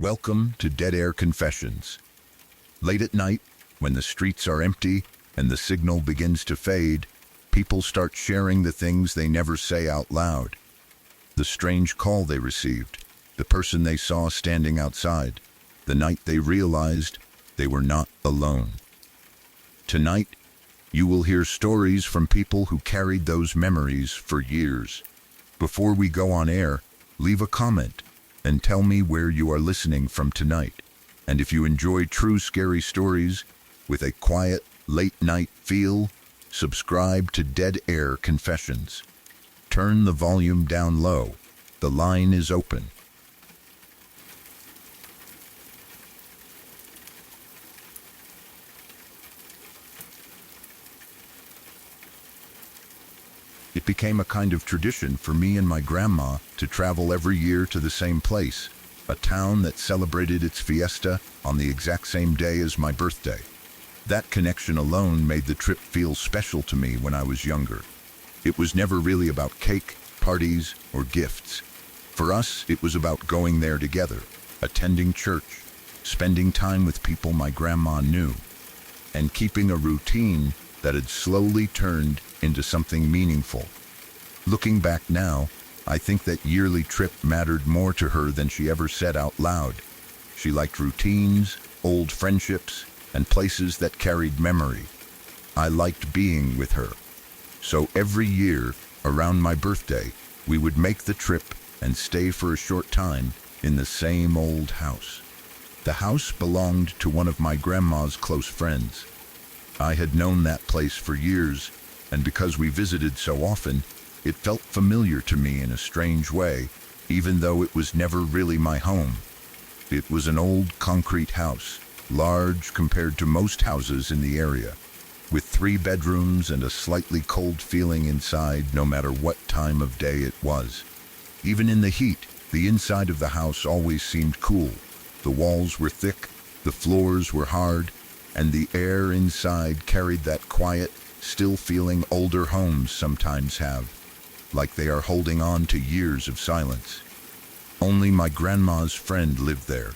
Welcome to Dead Air Confessions. Late at night, when the streets are empty and the signal begins to fade, people start sharing the things they never say out loud. The strange call they received, the person they saw standing outside, the night they realized they were not alone. Tonight, you will hear stories from people who carried those memories for years. Before we go on air, leave a comment and tell me where you are listening from tonight. And if you enjoy true scary stories with a quiet, late-night feel, subscribe to Dead Air Confessions. Turn the volume down low. The line is open. It became a kind of tradition for me and my grandma to travel every year to the same place, a town that celebrated its fiesta on the exact same day as my birthday. That connection alone made the trip feel special to me when I was younger. It was never really about cake, parties, or gifts. For us, it was about going there together, attending church, spending time with people my grandma knew, and keeping a routine that had slowly turned into something meaningful. Looking back now, I think that yearly trip mattered more to her than she ever said out loud. She liked routines, old friendships, and places that carried memory. I liked being with her. So every year, around my birthday, we would make the trip and stay for a short time in the same old house. The house belonged to one of my grandma's close friends. I had known that place for years, and because we visited so often, it felt familiar to me in a strange way, even though it was never really my home. It was an old concrete house, large compared to most houses in the area, with 3 bedrooms and a slightly cold feeling inside no matter what time of day it was. Even in the heat, the inside of the house always seemed cool. The walls were thick, the floors were hard, and the air inside carried that quiet, still feeling older homes sometimes have, like they are holding on to years of silence. Only my grandma's friend lived there,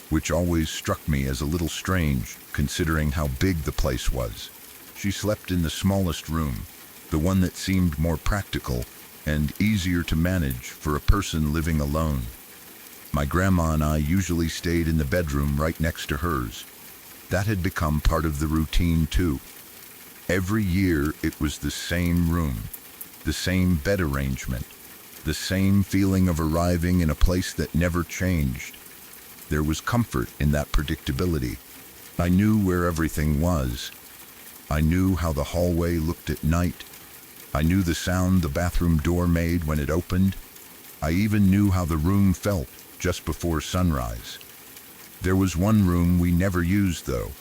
which always struck me as a little strange, considering how big the place was. She slept in the smallest room, the one that seemed more practical and easier to manage for a person living alone. My grandma and I usually stayed in the bedroom right next to hers. That had become part of the routine too. Every year it was the same room, the same bed arrangement, the same feeling of arriving in a place that never changed. There was comfort in that predictability. I knew where everything was. I knew how the hallway looked at night. I knew the sound the bathroom door made when it opened. I even knew how the room felt just before sunrise. There was one room we never used though,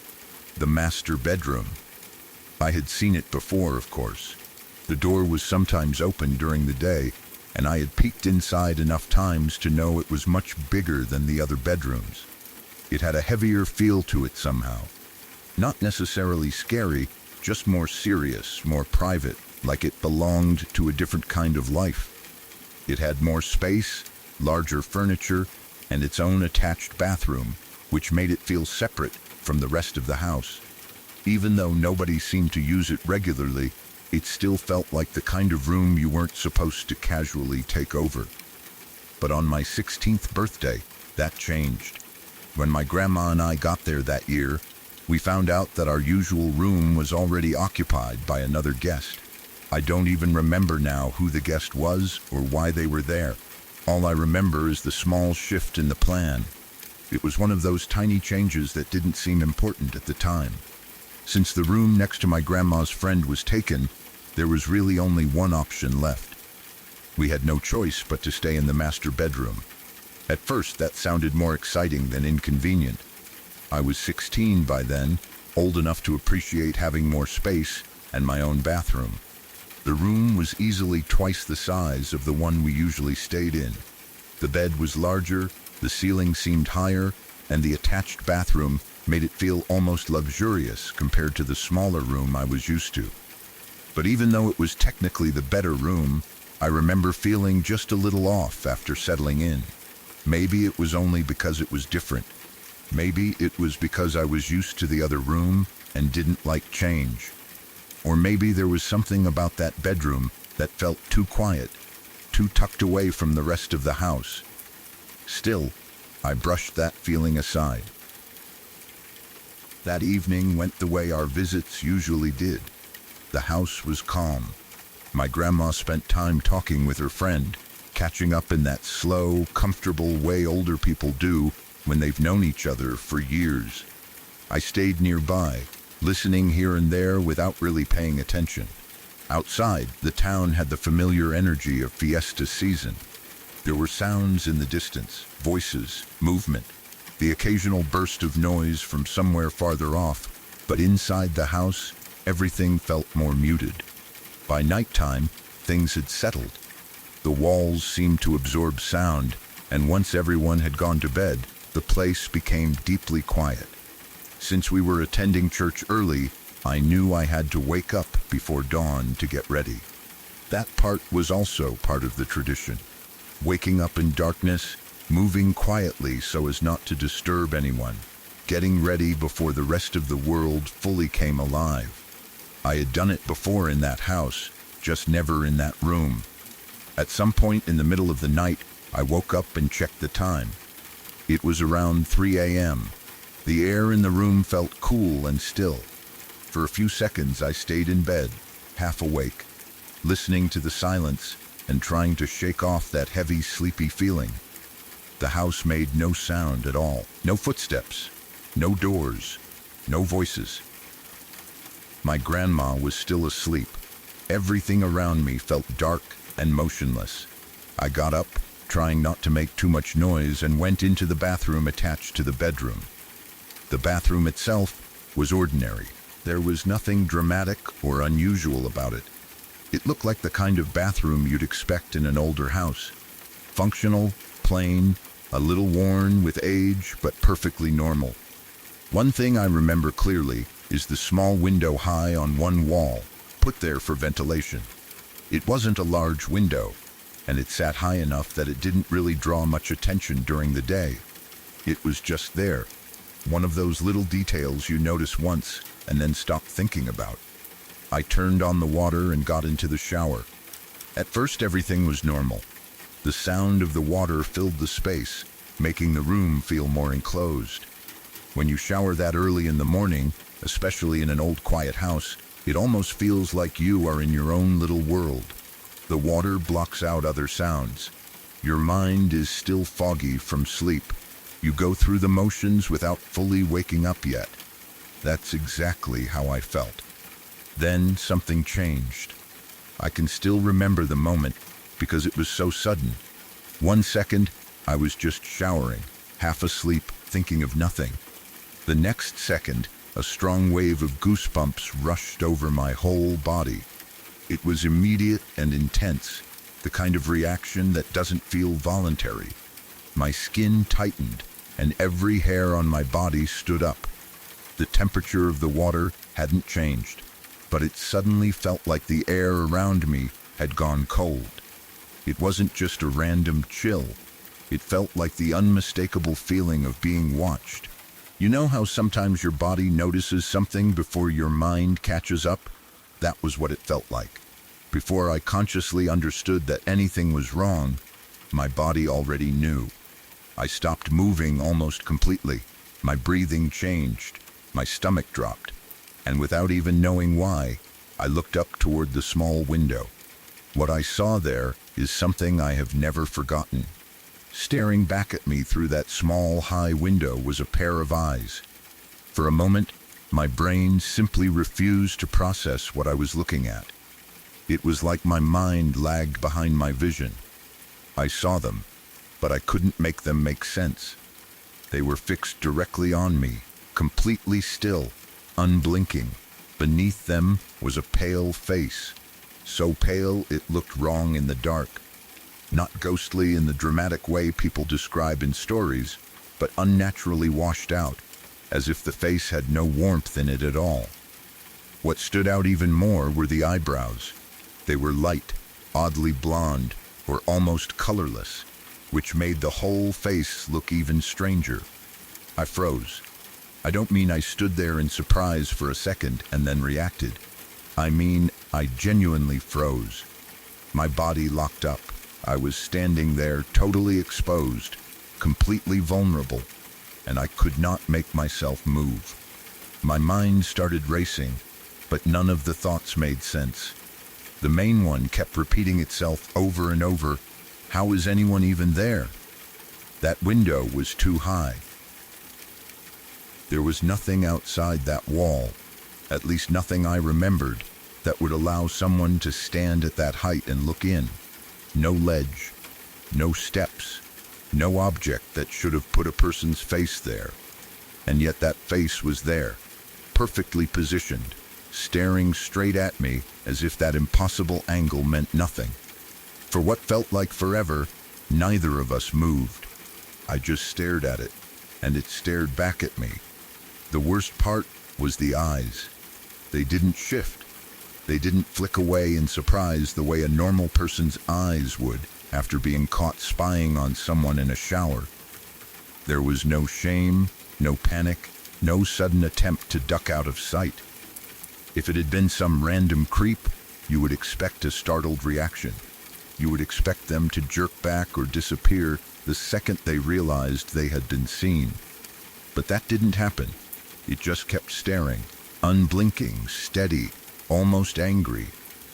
the master bedroom. I had seen it before, of course. The door was sometimes open during the day, and I had peeked inside enough times to know it was much bigger than the other bedrooms. It had a heavier feel to it somehow. Not necessarily scary, just more serious, more private, like it belonged to a different kind of life. It had more space, larger furniture, and its own attached bathroom, which made it feel separate from the rest of the house. Even though nobody seemed to use it regularly, it still felt like the kind of room you weren't supposed to casually take over. But on my 16th birthday, that changed. When my grandma and I got there that year, we found out that our usual room was already occupied by another guest. I don't even remember now who the guest was or why they were there. All I remember is the small shift in the plan. It was one of those tiny changes that didn't seem important at the time. Since the room next to my grandma's friend was taken, there was really only one option left. We had no choice but to stay in the master bedroom. At first, that sounded more exciting than inconvenient. I was 16 by then, old enough to appreciate having more space and my own bathroom. The room was easily twice the size of the one we usually stayed in. The bed was larger, the ceiling seemed higher, and the attached bathroom made it feel almost luxurious compared to the smaller room I was used to. But even though it was technically the better room, I remember feeling just a little off after settling in. Maybe it was only because it was different. Maybe it was because I was used to the other room and didn't like change. Or maybe there was something about that bedroom that felt too quiet, too tucked away from the rest of the house. Still, I brushed that feeling aside. That evening went the way our visits usually did. The house was calm. My grandma spent time talking with her friend, catching up in that slow, comfortable way older people do when they've known each other for years. I stayed nearby, listening here and there without really paying attention. Outside, the town had the familiar energy of fiesta season. There were sounds in the distance, voices, movement, the occasional burst of noise from somewhere farther off, but inside the house, everything felt more muted. By nighttime, things had settled. The walls seemed to absorb sound, and once everyone had gone to bed, the place became deeply quiet. Since we were attending church early, I knew I had to wake up before dawn to get ready. That part was also part of the tradition. Waking up in darkness, moving quietly so as not to disturb anyone, getting ready before the rest of the world fully came alive. I had done it before in that house, just never in that room. At some point in the middle of the night, I woke up and checked the time. It was around 3 a.m. The air in the room felt cool and still. For a few seconds I stayed in bed, half awake, listening to the silence and trying to shake off that heavy, sleepy feeling. The house made no sound at all. No footsteps, no doors, no voices. My grandma was still asleep. Everything around me felt dark and motionless. I got up, trying not to make too much noise, and went into the bathroom attached to the bedroom. The bathroom itself was ordinary. There was nothing dramatic or unusual about it. It looked like the kind of bathroom you'd expect in an older house. Functional, plain, a little worn with age, but perfectly normal. One thing I remember clearly is the small window high on one wall, put there for ventilation. It wasn't a large window, and it sat high enough that it didn't really draw much attention during the day. It was just there, one of those little details you notice once and then stop thinking about. I turned on the water and got into the shower. At first everything was normal. The sound of the water filled the space, making the room feel more enclosed. When you shower that early in the morning, especially in an old quiet house, it almost feels like you are in your own little world. The water blocks out other sounds. Your mind is still foggy from sleep. You go through the motions without fully waking up yet. That's exactly how I felt. Then something changed. I can still remember the moment because it was so sudden. 1 second, I was just showering, half asleep, thinking of nothing. The next second, a strong wave of goosebumps rushed over my whole body. It was immediate and intense, the kind of reaction that doesn't feel voluntary. My skin tightened, and every hair on my body stood up. The temperature of the water hadn't changed, but it suddenly felt like the air around me had gone cold. It wasn't just a random chill. It felt like the unmistakable feeling of being watched. You know how sometimes your body notices something before your mind catches up? That was what it felt like. Before I consciously understood that anything was wrong, my body already knew. I stopped moving almost completely. My breathing changed. My stomach dropped. And without even knowing why, I looked up toward the small window. What I saw there is something I have never forgotten. Staring back at me through that small, high window was a pair of eyes. For a moment, my brain simply refused to process what I was looking at. It was like my mind lagged behind my vision. I saw them, but I couldn't make them make sense. They were fixed directly on me, completely still, unblinking. Beneath them was a pale face, so pale it looked wrong in the dark. Not ghostly in the dramatic way people describe in stories, but unnaturally washed out, as if the face had no warmth in it at all. What stood out even more were the eyebrows. They were light, oddly blonde, or almost colorless. which made the whole face look even stranger. I froze. I don't mean I stood there in surprise for a second and then reacted. I mean, I genuinely froze. My body locked up. I was standing there, totally exposed, completely vulnerable, and I could not make myself move. My mind started racing, but none of the thoughts made sense. The main one kept repeating itself over and over. How is anyone even there? That window was too high. There was nothing outside that wall, at least nothing I remembered, that would allow someone to stand at that height and look in. No ledge, no steps, no object that should have put a person's face there. And yet that face was there, perfectly positioned, staring straight at me as if that impossible angle meant nothing. For what felt like forever, neither of us moved. I just stared at it, and it stared back at me. The worst part was the eyes. They didn't shift. They didn't flick away in surprise the way a normal person's eyes would after being caught spying on someone in a shower. There was no shame, no panic, no sudden attempt to duck out of sight. If it had been some random creep, you would expect a startled reaction. You would expect them to jerk back or disappear the second they realized they had been seen. But that didn't happen. It just kept staring, unblinking, steady, almost angry,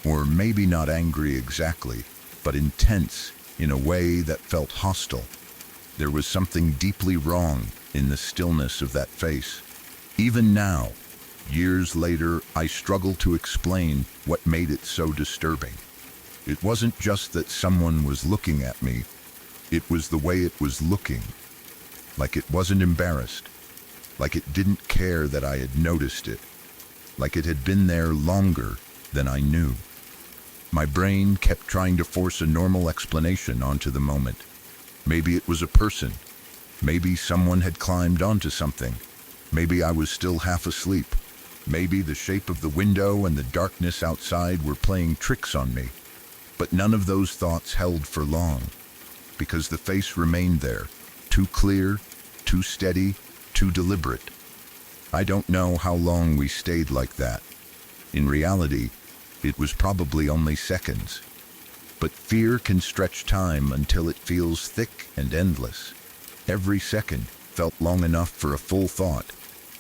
or maybe not angry exactly, but intense in a way that felt hostile. There was something deeply wrong in the stillness of that face. Even now, years later, I struggle to explain what made it so disturbing. It wasn't just that someone was looking at me, it was the way it was looking. Like it wasn't embarrassed. Like it didn't care that I had noticed it. Like it had been there longer than I knew. My brain kept trying to force a normal explanation onto the moment. Maybe it was a person. Maybe someone had climbed onto something. Maybe I was still half asleep. Maybe the shape of the window and the darkness outside were playing tricks on me. But none of those thoughts held for long, because the face remained there, too clear, too steady, too deliberate. I don't know how long we stayed like that. In reality, it was probably only seconds. But fear can stretch time until it feels thick and endless. Every second felt long enough for a full thought,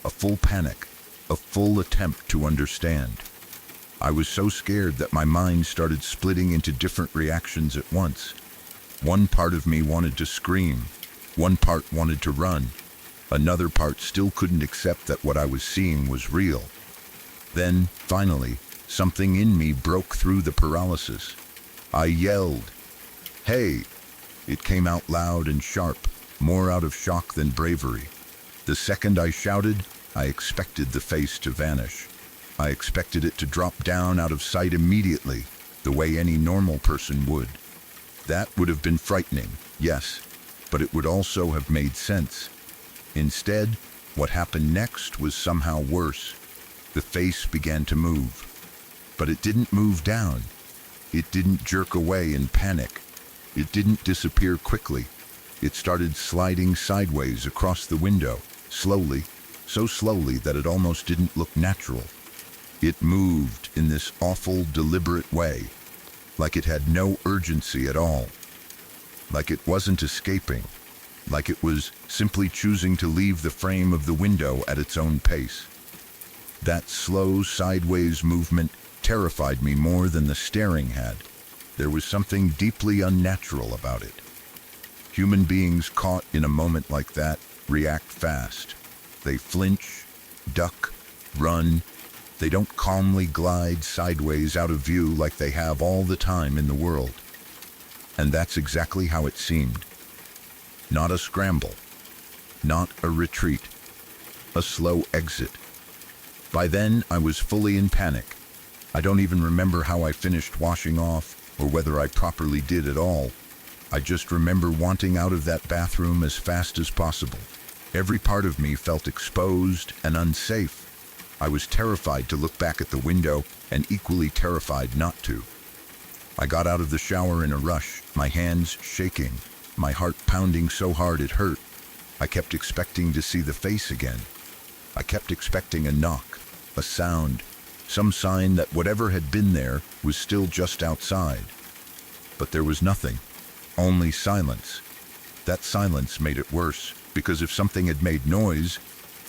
a full panic, a full attempt to understand. I was so scared that my mind started splitting into different reactions at once. One part of me wanted to scream. One part wanted to run. Another part still couldn't accept that what I was seeing was real. Then, finally, something in me broke through the paralysis. I yelled, "Hey!" It came out loud and sharp, more out of shock than bravery. The second I shouted, I expected the face to vanish. I expected it to drop down out of sight immediately, the way any normal person would. That would have been frightening, yes, but it would also have made sense. Instead, what happened next was somehow worse. The face began to move. But it didn't move down. It didn't jerk away in panic. It didn't disappear quickly. It started sliding sideways across the window, slowly, so slowly that it almost didn't look natural. It moved in this awful, deliberate way, like it had no urgency at all. Like it wasn't escaping. Like it was simply choosing to leave the frame of the window at its own pace. That slow, sideways movement terrified me more than the staring had. There was something deeply unnatural about it. Human beings caught in a moment like that react fast. They flinch, duck, run. They don't calmly glide sideways out of view like they have all the time in the world. And that's exactly how it seemed. Not a scramble, not a retreat, a slow exit. By then, I was fully in panic. I don't even remember how I finished washing off or whether I properly did at all. I just remember wanting out of that bathroom as fast as possible. Every part of me felt exposed and unsafe. I was terrified to look back at the window and equally terrified not to. I got out of the shower in a rush, my hands shaking. my heart pounding so hard it hurt. I kept expecting to see the face again. I kept expecting a knock, a sound, some sign that whatever had been there was still just outside. But there was nothing, only silence. That silence made it worse, because if something had made noise,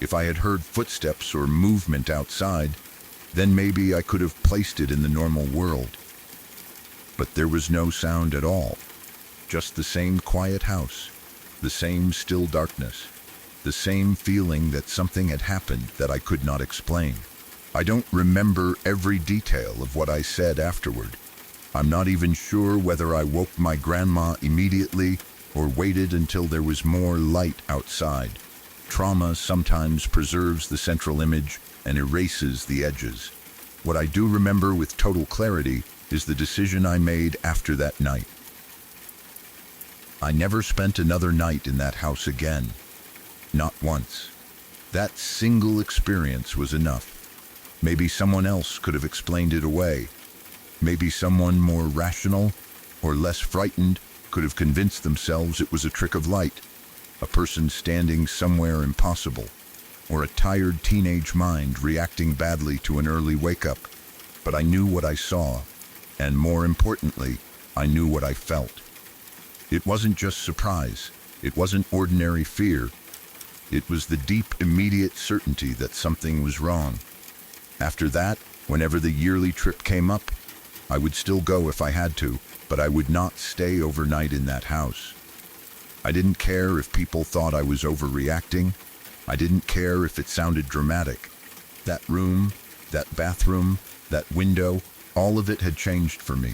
if I had heard footsteps or movement outside, then maybe I could have placed it in the normal world. But there was no sound at all, just the same quiet house, the same still darkness, the same feeling that something had happened that I could not explain. I don't remember every detail of what I said afterward. I'm not even sure whether I woke my grandma immediately or waited until there was more light outside. Trauma sometimes preserves the central image and erases the edges. What I do remember with total clarity is the decision I made after that night. I never spent another night in that house again. Not once. That single experience was enough. Maybe someone else could have explained it away. Maybe someone more rational or less frightened could have convinced themselves it was a trick of light, a person standing somewhere impossible, or a tired teenage mind reacting badly to an early wake-up. But I knew what I saw, and more importantly, I knew what I felt. It wasn't just surprise. It wasn't ordinary fear. It was the deep, immediate certainty that something was wrong. After that, whenever the yearly trip came up, I would still go if I had to, but I would not stay overnight in that house. I didn't care if people thought I was overreacting. I didn't care if it sounded dramatic. That room, that bathroom, that window, all of it had changed for me.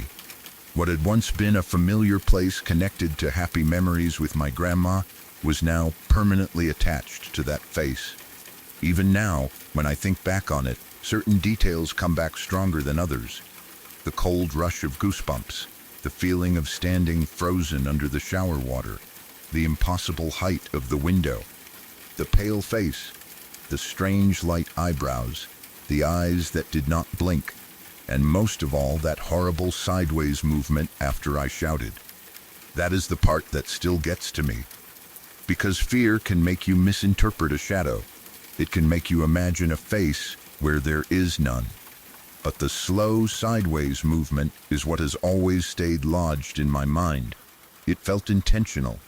What had once been a familiar place connected to happy memories with my grandma was now permanently attached to that face. Even now, when I think back on it, certain details come back stronger than others. The cold rush of goosebumps, the feeling of standing frozen under the shower water, the impossible height of the window, the pale face, the strange light eyebrows, the eyes that did not blink, and most of all, that horrible sideways movement after I shouted. That is the part that still gets to me. Because fear can make you misinterpret a shadow. It can make you imagine a face where there is none. But the slow sideways movement is what has always stayed lodged in my mind. It felt intentional,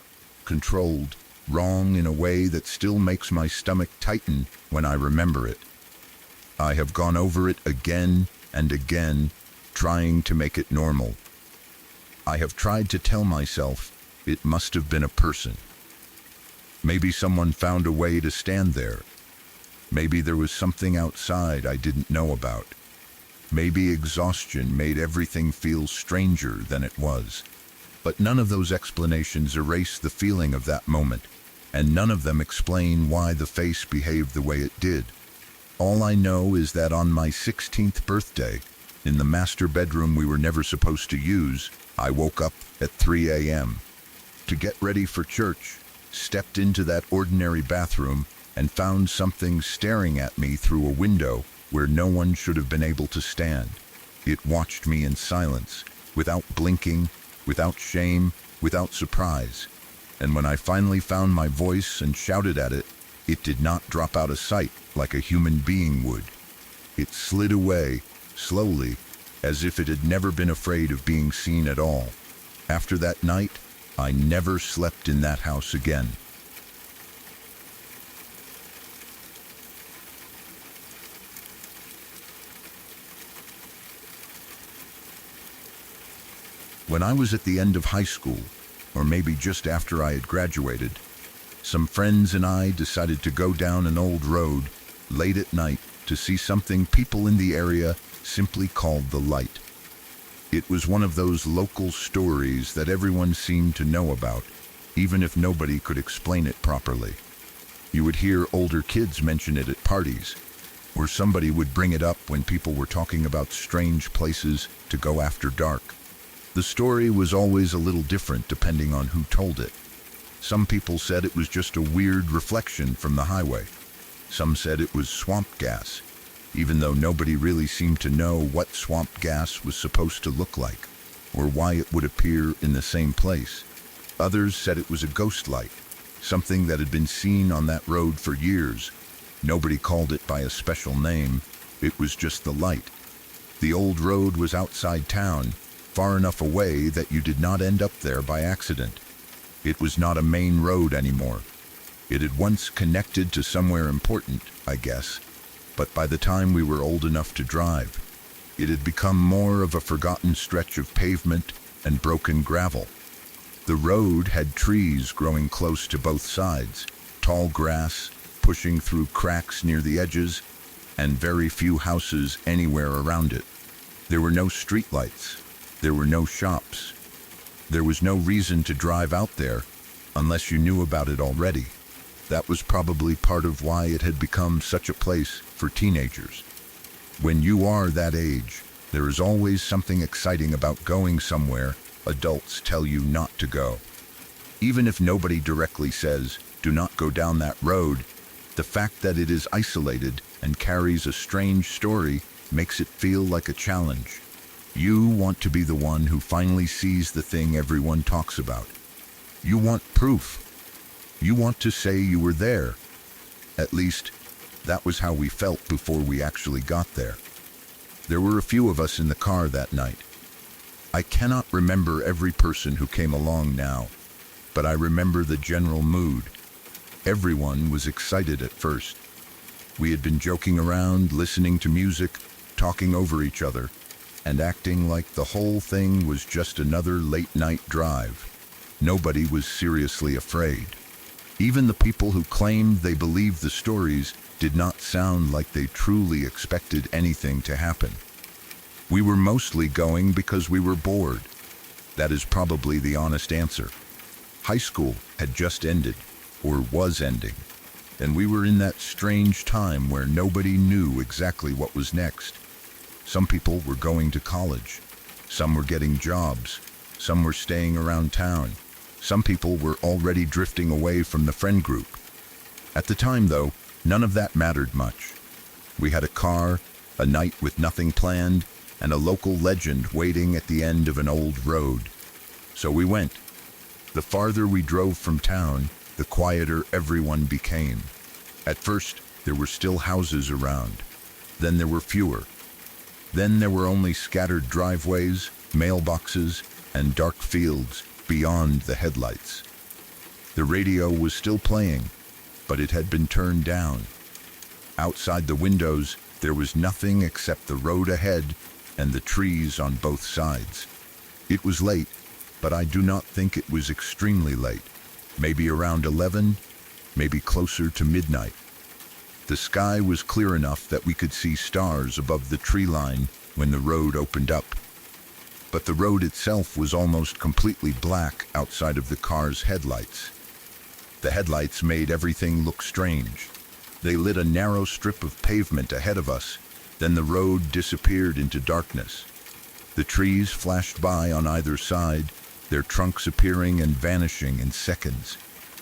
controlled, wrong in a way that still makes my stomach tighten when I remember it. I have gone over it again and again, trying to make it normal. I have tried to tell myself it must have been a person. Maybe someone found a way to stand there. Maybe there was something outside I didn't know about. Maybe exhaustion made everything feel stranger than it was. But none of those explanations erase the feeling of that moment, and none of them explain why the face behaved the way it did. All I know is that on my 16th birthday, in the master bedroom we were never supposed to use, I woke up at 3 a.m. to get ready for church, stepped into that ordinary bathroom, and found something staring at me through a window where no one should have been able to stand. It watched me in silence, without blinking, without shame, without surprise. And when I finally found my voice and shouted at it, it did not drop out of sight like a human being would. It slid away, slowly, as if it had never been afraid of being seen at all. After that night, I never slept in that house again. When I was at the end of high school, or maybe just after I had graduated, some friends and I decided to go down an old road late at night to see something people in the area simply called the light. It was one of those local stories that everyone seemed to know about, even if nobody could explain it properly. You would hear older kids mention it at parties, or somebody would bring it up when people were talking about strange places to go after dark. The story was always a little different depending on who told it. Some people said it was just a weird reflection from the highway. Some said it was swamp gas, even though nobody really seemed to know what swamp gas was supposed to look like, or why it would appear in the same place. Others said it was a ghost light, something that had been seen on that road for years. Nobody called it by a special name. It was just the light. The old road was outside town, far enough away that you did not end up there by accident. It was not a main road anymore. It had once connected to somewhere important, I guess, but by the time we were old enough to drive, it had become more of a forgotten stretch of pavement and broken gravel. The road had trees growing close to both sides, tall grass pushing through cracks near the edges, and very few houses anywhere around it. There were no streetlights. There were no shops. There was no reason to drive out there unless you knew about it already. That was probably part of why it had become such a place for teenagers. When you are that age, there is always something exciting about going somewhere adults tell you not to go. Even if nobody directly says, "Do not go down that road," the fact that it is isolated and carries a strange story makes it feel like a challenge. You want to be the one who finally sees the thing everyone talks about. You want proof. You want to say you were there. At least, that was how we felt before we actually got there. There were a few of us in the car that night. I cannot remember every person who came along now, but I remember the general mood. Everyone was excited at first. We had been joking around, listening to music, talking over each other, and acting like the whole thing was just another late-night drive. Nobody was seriously afraid. Even the people who claimed they believed the stories did not sound like they truly expected anything to happen. We were mostly going because we were bored. That is probably the honest answer. High school had just ended, or was ending, and we were in that strange time where nobody knew exactly what was next. Some people were going to college. Some were getting jobs. Some were staying around town. Some people were already drifting away from the friend group. At the time, though, none of that mattered much. We had a car, a night with nothing planned, and a local legend waiting at the end of an old road. So we went. The farther we drove from town, the quieter everyone became. At first, there were still houses around. Then there were fewer. Then there were only scattered driveways, mailboxes, and dark fields beyond the headlights. The radio was still playing, but it had been turned down. Outside the windows, there was nothing except the road ahead and the trees on both sides. It was late, but I do not think it was extremely late. Maybe around 11, maybe closer to midnight. The sky was clear enough that we could see stars above the tree line when the road opened up. But the road itself was almost completely black outside of the car's headlights. The headlights made everything look strange. They lit a narrow strip of pavement ahead of us, then the road disappeared into darkness. The trees flashed by on either side, their trunks appearing and vanishing in seconds.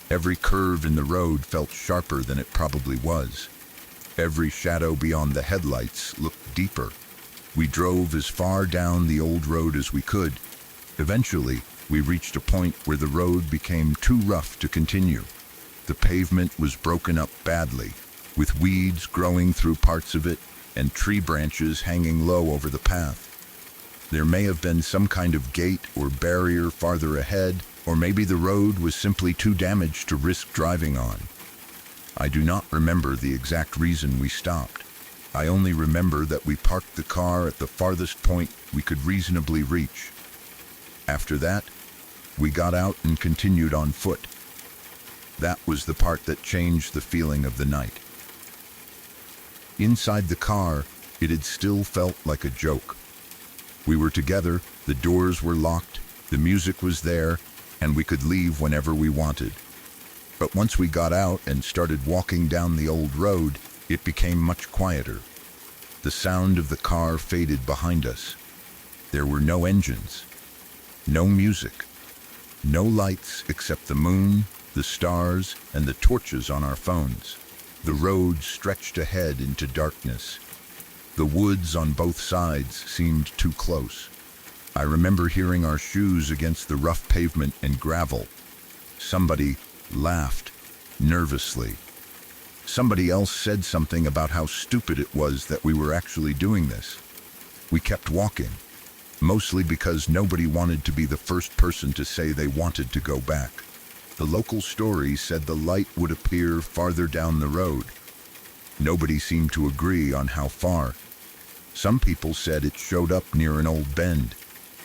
Every curve in the road felt sharper than it probably was. Every shadow beyond the headlights looked deeper. We drove as far down the old road as we could. Eventually, we reached a point where the road became too rough to continue. The pavement was broken up badly, with weeds growing through parts of it and tree branches hanging low over the path. There may have been some kind of gate or barrier farther ahead, or maybe the road was simply too damaged to risk driving on. I do not remember the exact reason we stopped. I only remember that we parked the car at the farthest point we could reasonably reach. After that, we got out and continued on foot. That was the part that changed the feeling of the night. Inside the car, it had still felt like a joke. We were together, the doors were locked, the music was there, and we could leave whenever we wanted. But once we got out and started walking down the old road, it became much quieter. The sound of the car faded behind us. There were no engines, no music, no lights except the moon, the stars, and the torches on our phones. The road stretched ahead into darkness. The woods on both sides seemed too close. I remember hearing our shoes against the rough pavement and gravel, Somebody laughed nervously. Somebody else said something about how stupid it was that we were actually doing this. We kept walking, mostly because nobody wanted to be the first person to say they wanted to go back. The local story said the light would appear farther down the road. Nobody seemed to agree on how far. Some people said it showed up near an old bend.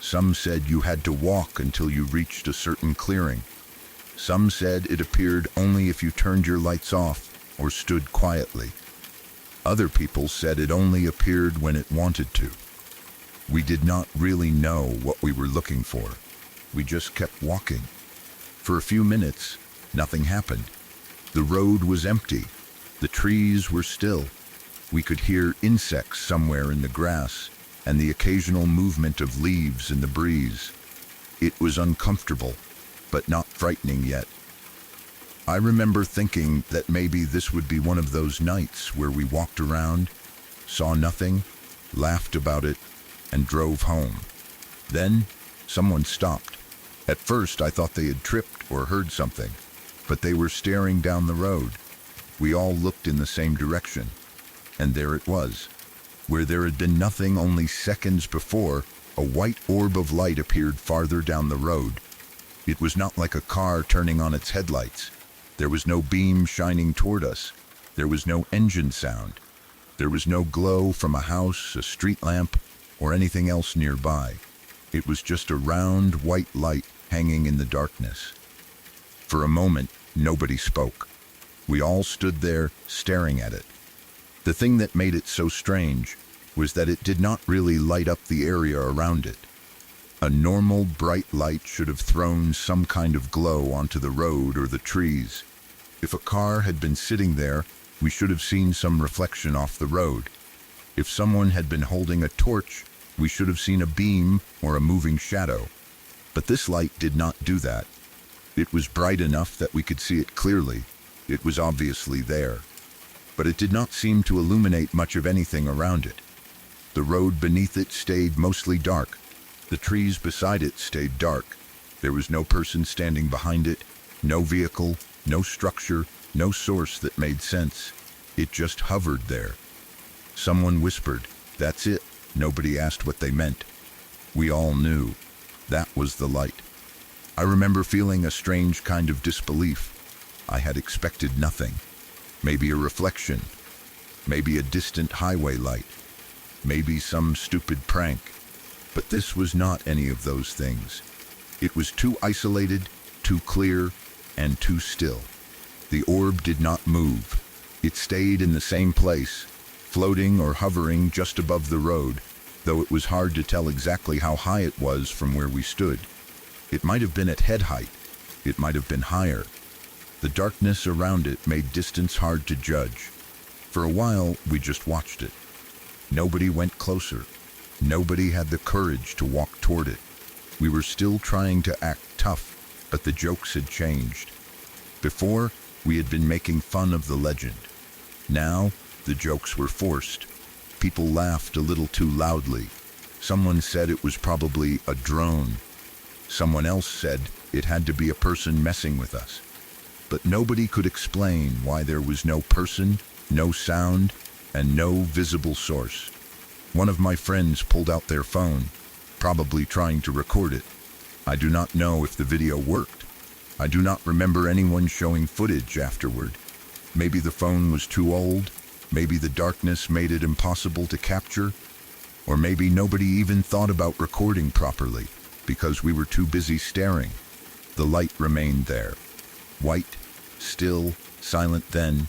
Some said you had to walk until you reached a certain clearing. Some said it appeared only if you turned your lights off or stood quietly. Other people said it only appeared when it wanted to. We did not really know what we were looking for. We just kept walking. For a few minutes, nothing happened. The road was empty. The trees were still. We could hear insects somewhere in the grass and the occasional movement of leaves in the breeze. It was uncomfortable, but not frightening yet. I remember thinking that maybe this would be one of those nights where we walked around, saw nothing, laughed about it, and drove home. Then, someone stopped. At first, I thought they had tripped or heard something, but they were staring down the road. We all looked in the same direction, and there it was. Where there had been nothing only seconds before, a white orb of light appeared farther down the road. It was not like a car turning on its headlights. There was no beam shining toward us. There was no engine sound. There was no glow from a house, a street lamp, or anything else nearby. It was just a round, white light hanging in the darkness. For a moment, nobody spoke. We all stood there, staring at it. The thing that made it so strange was that it did not really light up the area around it. A normal, bright light should have thrown some kind of glow onto the road or the trees. If a car had been sitting there, we should have seen some reflection off the road. If someone had been holding a torch, we should have seen a beam or a moving shadow. But this light did not do that. It was bright enough that we could see it clearly. It was obviously there. But it did not seem to illuminate much of anything around it. The road beneath it stayed mostly dark. The trees beside it stayed dark. There was no person standing behind it, no vehicle, no structure, no source that made sense. It just hovered there. Someone whispered, "That's it." Nobody asked what they meant. We all knew. That was the light. I remember feeling a strange kind of disbelief. I had expected nothing. Maybe a reflection. Maybe a distant highway light. Maybe some stupid prank. But this was not any of those things. It was too isolated, too clear, and too still. The orb did not move. It stayed in the same place, floating or hovering just above the road, though it was hard to tell exactly how high it was from where we stood. It might have been at head height. It might have been higher. The darkness around it made distance hard to judge. For a while, we just watched it. Nobody went closer. Nobody had the courage to walk toward it. We were still trying to act tough, but the jokes had changed. Before, we had been making fun of the legend. Now, the jokes were forced. People laughed a little too loudly. Someone said it was probably a drone. Someone else said it had to be a person messing with us. But nobody could explain why there was no person, no sound, and no visible source. One of my friends pulled out their phone, probably trying to record it. I do not know if the video worked. I do not remember anyone showing footage afterward. Maybe the phone was too old, maybe the darkness made it impossible to capture, or maybe nobody even thought about recording properly because we were too busy staring. The light remained there. White, still, silent then,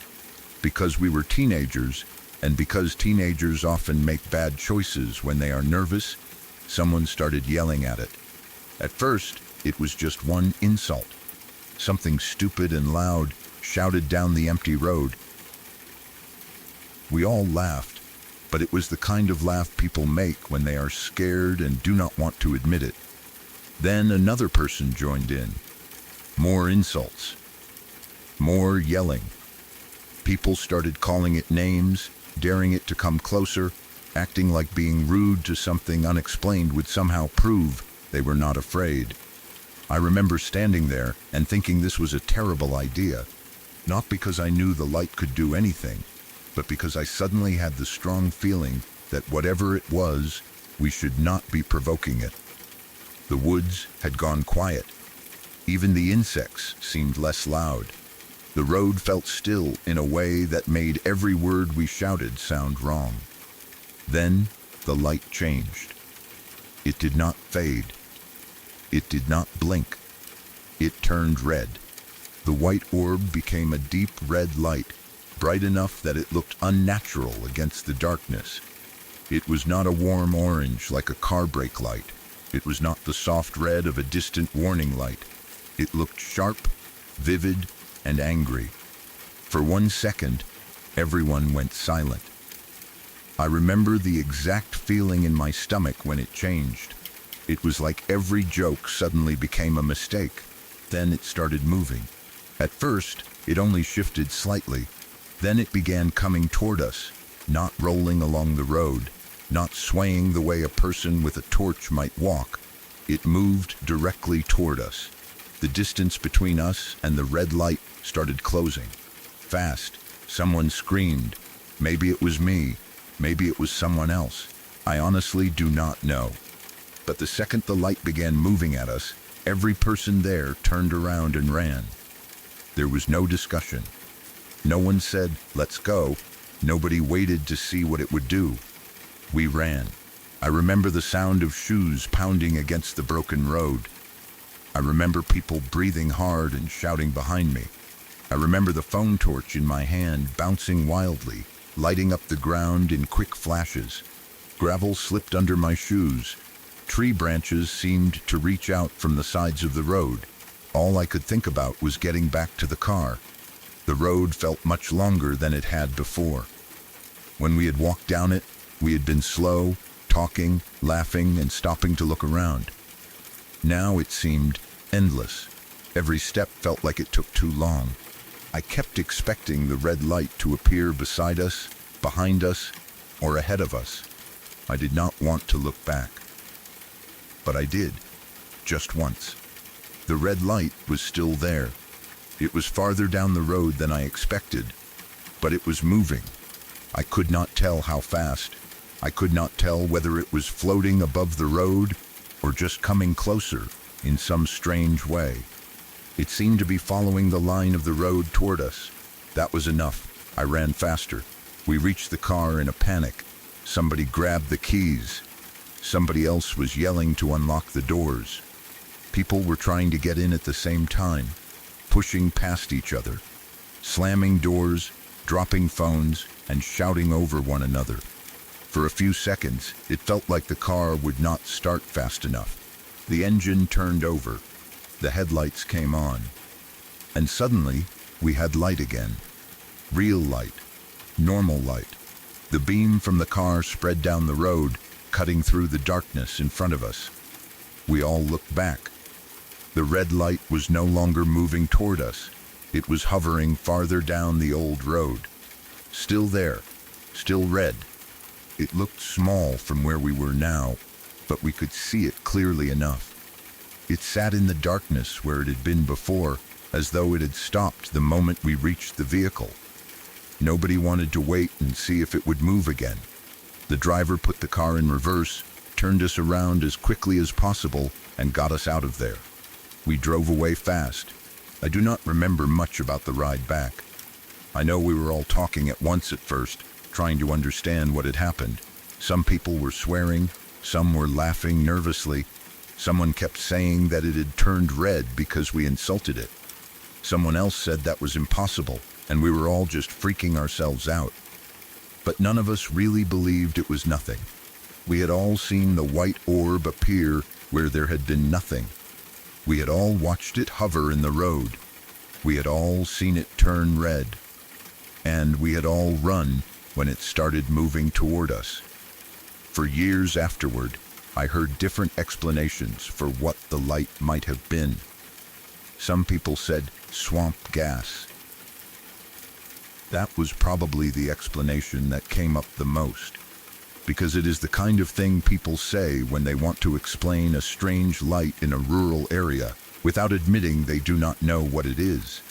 because we were teenagers, and because teenagers often make bad choices when they are nervous, someone started yelling at it. At first, it was just one insult. Something stupid and loud shouted down the empty road. We all laughed, but it was the kind of laugh people make when they are scared and do not want to admit it. Then another person joined in. More insults. More yelling. People started calling it names, daring it to come closer, acting like being rude to something unexplained would somehow prove they were not afraid. I remember standing there and thinking this was a terrible idea, not because I knew the light could do anything, but because I suddenly had the strong feeling that whatever it was, we should not be provoking it. The woods had gone quiet. Even the insects seemed less loud. The road felt still in a way that made every word we shouted sound wrong. Then the light changed. It did not fade. It did not blink. It turned red. The white orb became a deep red light, bright enough that it looked unnatural against the darkness. It was not a warm orange like a car brake light. It was not the soft red of a distant warning light. It looked sharp, vivid, and angry. For 1 second, everyone went silent. I remember the exact feeling in my stomach when it changed. It was like every joke suddenly became a mistake. Then it started moving. At first, it only shifted slightly. Then it began coming toward us, not rolling along the road, not swaying the way a person with a torch might walk. It moved directly toward us. The distance between us and the red light started closing. Fast. Someone screamed. Maybe it was me. Maybe it was someone else. I honestly do not know. But the second the light began moving at us, every person there turned around and ran. There was no discussion. No one said, "Let's go." Nobody waited to see what it would do. We ran. I remember the sound of shoes pounding against the broken road. I remember people breathing hard and shouting behind me. I remember the phone torch in my hand bouncing wildly, lighting up the ground in quick flashes. Gravel slipped under my shoes. Tree branches seemed to reach out from the sides of the road. All I could think about was getting back to the car. The road felt much longer than it had before. When we had walked down it, we had been slow, talking, laughing, and stopping to look around. Now it seemed endless. Every step felt like it took too long. I kept expecting the red light to appear beside us, behind us, or ahead of us. I did not want to look back. But I did, just once. The red light was still there. It was farther down the road than I expected, but it was moving. I could not tell how fast. I could not tell whether it was floating above the road or just coming closer in some strange way. It seemed to be following the line of the road toward us. That was enough. I ran faster. We reached the car in a panic. Somebody grabbed the keys. Somebody else was yelling to unlock the doors. People were trying to get in at the same time, pushing past each other, slamming doors, dropping phones, and shouting over one another. For a few seconds, it felt like the car would not start fast enough. The engine turned over. The headlights came on. And suddenly, we had light again. Real light. Normal light. The beam from the car spread down the road, cutting through the darkness in front of us. We all looked back. The red light was no longer moving toward us. It was hovering farther down the old road. Still there. Still red. It looked small from where we were now, but we could see it clearly enough. It sat in the darkness where it had been before, as though it had stopped the moment we reached the vehicle. Nobody wanted to wait and see if it would move again. The driver put the car in reverse, turned us around as quickly as possible, and got us out of there. We drove away fast. I do not remember much about the ride back. I know we were all talking at once at first, trying to understand what had happened. Some people were swearing, some were laughing nervously. Someone kept saying that it had turned red because we insulted it. Someone else said that was impossible, and we were all just freaking ourselves out. But none of us really believed it was nothing. We had all seen the white orb appear where there had been nothing. We had all watched it hover in the road. We had all seen it turn red. And we had all run when it started moving toward us. For years afterward, I heard different explanations for what the light might have been. Some people said swamp gas. That was probably the explanation that came up the most, because it is the kind of thing people say when they want to explain a strange light in a rural area without admitting they do not know what it is.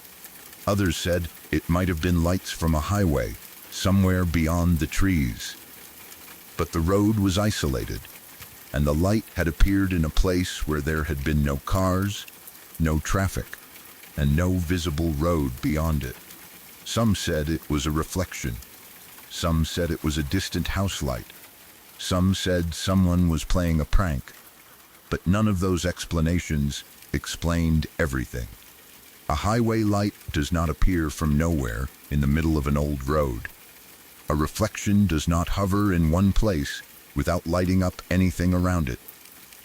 Others said it might have been lights from a highway, somewhere beyond the trees. But the road was isolated, and the light had appeared in a place where there had been no cars, no traffic, and no visible road beyond it. Some said it was a reflection. Some said it was a distant house light. Some said someone was playing a prank. But none of those explanations explained everything. A highway light does not appear from nowhere in the middle of an old road. A reflection does not hover in one place without lighting up anything around it.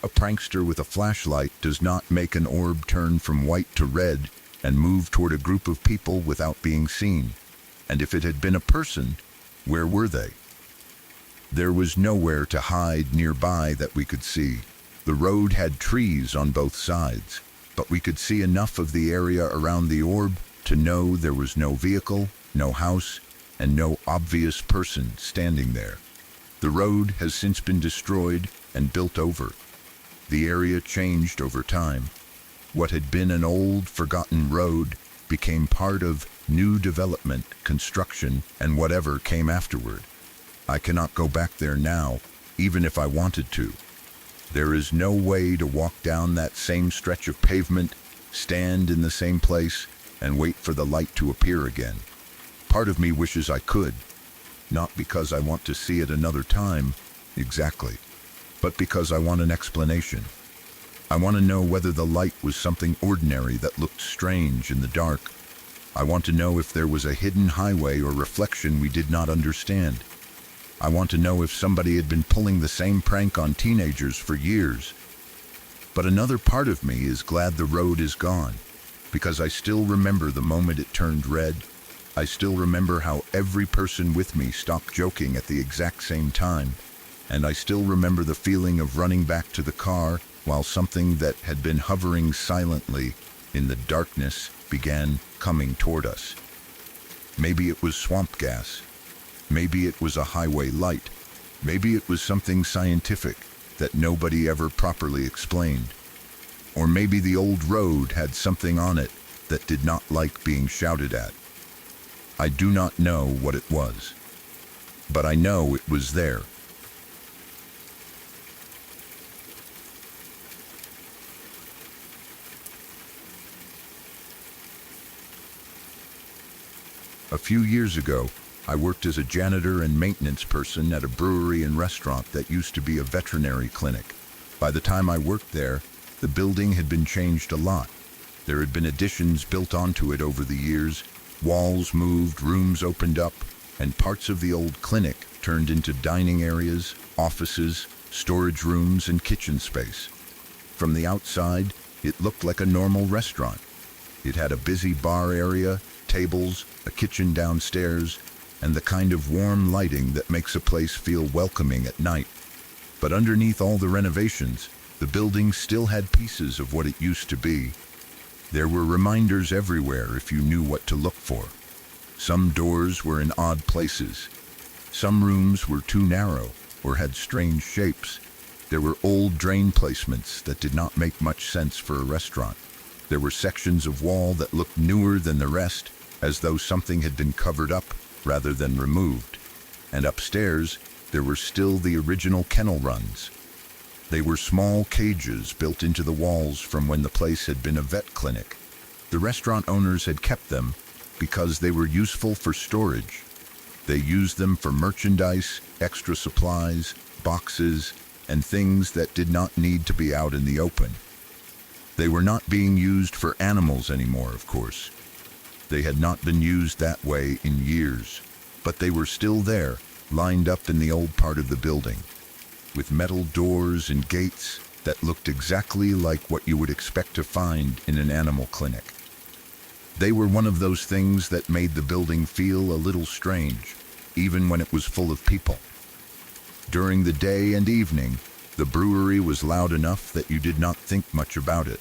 A prankster with a flashlight does not make an orb turn from white to red and move toward a group of people without being seen. And if it had been a person, where were they? There was nowhere to hide nearby that we could see. The road had trees on both sides, but we could see enough of the area around the orb to know there was no vehicle, no house, and no obvious person standing there. The road has since been destroyed and built over. The area changed over time. What had been an old, forgotten road became part of new development, construction, and whatever came afterward. I cannot go back there now, even if I wanted to. There is no way to walk down that same stretch of pavement, stand in the same place, and wait for the light to appear again. Part of me wishes I could, not because I want to see it another time, exactly, but because I want an explanation. I want to know whether the light was something ordinary that looked strange in the dark. I want to know if there was a hidden highway or reflection we did not understand. I want to know if somebody had been pulling the same prank on teenagers for years. But another part of me is glad the road is gone, because I still remember the moment it turned red. I still remember how every person with me stopped joking at the exact same time, and I still remember the feeling of running back to the car while something that had been hovering silently in the darkness began coming toward us. Maybe it was swamp gas. Maybe it was a highway light. Maybe it was something scientific that nobody ever properly explained. Or maybe the old road had something on it that did not like being shouted at. I do not know what it was, but I know it was there. A few years ago, I worked as a janitor and maintenance person at a brewery and restaurant that used to be a veterinary clinic. By the time I worked there, the building had been changed a lot. There had been additions built onto it over the years, walls moved, rooms opened up, and parts of the old clinic turned into dining areas, offices, storage rooms, and kitchen space. From the outside, it looked like a normal restaurant. It had a busy bar area, tables, a kitchen downstairs, and the kind of warm lighting that makes a place feel welcoming at night. But underneath all the renovations, the building still had pieces of what it used to be. There were reminders everywhere if you knew what to look for. Some doors were in odd places. Some rooms were too narrow or had strange shapes. There were old drain placements that did not make much sense for a restaurant. There were sections of wall that looked newer than the rest, as though something had been covered up rather than removed. And upstairs, there were still the original kennel runs. They were small cages built into the walls from when the place had been a vet clinic. The restaurant owners had kept them because they were useful for storage. They used them for merchandise, extra supplies, boxes, and things that did not need to be out in the open. They were not being used for animals anymore, of course. They had not been used that way in years, but they were still there, lined up in the old part of the building, with metal doors and gates that looked exactly like what you would expect to find in an animal clinic. They were one of those things that made the building feel a little strange, even when it was full of people. During the day and evening, the brewery was loud enough that you did not think much about it.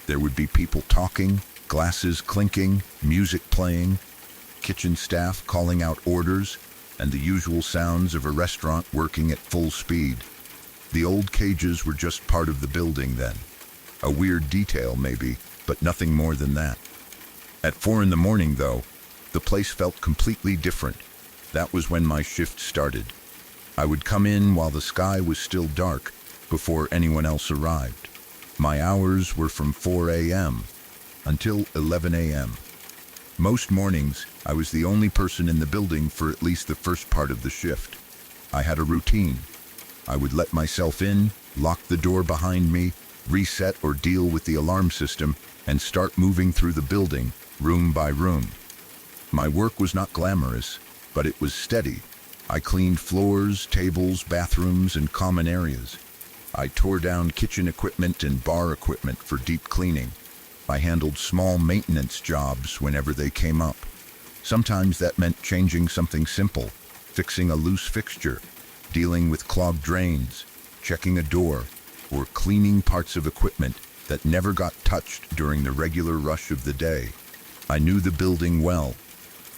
There would be people talking, glasses clinking, music playing, kitchen staff calling out orders, and the usual sounds of a restaurant working at full speed. The old cages were just part of the building then. A weird detail, maybe, but nothing more than that. At 4 in the morning, though, the place felt completely different. That was when my shift started. I would come in while the sky was still dark, before anyone else arrived. My hours were from 4 a.m. until 11 a.m. Most mornings, I was the only person in the building for at least the first part of the shift. I had a routine. I would let myself in, lock the door behind me, reset or deal with the alarm system, and start moving through the building, room by room. My work was not glamorous, but it was steady. I cleaned floors, tables, bathrooms, and common areas. I tore down kitchen equipment and bar equipment for deep cleaning. I handled small maintenance jobs whenever they came up. Sometimes that meant changing something simple, fixing a loose fixture, dealing with clogged drains, checking a door, or cleaning parts of equipment that never got touched during the regular rush of the day. I knew the building well.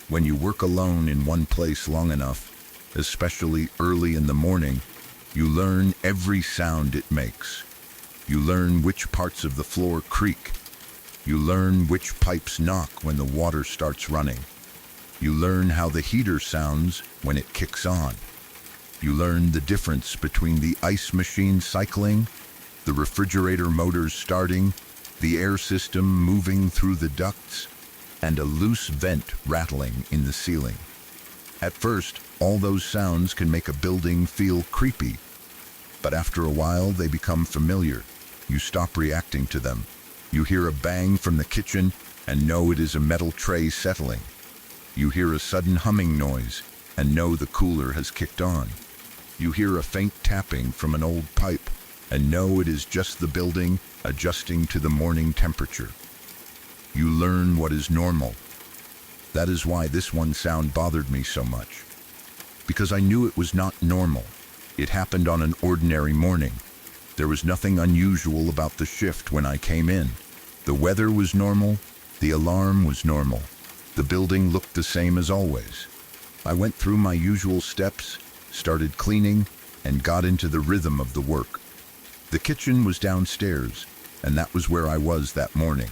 When you work alone in one place long enough, especially early in the morning, you learn every sound it makes. You learn which parts of the floor creak. You learn which pipes knock when the water starts running. You learn how the heater sounds when it kicks on. You learn the difference between the ice machine cycling, the refrigerator motors starting, the air system moving through the ducts, and a loose vent rattling in the ceiling. At first, all those sounds can make a building feel creepy, but after a while they become familiar. You stop reacting to them. You hear a bang from the kitchen and know it is a metal tray settling. You hear a sudden humming noise and know the cooler has kicked on. You hear a faint tapping from an old pipe and know it is just the building adjusting to the morning temperature. You learn what is normal. That is why this one sound bothered me so much. Because I knew it was not normal. It happened on an ordinary morning. There was nothing unusual about the shift when I came in. The weather was normal. The alarm was normal. The building looked the same as always. I went through my usual steps, started cleaning, and got into the rhythm of the work. The kitchen was downstairs, and that was where I was that morning.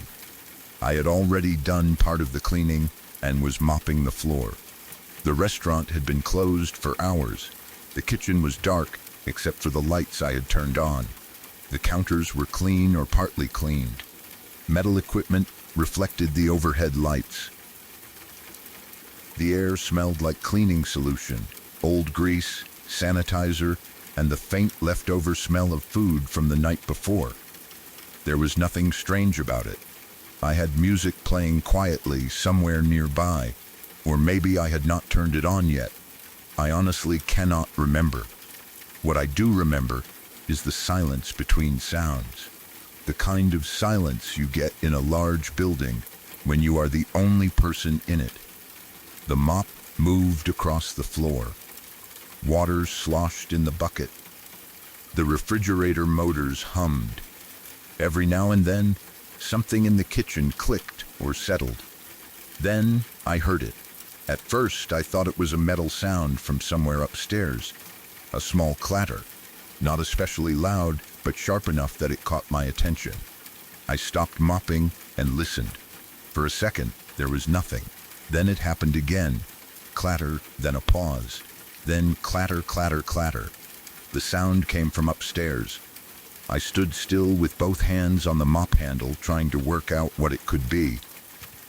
I had already done part of the cleaning and was mopping the floor. The restaurant had been closed for hours. The kitchen was dark, except for the lights I had turned on. The counters were clean or partly cleaned. Metal equipment reflected the overhead lights. The air smelled like cleaning solution, old grease, sanitizer, and the faint leftover smell of food from the night before. There was nothing strange about it. I had music playing quietly somewhere nearby, or maybe I had not turned it on yet. I honestly cannot remember. What I do remember is the silence between sounds. The kind of silence you get in a large building when you are the only person in it. The mop moved across the floor. Water sloshed in the bucket. The refrigerator motors hummed. Every now and then, something in the kitchen clicked or settled. Then I heard it. At first, I thought it was a metal sound from somewhere upstairs. A small clatter. Not especially loud, but sharp enough that it caught my attention. I stopped mopping and listened. For a second, there was nothing. Then it happened again. Clatter, then a pause. Then clatter, clatter, clatter. The sound came from upstairs. I stood still with both hands on the mop handle, trying to work out what it could be.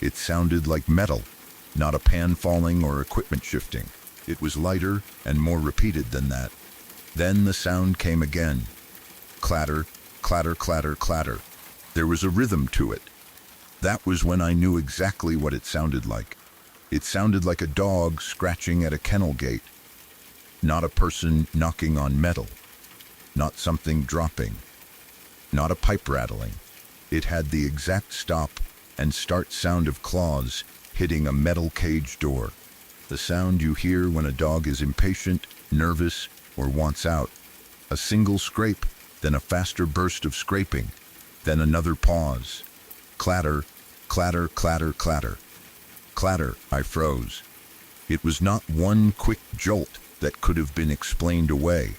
It sounded like metal, not a pan falling or equipment shifting. It was lighter and more repeated than that. Then the sound came again. Clatter, clatter, clatter, clatter. There was a rhythm to it. That was when I knew exactly what it sounded like. It sounded like a dog scratching at a kennel gate. Not a person knocking on metal. Not something dropping. Not a pipe rattling. It had the exact stop and start sound of claws hitting a metal cage door. The sound you hear when a dog is impatient, nervous, or wants out. A single scrape, then a faster burst of scraping, then another pause. Clatter, clatter, clatter, clatter. Clatter, I froze. It was not one quick jolt that could have been explained away.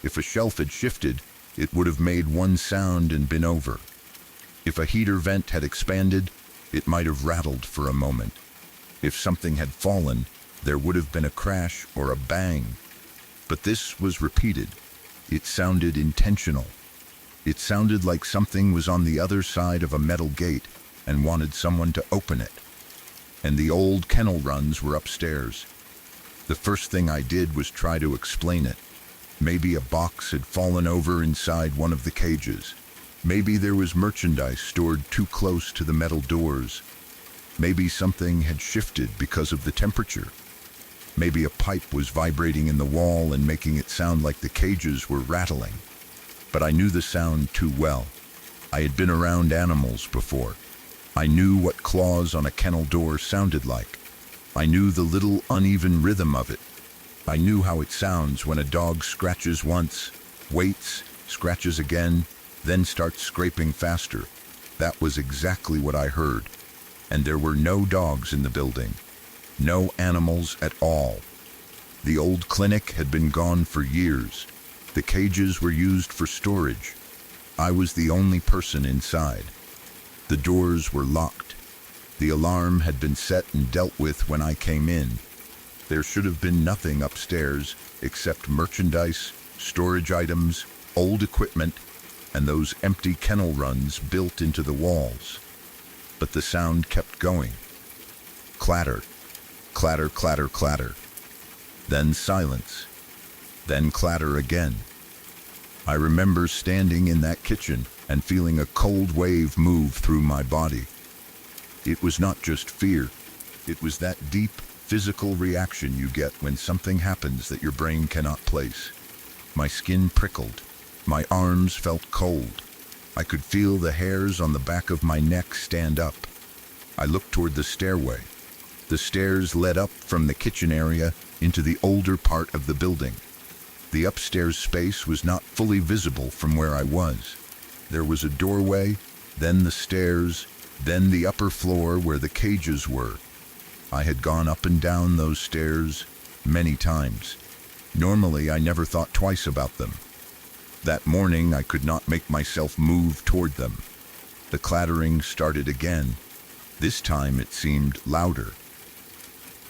If a shelf had shifted, it would have made one sound and been over. If a heater vent had expanded, it might have rattled for a moment. If something had fallen, there would have been a crash or a bang. But this was repeated. It sounded intentional. It sounded like something was on the other side of a metal gate and wanted someone to open it. And the old kennel runs were upstairs. The first thing I did was try to explain it. Maybe a box had fallen over inside one of the cages. Maybe there was merchandise stored too close to the metal doors. Maybe something had shifted because of the temperature. Maybe a pipe was vibrating in the wall and making it sound like the cages were rattling. But I knew the sound too well. I had been around animals before. I knew what claws on a kennel door sounded like. I knew the little uneven rhythm of it. I knew how it sounds when a dog scratches once, waits, scratches again, then starts scraping faster. That was exactly what I heard. And there were no dogs in the building. No animals at all. The old clinic had been gone for years. The cages were used for storage. I was the only person inside. The doors were locked. The alarm had been set and dealt with when I came in. There should have been nothing upstairs except merchandise, storage items, old equipment, and those empty kennel runs built into the walls. But the sound kept going. Clatter, clatter, clatter, clatter. Then silence. Then clatter again. I remember standing in that kitchen and feeling a cold wave move through my body. It was not just fear. It was that deep, physical reaction you get when something happens that your brain cannot place. My skin prickled. My arms felt cold. I could feel the hairs on the back of my neck stand up. I looked toward the stairway. The stairs led up from the kitchen area into the older part of the building. The upstairs space was not fully visible from where I was. There was a doorway, then the stairs, then the upper floor where the cages were. I had gone up and down those stairs many times. Normally, I never thought twice about them. That morning, I could not make myself move toward them. The clattering started again. This time it seemed louder.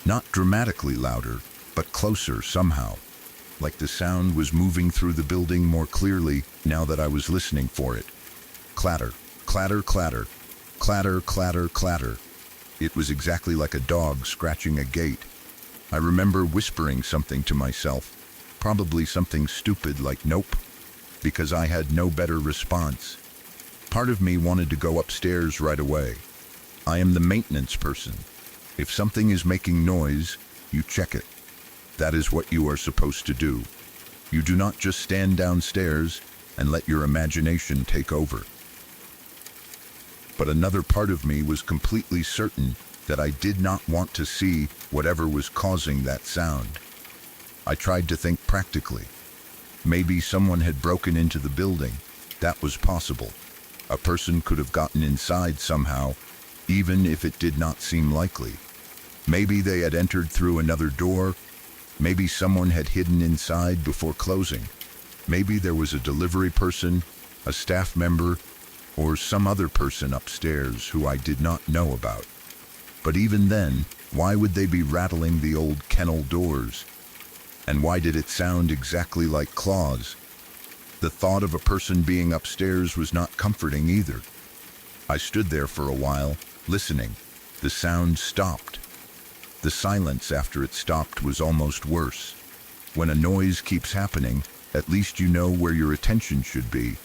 Not dramatically louder, but closer somehow. Like the sound was moving through the building more clearly now that I was listening for it. Clatter, clatter, clatter, clatter, clatter, clatter. It was exactly like a dog scratching a gate. I remember whispering something to myself, probably something stupid like nope, because I had no better response. Part of me wanted to go upstairs right away. I am the maintenance person. If something is making noise, you check it. That is what you are supposed to do. You do not just stand downstairs and let your imagination take over. But another part of me was completely certain that I did not want to see whatever was causing that sound. I tried to think practically. Maybe someone had broken into the building. That was possible. A person could have gotten inside somehow, even if it did not seem likely. Maybe they had entered through another door. Maybe someone had hidden inside before closing. Maybe there was a delivery person, a staff member, or some other person upstairs who I did not know about. But even then, why would they be rattling the old kennel doors? And why did it sound exactly like claws? The thought of a person being upstairs was not comforting either. I stood there for a while, listening. The sound stopped. The silence after it stopped was almost worse. When a noise keeps happening, at least you know where your attention should be.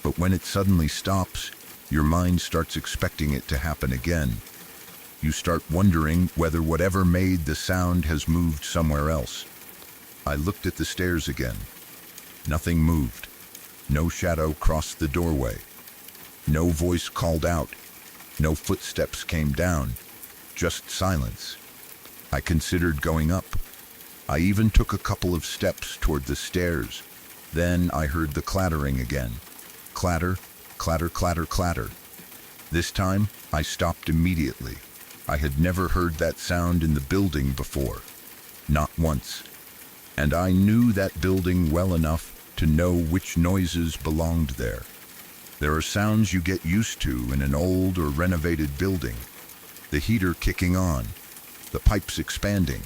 But when it suddenly stops, your mind starts expecting it to happen again. You start wondering whether whatever made the sound has moved somewhere else. I looked at the stairs again. Nothing moved. No shadow crossed the doorway. No voice called out. No footsteps came down. Just silence. I considered going up. I even took a couple of steps toward the stairs. Then I heard the clattering again. Clatter, clatter, clatter, clatter. This time, I stopped immediately. I had never heard that sound in the building before. Not once. And I knew that building well enough to know which noises belonged there. There are sounds you get used to in an old or renovated building. The heater kicking on, the pipes expanding,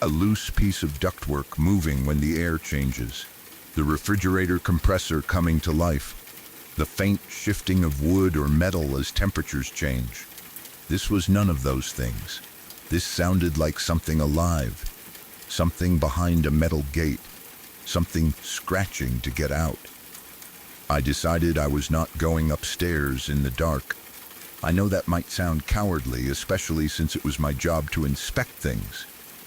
a loose piece of ductwork moving when the air changes, the refrigerator compressor coming to life, the faint shifting of wood or metal as temperatures change. This was none of those things. This sounded like something alive, something behind a metal gate, something scratching to get out. I decided I was not going upstairs in the dark. I know that might sound cowardly, especially since it was my job to inspect things.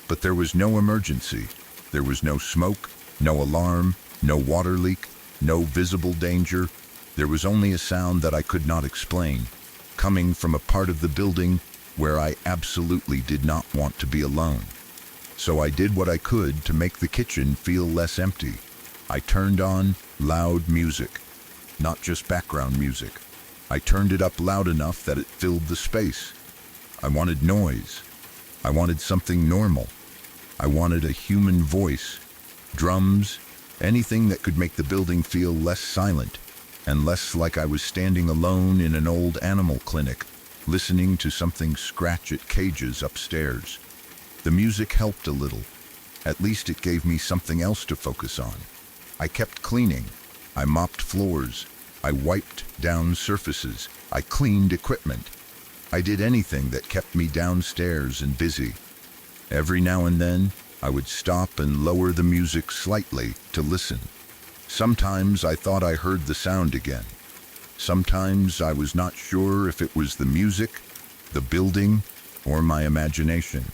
But there was no emergency. There was no smoke, no alarm, no water leak, no visible danger. There was only a sound that I could not explain, coming from a part of the building where I absolutely did not want to be alone. So I did what I could to make the kitchen feel less empty. I turned on loud music, not just background music. I turned it up loud enough that it filled the space. I wanted noise. I wanted something normal. I wanted a human voice, drums, anything that could make the building feel less silent and less like I was standing alone in an old animal clinic, listening to something scratch at cages upstairs. The music helped a little. At least it gave me something else to focus on. I kept cleaning. I mopped floors. I wiped down surfaces. I cleaned equipment. I did anything that kept me downstairs and busy. Every now and then, I would stop and lower the music slightly to listen. Sometimes I thought I heard the sound again. Sometimes I was not sure if it was the music, the building, or my imagination.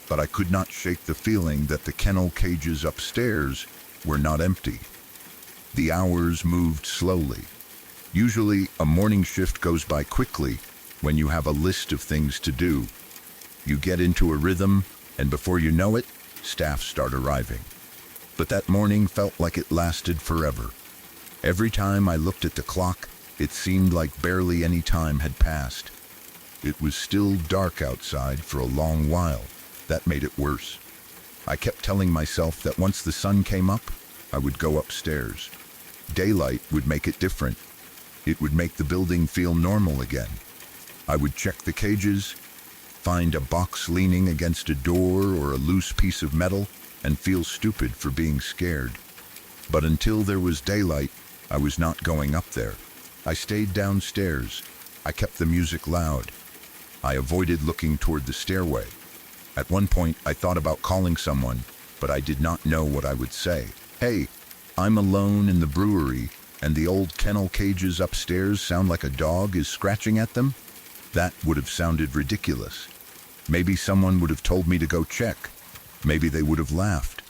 But I could not shake the feeling that the kennel cages upstairs were not empty. The hours moved slowly. Usually, a morning shift goes by quickly when you have a list of things to do. You get into a rhythm, and before you know it, staff start arriving. But that morning felt like it lasted forever. Every time I looked at the clock, it seemed like barely any time had passed. It was still dark outside for a long while. That made it worse. I kept telling myself that once the sun came up, I would go upstairs. Daylight would make it different. It would make the building feel normal again. I would check the cages, find a box leaning against a door or a loose piece of metal, and feel stupid for being scared. But until there was daylight, I was not going up there. I stayed downstairs. I kept the music loud. I avoided looking toward the stairway. At one point, I thought about calling someone, but I did not know what I would say. Hey, I'm alone in the brewery, and the old kennel cages upstairs sound like a dog is scratching at them? That would have sounded ridiculous. Maybe someone would have told me to go check. Maybe they would have laughed.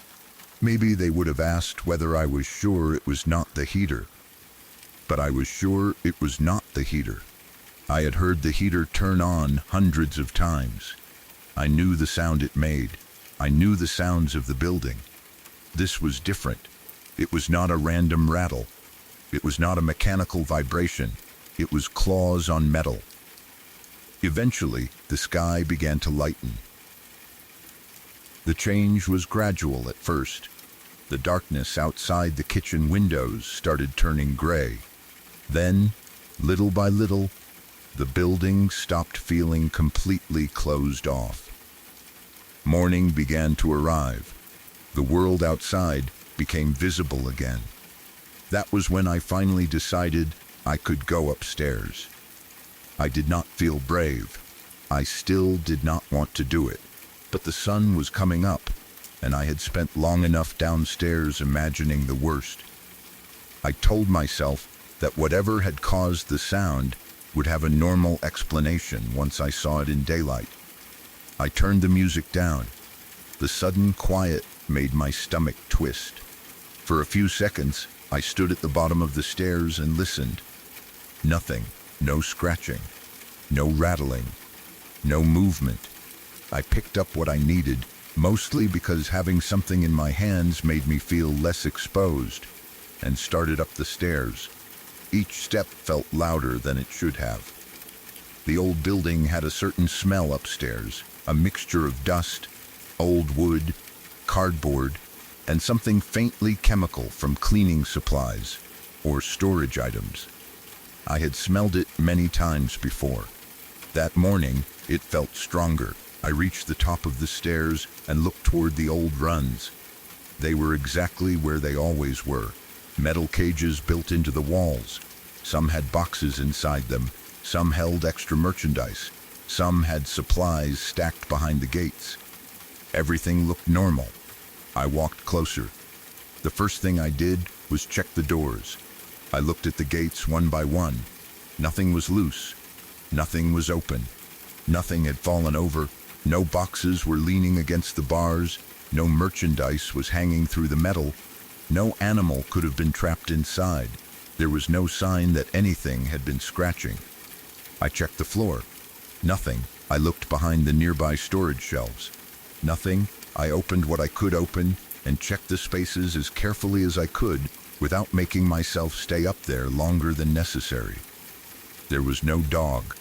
Maybe they would have asked whether I was sure it was not the heater. But I was sure it was not the heater. I had heard the heater turn on hundreds of times. I knew the sound it made. I knew the sounds of the building. This was different. It was not a random rattle. It was not a mechanical vibration. It was claws on metal. Eventually, the sky began to lighten. The change was gradual at first. The darkness outside the kitchen windows started turning gray. Then, little by little, the building stopped feeling completely closed off. Morning began to arrive. The world outside became visible again. That was when I finally decided I could go upstairs. I did not feel brave. I still did not want to do it. But the sun was coming up, and I had spent long enough downstairs imagining the worst. I told myself that whatever had caused the sound would have a normal explanation once I saw it in daylight. I turned the music down. The sudden quiet made my stomach twist. For a few seconds, I stood at the bottom of the stairs and listened. Nothing, no scratching, no rattling, no movement. I picked up what I needed, mostly because having something in my hands made me feel less exposed, and started up the stairs. Each step felt louder than it should have. The old building had a certain smell upstairs, a mixture of dust, old wood, cardboard, and something faintly chemical from cleaning supplies or storage items. I had smelled it many times before. That morning, it felt stronger. I reached the top of the stairs and looked toward the old runs. They were exactly where they always were. Metal cages built into the walls. Some had boxes inside them. Some held extra merchandise. Some had supplies stacked behind the gates. Everything looked normal. I walked closer. The first thing I did was check the doors. I looked at the gates one by one. Nothing was loose. Nothing was open. Nothing had fallen over. No boxes were leaning against the bars. No merchandise was hanging through the metal. No animal could have been trapped inside. There was no sign that anything had been scratching. I checked the floor. Nothing. I looked behind the nearby storage shelves. Nothing. I opened what I could open and checked the spaces as carefully as I could without making myself stay up there longer than necessary. There was no dog,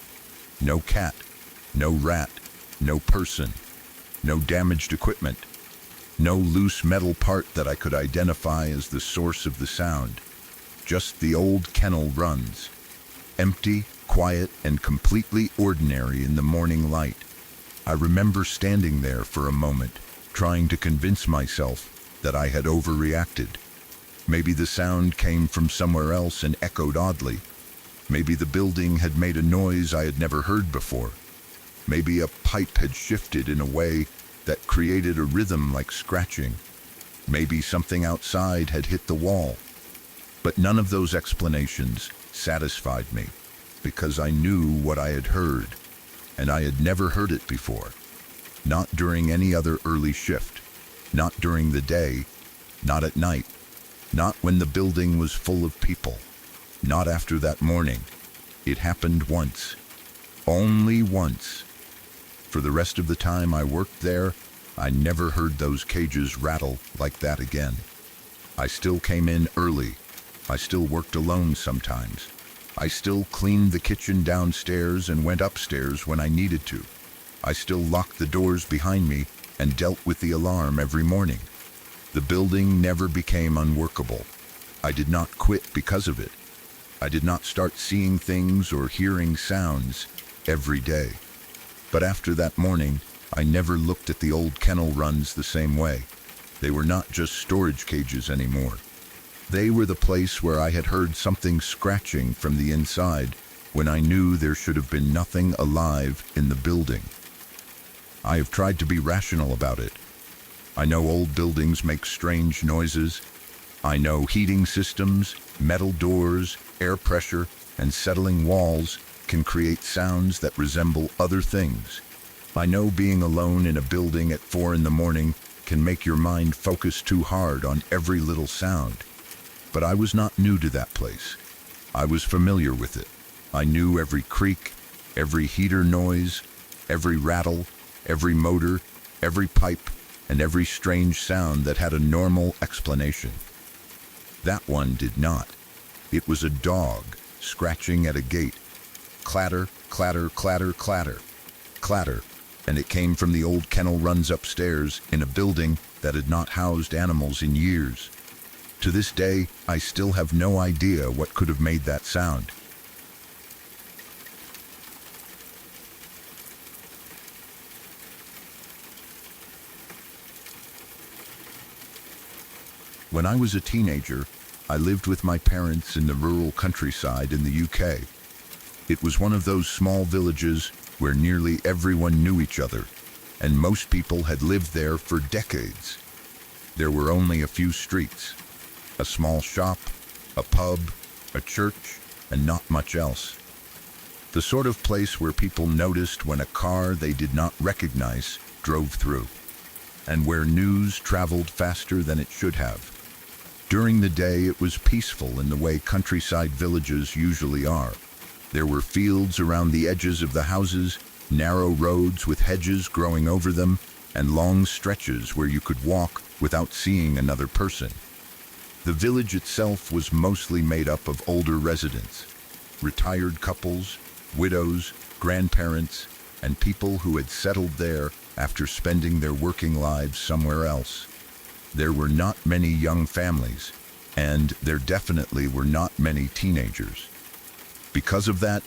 no cat, no rat, no person, no damaged equipment, no loose metal part that I could identify as the source of the sound. Just the old kennel runs, empty, quiet, and completely ordinary in the morning light. I remember standing there for a moment, trying to convince myself that I had overreacted. Maybe the sound came from somewhere else and echoed oddly. Maybe the building had made a noise I had never heard before. Maybe a pipe had shifted in a way that created a rhythm like scratching. Maybe something outside had hit the wall. But none of those explanations satisfied me, because I knew what I had heard, and I had never heard it before. Not during any other early shift, not during the day, not at night, not when the building was full of people, not after that morning. It happened once, only once. For the rest of the time I worked there, I never heard those cages rattle like that again. I still came in early. I still worked alone sometimes. I still cleaned the kitchen downstairs and went upstairs when I needed to. I still locked the doors behind me and dealt with the alarm every morning. The building never became unworkable. I did not quit because of it. I did not start seeing things or hearing sounds every day. But after that morning, I never looked at the old kennel runs the same way. They were not just storage cages anymore. They were the place where I had heard something scratching from the inside when I knew there should have been nothing alive in the building. I have tried to be rational about it. I know old buildings make strange noises. I know heating systems, metal doors, air pressure, and settling walls can create sounds that resemble other things. I know being alone in a building at 4 in the morning can make your mind focus too hard on every little sound. But I was not new to that place. I was familiar with it. I knew every creak, every heater noise, every rattle, every motor, every pipe, and every strange sound that had a normal explanation. That one did not. It was a dog scratching at a gate. Clatter, clatter, clatter, clatter, clatter, and it came from the old kennel runs upstairs in a building that had not housed animals in years. To this day, I still have no idea what could have made that sound. When I was a teenager, I lived with my parents in the rural countryside in the UK. It was one of those small villages where nearly everyone knew each other, and most people had lived there for decades. There were only a few streets, a small shop, a pub, a church, and not much else. The sort of place where people noticed when a car they did not recognize drove through, and where news traveled faster than it should have. During the day, it was peaceful in the way countryside villages usually are. There were fields around the edges of the houses, narrow roads with hedges growing over them, and long stretches where you could walk without seeing another person. The village itself was mostly made up of older residents, retired couples, widows, grandparents, and people who had settled there after spending their working lives somewhere else. There were not many young families, and there definitely were not many teenagers. Because of that,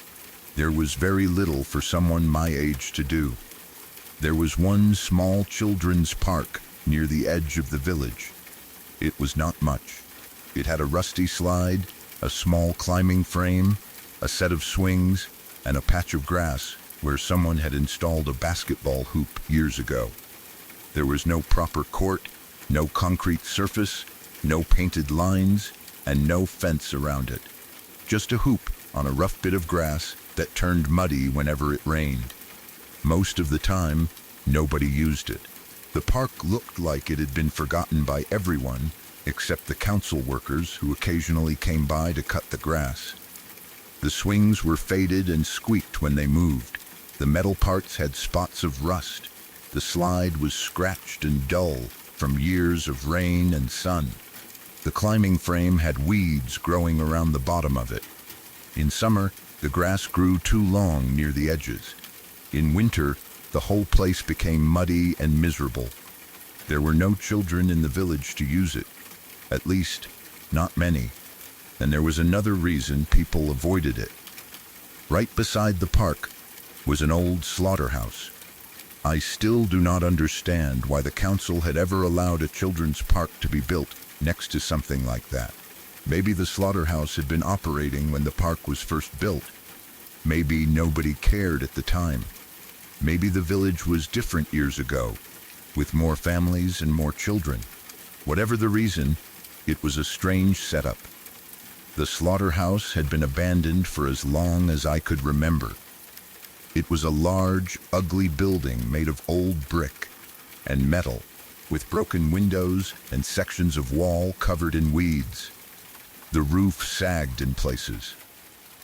there was very little for someone my age to do. There was one small children's park near the edge of the village. It was not much. It had a rusty slide, a small climbing frame, a set of swings, and a patch of grass where someone had installed a basketball hoop years ago. There was no proper court, no concrete surface, no painted lines, and no fence around it. Just a hoop on a rough bit of grass that turned muddy whenever it rained. Most of the time, nobody used it. The park looked like it had been forgotten by everyone except the council workers who occasionally came by to cut the grass. The swings were faded and squeaked when they moved. The metal parts had spots of rust. The slide was scratched and dull from years of rain and sun. The climbing frame had weeds growing around the bottom of it. In summer, the grass grew too long near the edges. In winter, the whole place became muddy and miserable. There were no children in the village to use it. At least, not many. And there was another reason people avoided it. Right beside the park was an old slaughterhouse. I still do not understand why the council had ever allowed a children's park to be built next to something like that. Maybe the slaughterhouse had been operating when the park was first built. Maybe nobody cared at the time. Maybe the village was different years ago, with more families and more children. Whatever the reason, it was a strange setup. The slaughterhouse had been abandoned for as long as I could remember. It was a large, ugly building made of old brick and metal, with broken windows and sections of wall covered in weeds. The roof sagged in places.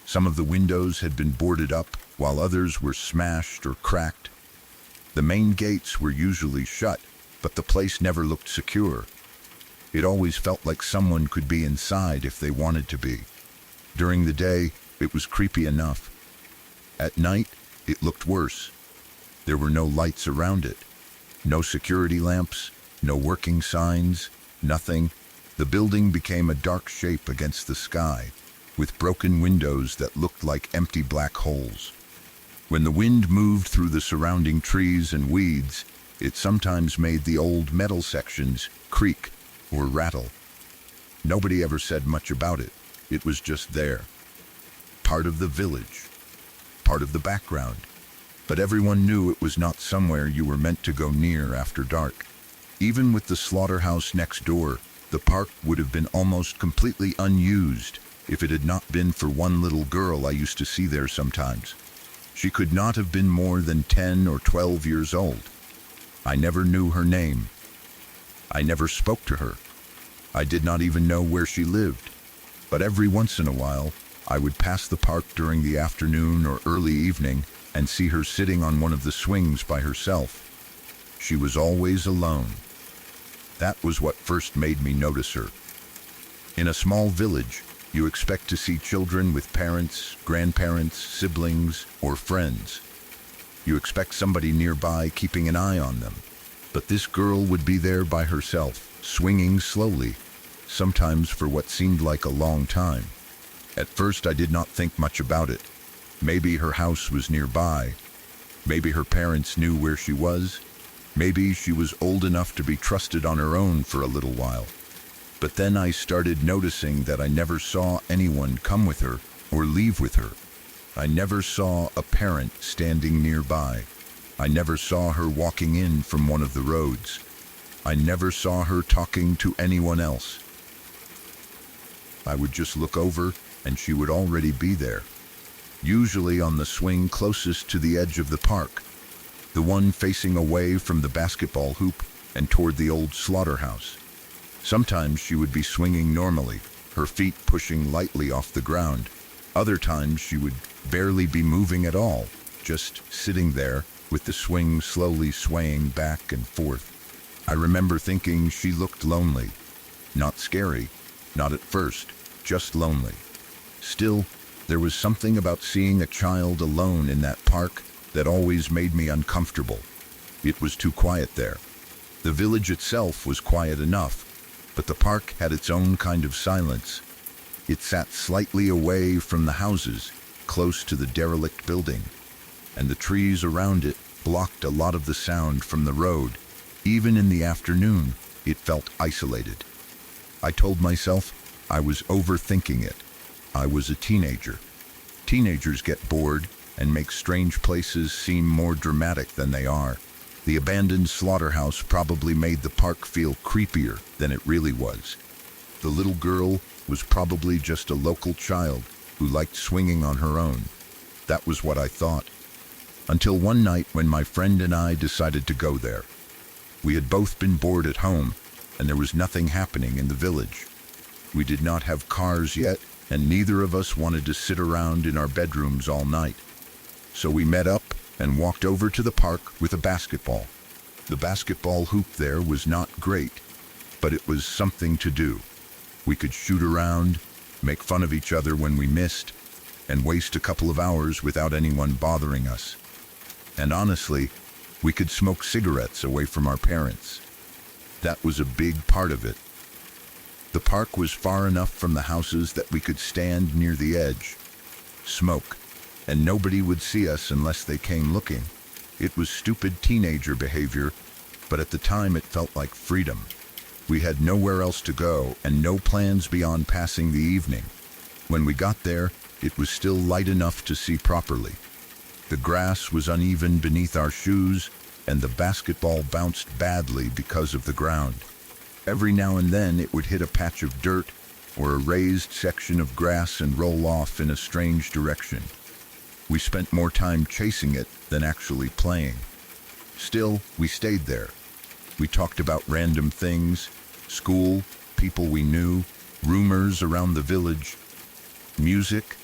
Some of the windows had been boarded up, while others were smashed or cracked. The main gates were usually shut, but the place never looked secure. It always felt like someone could be inside if they wanted to be. During the day, it was creepy enough. At night, it looked worse. There were no lights around it. No security lamps, no working signs, nothing. The building became a dark shape against the sky, with broken windows that looked like empty black holes. When the wind moved through the surrounding trees and weeds, it sometimes made the old metal sections creak or rattle. Nobody ever said much about it. It was just there. Part of the village. Part of the background. But everyone knew it was not somewhere you were meant to go near after dark. Even with the slaughterhouse next door, the park would have been almost completely unused if it had not been for one little girl I used to see there sometimes. She could not have been more than 10 or 12 years old. I never knew her name. I never spoke to her. I did not even know where she lived. But every once in a while, I would pass the park during the afternoon or early evening and see her sitting on one of the swings by herself. She was always alone. That was what first made me notice her. In a small village, you expect to see children with parents, grandparents, siblings, or friends. You expect somebody nearby keeping an eye on them. But this girl would be there by herself, swinging slowly, sometimes for what seemed like a long time. At first, I did not think much about it. Maybe her house was nearby. Maybe her parents knew where she was. Maybe she was old enough to be trusted on her own for a little while. But then I started noticing that I never saw anyone come with her or leave with her. I never saw a parent standing nearby. I never saw her walking in from one of the roads. I never saw her talking to anyone else. I would just look over and she would already be there, usually on the swing closest to the edge of the park, the one facing away from the basketball hoop and toward the old slaughterhouse. Sometimes she would be swinging normally, her feet pushing lightly off the ground. Other times she would barely be moving at all, just sitting there with the swing slowly swaying back and forth. I remember thinking she looked lonely. Not scary, not at first, just lonely. Still, there was something about seeing a child alone in that park that always made me uncomfortable. It was too quiet there. The village itself was quiet enough, but the park had its own kind of silence. It sat slightly away from the houses, close to the derelict building, and the trees around it blocked a lot of the sound from the road. Even in the afternoon, it felt isolated. I told myself I was overthinking it. I was a teenager. Teenagers get bored and make strange places seem more dramatic than they are. The abandoned slaughterhouse probably made the park feel creepier than it really was. The little girl was probably just a local child who liked swinging on her own. That was what I thought. Until one night when my friend and I decided to go there. We had both been bored at home, and there was nothing happening in the village. We did not have cars yet, and neither of us wanted to sit around in our bedrooms all night. So we met up and walked over to the park with a basketball. The basketball hoop there was not great, but it was something to do. We could shoot around, make fun of each other when we missed, and waste a couple of hours without anyone bothering us. And honestly, we could smoke cigarettes away from our parents. That was a big part of it. The park was far enough from the houses that we could stand near the edge, smoke, and nobody would see us unless they came looking. It was stupid teenager behavior, but at the time it felt like freedom. We had nowhere else to go and no plans beyond passing the evening. When we got there, it was still light enough to see properly. The grass was uneven beneath our shoes, and the basketball bounced badly because of the ground. Every now and then it would hit a patch of dirt or a raised section of grass and roll off in a strange direction. We spent more time chasing it than actually playing. Still, we stayed there. We talked about random things, school, people we knew, rumors around the village, music,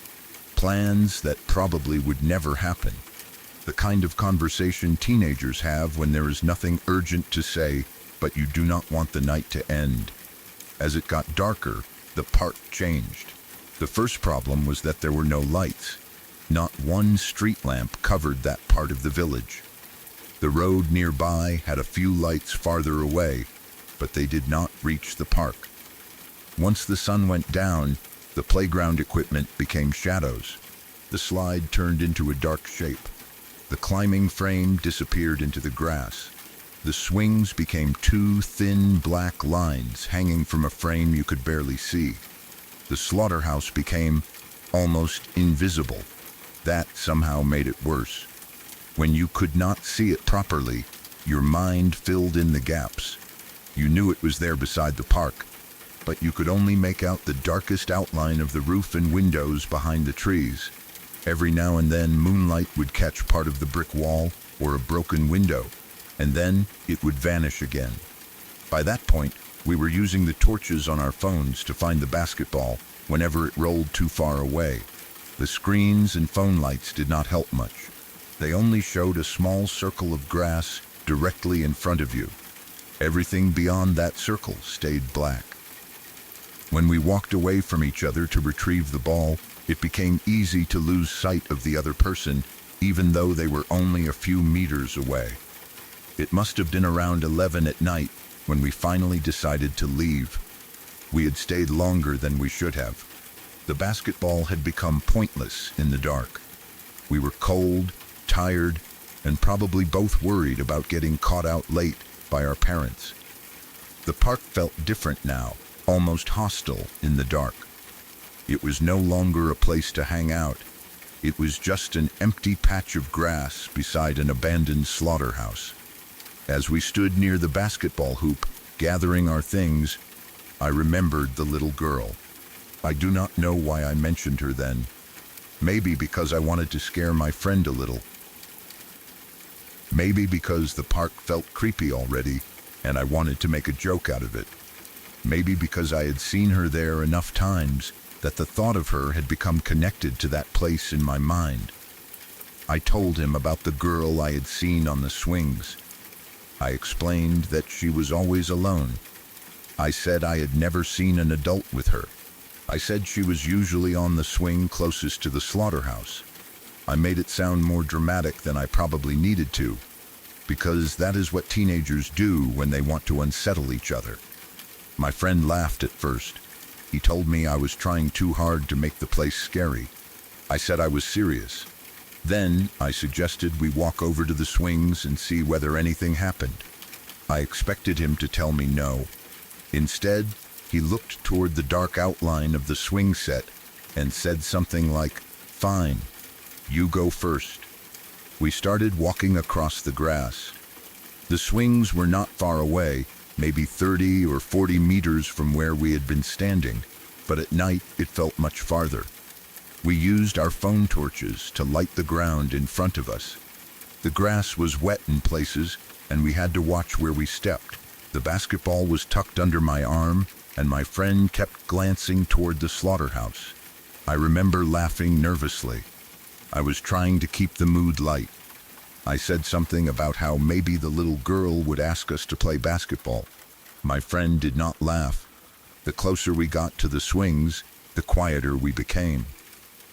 plans that probably would never happen. The kind of conversation teenagers have when there is nothing urgent to say, but you do not want the night to end. As it got darker, the park changed. The first problem was that there were no lights. Not one street lamp covered that part of the village. The road nearby had a few lights farther away, but they did not reach the park. Once the sun went down, the playground equipment became shadows. The slide turned into a dark shape. The climbing frame disappeared into the grass. The swings became two thin black lines hanging from a frame you could barely see. The slaughterhouse became almost invisible. That somehow made it worse. When you could not see it properly, your mind filled in the gaps. You knew it was there beside the park, but you could only make out the darkest outline of the roof and windows behind the trees. Every now and then moonlight would catch part of the brick wall or a broken window, and then it would vanish again. By that point, we were using the torches on our phones to find the basketball whenever it rolled too far away. The screens and phone lights did not help much. They only showed a small circle of grass directly in front of you. Everything beyond that circle stayed black. When we walked away from each other to retrieve the ball, it became easy to lose sight of the other person, even though they were only a few meters away. It must have been around 11 at night when we finally decided to leave. We had stayed longer than we should have. The basketball had become pointless in the dark. We were cold, tired, and probably both worried about getting caught out late by our parents. The park felt different now, almost hostile in the dark. It was no longer a place to hang out. It was just an empty patch of grass beside an abandoned slaughterhouse. As we stood near the basketball hoop, gathering our things, I remembered the little girl. I do not know why I mentioned her then. Maybe because I wanted to scare my friend a little. Maybe because the park felt creepy already, and I wanted to make a joke out of it. Maybe because I had seen her there enough times that the thought of her had become connected to that place in my mind. I told him about the girl I had seen on the swings. I explained that she was always alone. I said I had never seen an adult with her. I said she was usually on the swing closest to the slaughterhouse. I made it sound more dramatic than I probably needed to, because that is what teenagers do when they want to unsettle each other. My friend laughed at first. He told me I was trying too hard to make the place scary. I said I was serious. Then I suggested we walk over to the swings and see whether anything happened. I expected him to tell me no. Instead, he looked toward the dark outline of the swing set and said something like, "Fine, you go first." We started walking across the grass. The swings were not far away, maybe 30 or 40 meters from where we had been standing, but at night it felt much farther. We used our phone torches to light the ground in front of us. The grass was wet in places, and we had to watch where we stepped. The basketball was tucked under my arm, and my friend kept glancing toward the slaughterhouse. I remember laughing nervously. I was trying to keep the mood light. I said something about how maybe the little girl would ask us to play basketball. My friend did not laugh. The closer we got to the swings, the quieter we became.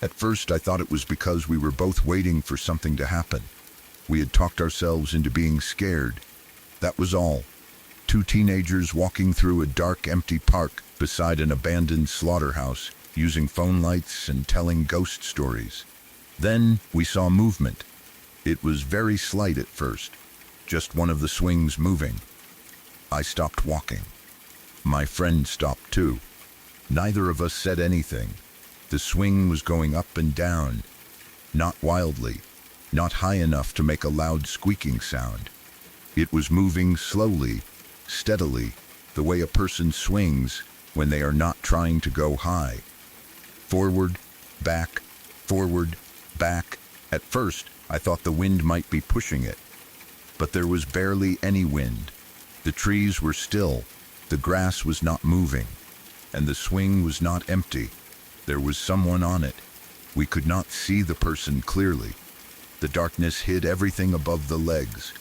At first, I thought it was because we were both waiting for something to happen. We had talked ourselves into being scared. That was all. Two teenagers walking through a dark, empty park beside an abandoned slaughterhouse, using phone lights and telling ghost stories. Then we saw movement. It was very slight at first, just one of the swings moving. I stopped walking. My friend stopped too. Neither of us said anything. The swing was going up and down, not wildly, not high enough to make a loud squeaking sound. It was moving slowly, steadily, the way a person swings when they are not trying to go high. Forward, back, forward, back. At first, I thought the wind might be pushing it, but there was barely any wind. The trees were still, the grass was not moving, and the swing was not empty. There was someone on it. We could not see the person clearly. The darkness hid everything above the legs.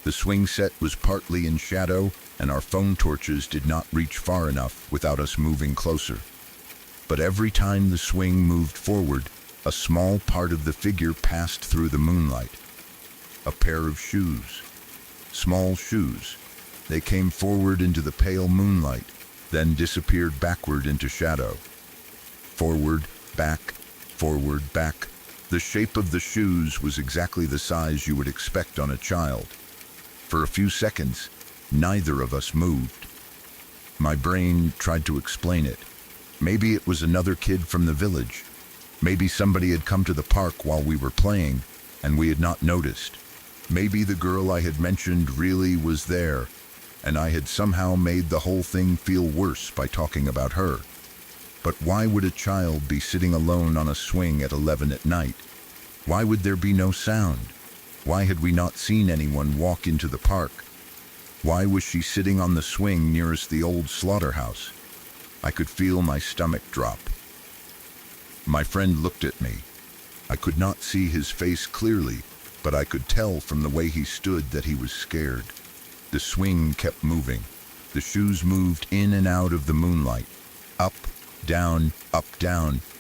The swing set was partly in shadow, and our phone torches did not reach far enough without us moving closer. But every time the swing moved forward, a small part of the figure passed through the moonlight. A pair of shoes. Small shoes. They came forward into the pale moonlight, then disappeared backward into shadow. Forward, back, forward, back. The shape of the shoes was exactly the size you would expect on a child. For a few seconds, neither of us moved. My brain tried to explain it. Maybe it was another kid from the village. Maybe somebody had come to the park while we were playing, and we had not noticed. Maybe the girl I had mentioned really was there, and I had somehow made the whole thing feel worse by talking about her. But why would a child be sitting alone on a swing at 11 at night? Why would there be no sound? Why had we not seen anyone walk into the park? Why was she sitting on the swing nearest the old slaughterhouse? I could feel my stomach drop. My friend looked at me. I could not see his face clearly, but I could tell from the way he stood that he was scared. The swing kept moving. The shoes moved in and out of the moonlight. Up, down,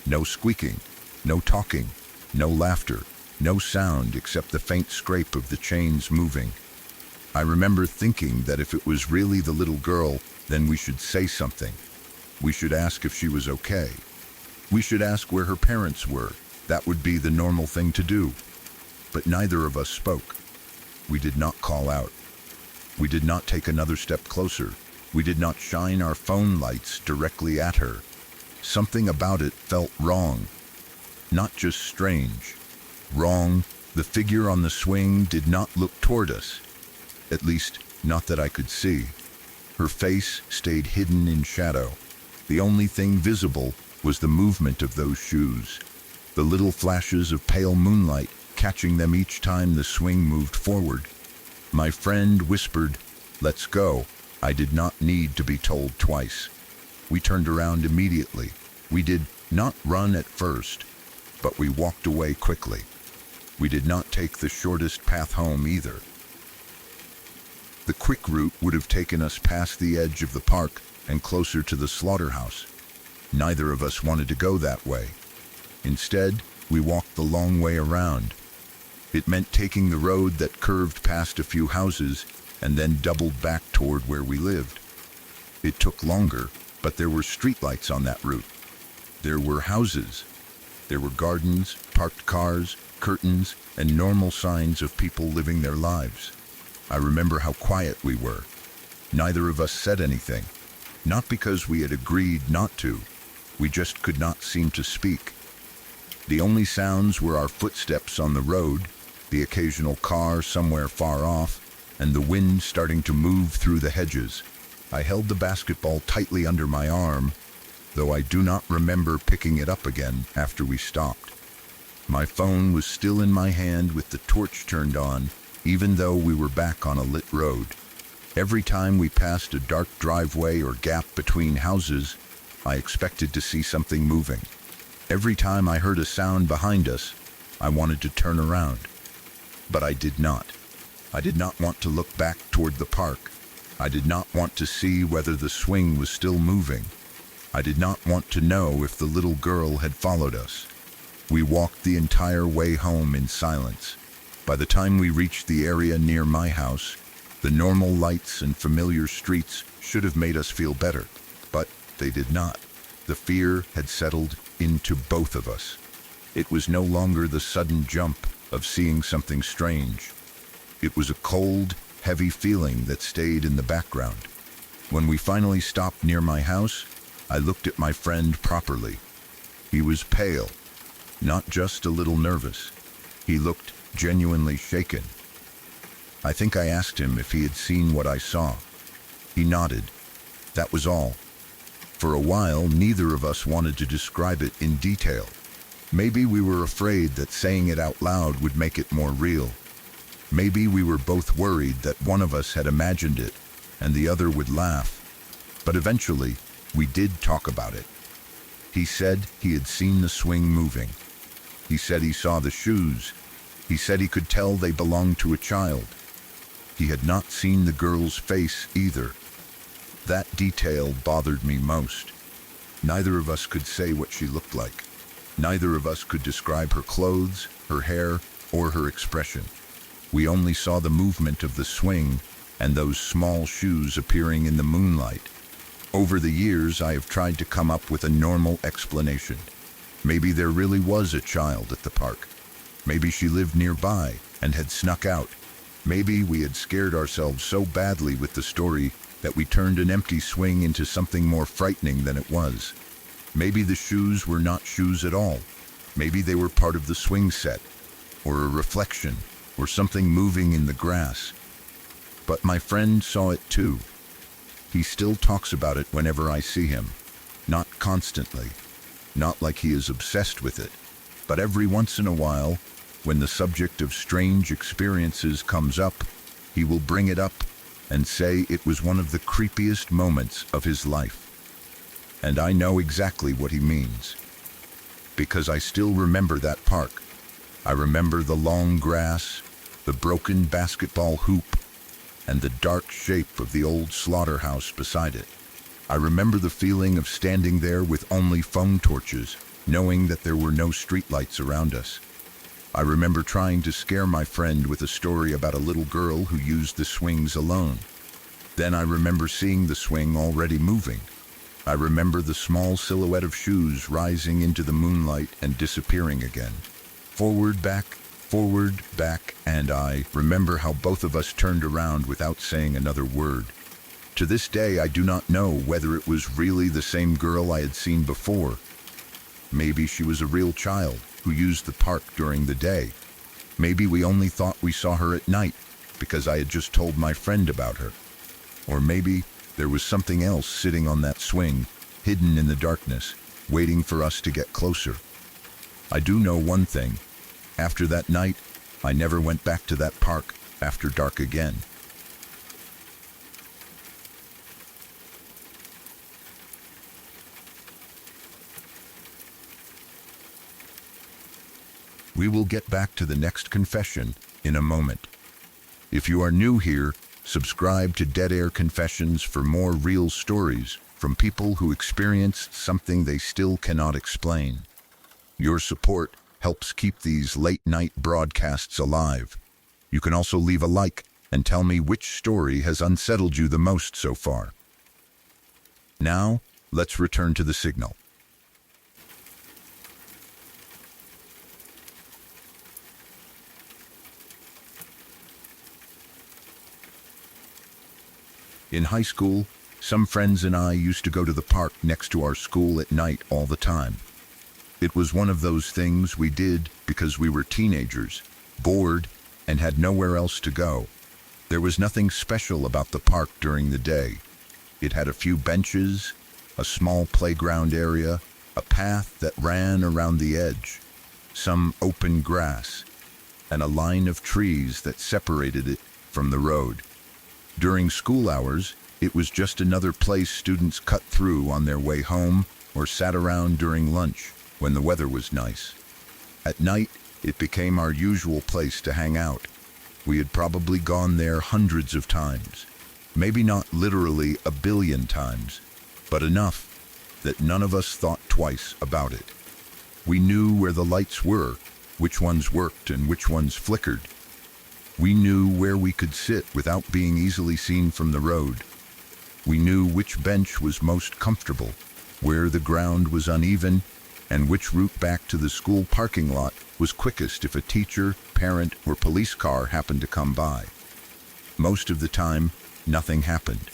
no squeaking, no talking, no laughter, no sound except the faint scrape of the chains moving. I remember thinking that if it was really the little girl, then we should say something. We should ask if she was okay. We should ask where her parents were. That would be the normal thing to do. But neither of us spoke. We did not call out. We did not take another step closer. We did not shine our phone lights directly at her. Something about it felt wrong. Not just strange. Wrong. The figure on the swing did not look toward us. At least, not that I could see. Her face stayed hidden in shadow. The only thing visible was the movement of those shoes. The little flashes of pale moonlight catching them each time the swing moved forward. My friend whispered, "Let's go." I did not need to be told twice. We turned around immediately. We did not run at first, but we walked away quickly. We did not take the shortest path home either. The quick route would have taken us past the edge of the park and closer to the slaughterhouse. Neither of us wanted to go that way. Instead, we walked the long way around. It meant taking the road that curved past a few houses and then doubled back toward where we lived. It took longer, but there were streetlights on that route. There were houses. There were gardens, parked cars, curtains, and normal signs of people living their lives. I remember how quiet we were. Neither of us said anything. Not because we had agreed not to. We just could not seem to speak. The only sounds were our footsteps on the road, the occasional car somewhere far off, and the wind starting to move through the hedges. I held the basketball tightly under my arm, though I do not remember picking it up again after we stopped. My phone was still in my hand with the torch turned on, even though we were back on a lit road. Every time we passed a dark driveway or gap between houses, I expected to see something moving. Every time I heard a sound behind us, I wanted to turn around. But I did not. I did not want to look back toward the park. I did not want to see whether the swing was still moving. I did not want to know if the little girl had followed us. We walked the entire way home in silence. By the time we reached the area near my house, the normal lights and familiar streets should have made us feel better, but they did not. The fear had settled into both of us. It was no longer the sudden jump of seeing something strange. It was a cold, heavy feeling that stayed in the background. When we finally stopped near my house, I looked at my friend properly. He was pale, not just a little nervous. He looked genuinely shaken. I think I asked him if he had seen what I saw. He nodded. That was all. For a while, neither of us wanted to describe it in detail. Maybe we were afraid that saying it out loud would make it more real. Maybe we were both worried that one of us had imagined it and the other would laugh. But eventually, we did talk about it. He said he had seen the swing moving. He said he saw the shoes. He said he could tell they belonged to a child. He had not seen the girl's face either. That detail bothered me most. Neither of us could say what she looked like. Neither of us could describe her clothes, her hair, or her expression. We only saw the movement of the swing and those small shoes appearing in the moonlight. Over the years, I have tried to come up with a normal explanation. Maybe there really was a child at the park. Maybe she lived nearby and had snuck out. Maybe we had scared ourselves so badly with the story that we turned an empty swing into something more frightening than it was. Maybe the shoes were not shoes at all. Maybe they were part of the swing set, or a reflection, or something moving in the grass. But my friend saw it too. He still talks about it whenever I see him. Not constantly, not like he is obsessed with it, but every once in a while, when the subject of strange experiences comes up, he will bring it up and say it was one of the creepiest moments of his life. And I know exactly what he means. Because I still remember that park. I remember the long grass, the broken basketball hoop, and the dark shape of the old slaughterhouse beside it. I remember the feeling of standing there with only phone torches, knowing that there were no streetlights around us. I remember trying to scare my friend with a story about a little girl who used the swings alone. Then I remember seeing the swing already moving. I remember the small silhouette of shoes rising into the moonlight and disappearing again. Forward, back, and I remember how both of us turned around without saying another word. To this day, I do not know whether it was really the same girl I had seen before. Maybe she was a real child who used the park during the day. Maybe we only thought we saw her at night because I had just told my friend about her. Or maybe there was something else sitting on that swing, hidden in the darkness, waiting for us to get closer. I do know one thing. After that night, I never went back to that park after dark again. We will get back to the next confession in a moment. If you are new here, subscribe to Dead Air Confessions for more real stories from people who experienced something they still cannot explain. Your support helps keep these late-night broadcasts alive. You can also leave a like and tell me which story has unsettled you the most so far. Now, let's return to the signal. In high school, some friends and I used to go to the park next to our school at night all the time. It was one of those things we did because we were teenagers, bored, and had nowhere else to go. There was nothing special about the park during the day. It had a few benches, a small playground area, a path that ran around the edge, some open grass, and a line of trees that separated it from the road. During school hours, it was just another place students cut through on their way home or sat around during lunch when the weather was nice. At night, it became our usual place to hang out. We had probably gone there hundreds of times, maybe not literally a billion times, but enough that none of us thought twice about it. We knew where the lights were, which ones worked and which ones flickered. We knew where we could sit without being easily seen from the road. We knew which bench was most comfortable, where the ground was uneven, and which route back to the school parking lot was quickest if a teacher, parent, or police car happened to come by. Most of the time, nothing happened.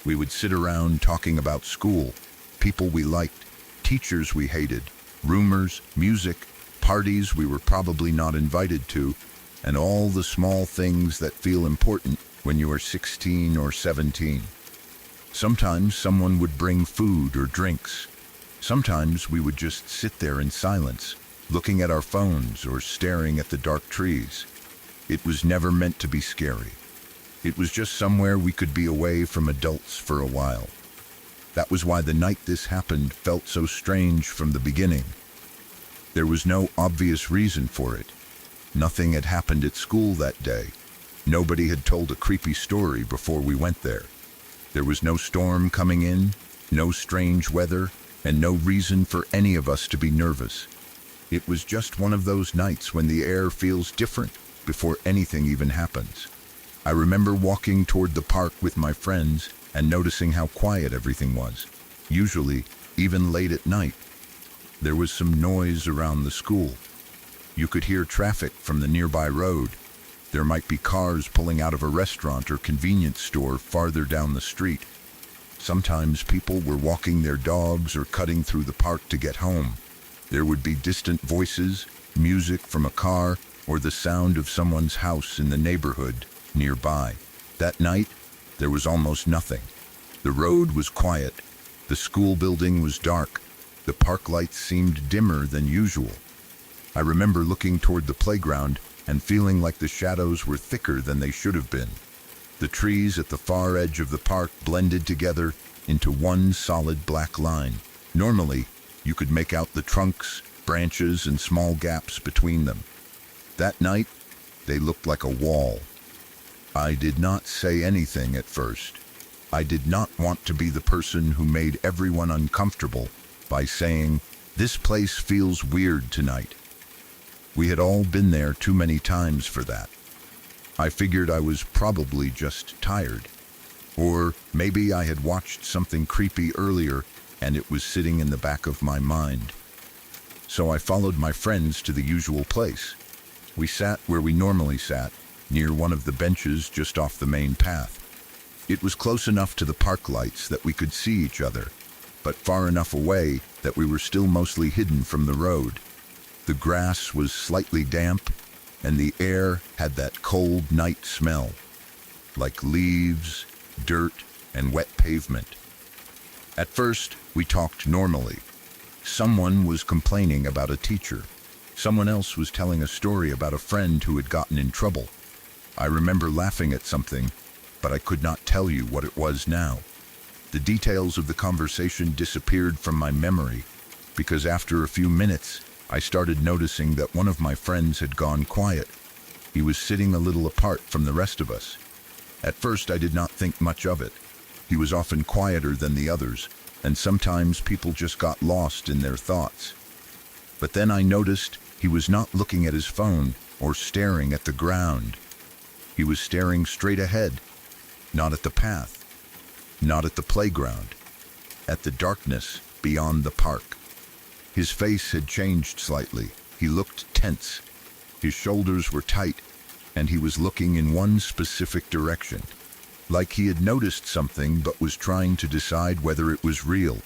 We would sit around talking about school, people we liked, teachers we hated, rumors, music, parties we were probably not invited to, and all the small things that feel important when you are 16 or 17. Sometimes someone would bring food or drinks. Sometimes we would just sit there in silence, looking at our phones or staring at the dark trees. It was never meant to be scary. It was just somewhere we could be away from adults for a while. That was why the night this happened felt so strange from the beginning. There was no obvious reason for it. Nothing had happened at school that day. Nobody had told a creepy story before we went there. There was no storm coming in, no strange weather, and no reason for any of us to be nervous. It was just one of those nights when the air feels different before anything even happens. I remember walking toward the park with my friends and noticing how quiet everything was. Usually, even late at night, there was some noise around the school. You could hear traffic from the nearby road. There might be cars pulling out of a restaurant or convenience store farther down the street. Sometimes people were walking their dogs or cutting through the park to get home. There would be distant voices, music from a car, or the sound of someone's house in the neighborhood nearby. That night, there was almost nothing. The road was quiet. The school building was dark. The park lights seemed dimmer than usual. I remember looking toward the playground and feeling like the shadows were thicker than they should have been. The trees at the far edge of the park blended together into one solid black line. Normally, you could make out the trunks, branches, and small gaps between them. That night, they looked like a wall. I did not say anything at first. I did not want to be the person who made everyone uncomfortable by saying, "This place feels weird tonight." We had all been there too many times for that. I figured I was probably just tired. Or maybe I had watched something creepy earlier and it was sitting in the back of my mind. So I followed my friends to the usual place. We sat where we normally sat, near one of the benches just off the main path. It was close enough to the park lights that we could see each other, but far enough away that we were still mostly hidden from the road. The grass was slightly damp, and the air had that cold night smell, like leaves, dirt, and wet pavement. At first, we talked normally. Someone was complaining about a teacher. Someone else was telling a story about a friend who had gotten in trouble. I remember laughing at something, but I could not tell you what it was now. The details of the conversation disappeared from my memory, because after a few minutes, I started noticing that one of my friends had gone quiet. He was sitting a little apart from the rest of us. At first, I did not think much of it. He was often quieter than the others, and sometimes people just got lost in their thoughts. But then I noticed he was not looking at his phone or staring at the ground. He was staring straight ahead, not at the path, not at the playground, at the darkness beyond the park. His face had changed slightly. He looked tense. His shoulders were tight, and he was looking in one specific direction. like he had noticed something but was trying to decide whether it was real.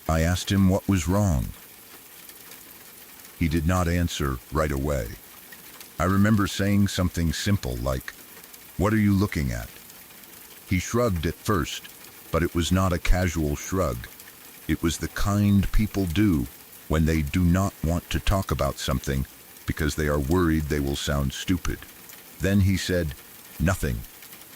I asked him what was wrong. He did not answer right away. I remember saying something simple like, "What are you looking at?" He shrugged at first, but it was not a casual shrug. It was the kind people do when they do not want to talk about something because they are worried they will sound stupid. Then he said, "Nothing.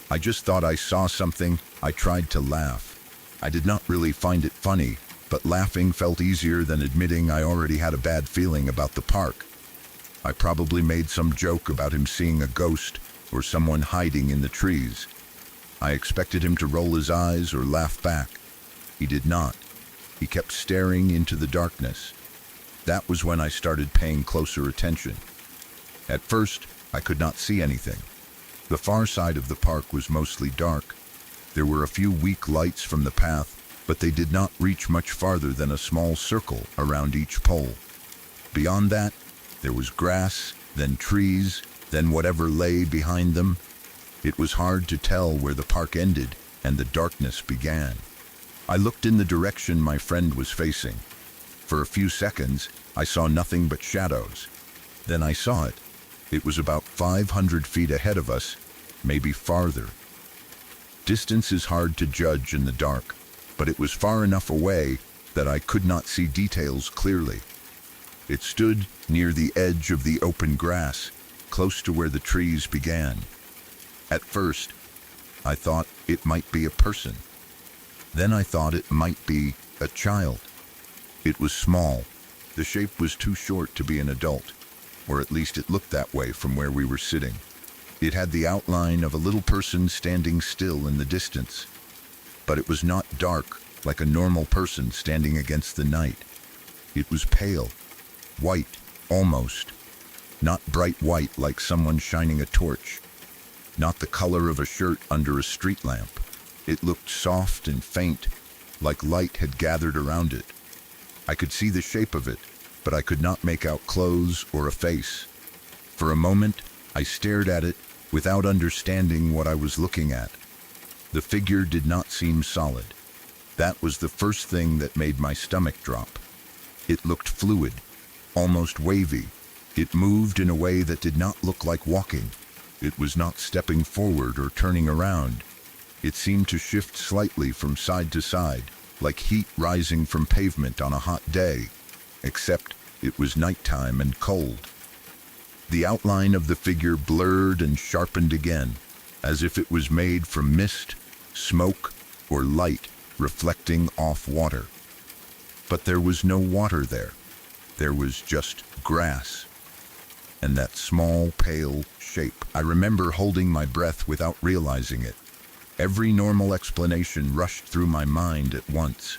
I just thought I saw something." I tried to laugh. I did not really find it funny, but laughing felt easier than admitting I already had a bad feeling about the park. I probably made some joke about him seeing a ghost or someone hiding in the trees. I expected him to roll his eyes or laugh back. He did not. He kept staring into the darkness. That was when I started paying closer attention. At first, I could not see anything. The far side of the park was mostly dark. There were a few weak lights from the path, but they did not reach much farther than a small circle around each pole. Beyond that, there was grass, then trees, then whatever lay behind them. It was hard to tell where the park ended and the darkness began. I looked in the direction my friend was facing. For a few seconds, I saw nothing but shadows. Then I saw it. It was about 500 feet ahead of us, maybe farther. Distance is hard to judge in the dark, but it was far enough away that I could not see details clearly. It stood near the edge of the open grass, close to where the trees began. At first, I thought it might be a person. Then I thought it might be a child. It was small. The shape was too short to be an adult, or at least it looked that way from where we were sitting. It had the outline of a little person standing still in the distance, but it was not dark like a normal person standing against the night. It was pale, white, almost. Not bright white like someone shining a torch. Not the color of a shirt under a street lamp. It looked soft and faint, like light had gathered around it. I could see the shape of it, but I could not make out clothes or a face. For a moment, I stared at it without understanding what I was looking at. The figure did not seem solid. That was the first thing that made my stomach drop. It looked fluid, almost wavy. It moved in a way that did not look like walking. It was not stepping forward or turning around. It seemed to shift slightly from side to side, like heat rising from pavement on a hot day, except it was nighttime and cold. The outline of the figure blurred and sharpened again, as if it was made from mist, smoke, or light reflecting off water. But there was no water there. There was just grass. And that small, pale shape. I remember holding my breath without realizing it. Every normal explanation rushed through my mind at once.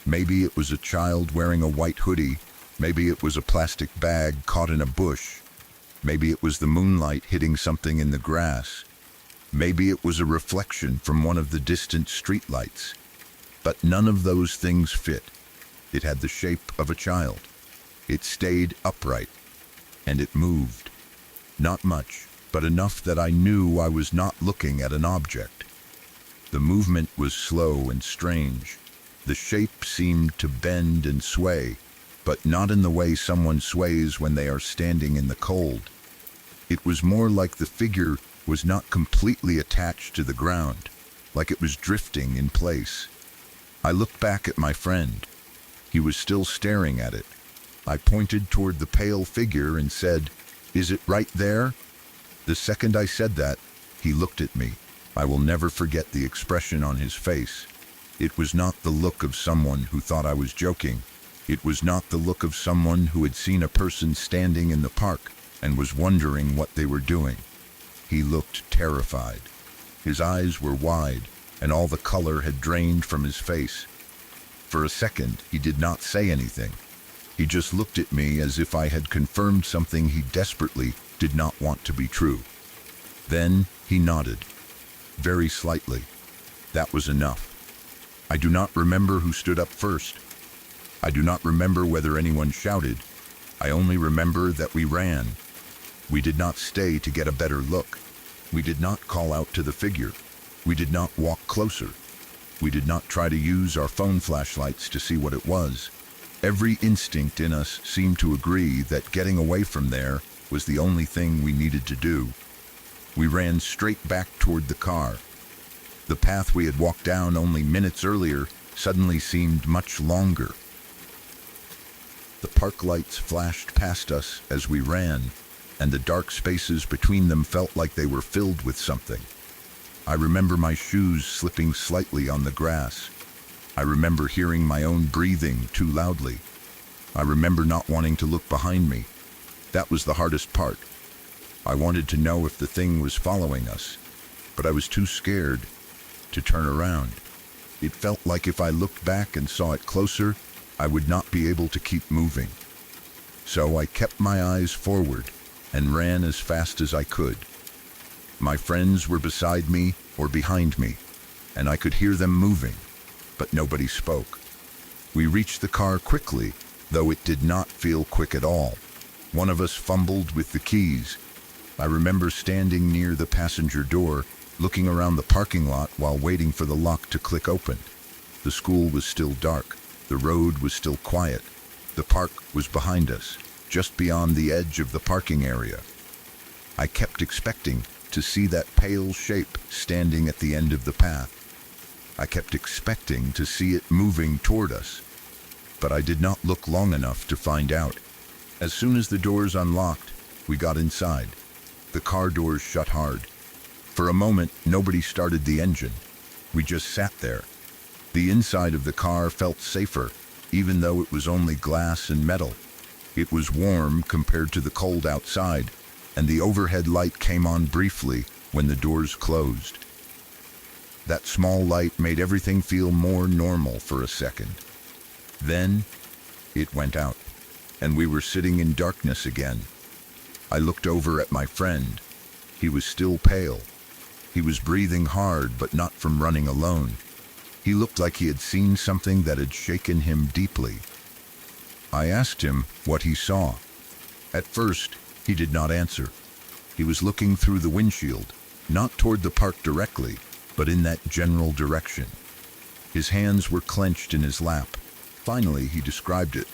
Maybe it was a child wearing a white hoodie. Maybe it was a plastic bag caught in a bush. Maybe it was the moonlight hitting something in the grass. Maybe it was a reflection from one of the distant streetlights. But none of those things fit. It had the shape of a child. It stayed upright. And it moved. Not much, but enough that I knew I was not looking at an object. The movement was slow and strange. The shape seemed to bend and sway, but not in the way someone sways when they are standing in the cold. It was more like the figure was not completely attached to the ground, like it was drifting in place. I looked back at my friend. He was still staring at it. I pointed toward the pale figure and said, "Is it right there?" The second I said that, he looked at me. I will never forget the expression on his face. It was not the look of someone who thought I was joking. It was not the look of someone who had seen a person standing in the park and was wondering what they were doing. He looked terrified. His eyes were wide, and all the color had drained from his face. For a second, he did not say anything. He just looked at me as if I had confirmed something he desperately did not want to be true. Then he nodded, very slightly. That was enough. I do not remember who stood up first. I do not remember whether anyone shouted. I only remember that we ran. We did not stay to get a better look. We did not call out to the figure. We did not walk closer. We did not try to use our phone flashlights to see what it was. Every instinct in us seemed to agree that getting away from there was the only thing we needed to do. We ran straight back toward the car. The path we had walked down only minutes earlier suddenly seemed much longer. The park lights flashed past us as we ran, and the dark spaces between them felt like they were filled with something. I remember my shoes slipping slightly on the grass. I remember hearing my own breathing too loudly. I remember not wanting to look behind me. That was the hardest part. I wanted to know if the thing was following us, but I was too scared to turn around. It felt like if I looked back and saw it closer, I would not be able to keep moving. So I kept my eyes forward and ran as fast as I could. My friends were beside me or behind me, and I could hear them moving, but nobody spoke. We reached the car quickly, though it did not feel quick at all. One of us fumbled with the keys. I remember standing near the passenger door, looking around the parking lot while waiting for the lock to click open. The school was still dark. The road was still quiet. The park was behind us, just beyond the edge of the parking area. I kept expecting to see that pale shape standing at the end of the path. I kept expecting to see it moving toward us, but I did not look long enough to find out. As soon as the doors unlocked, we got inside. The car doors shut hard. For a moment, nobody started the engine. We just sat there. The inside of the car felt safer, even though it was only glass and metal. It was warm compared to the cold outside, and the overhead light came on briefly when the doors closed. That small light made everything feel more normal for a second. Then, it went out, and we were sitting in darkness again. I looked over at my friend. He was still pale. He was breathing hard, but not from running alone. He looked like he had seen something that had shaken him deeply. I asked him what he saw. At first, he did not answer. He was looking through the windshield, not toward the park directly, but in that general direction. His hands were clenched in his lap. Finally, he described it.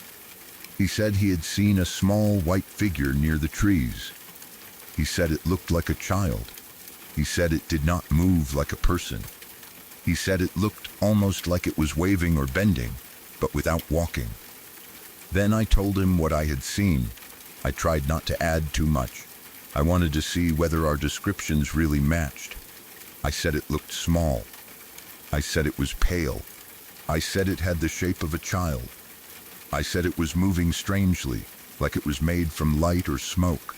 He said he had seen a small white figure near the trees. He said it looked like a child. He said it did not move like a person. He said it looked almost like it was waving or bending, but without walking. Then I told him what I had seen. I tried not to add too much. I wanted to see whether our descriptions really matched. I said it looked small. I said it was pale. I said it had the shape of a child. I said it was moving strangely, like it was made from light or smoke.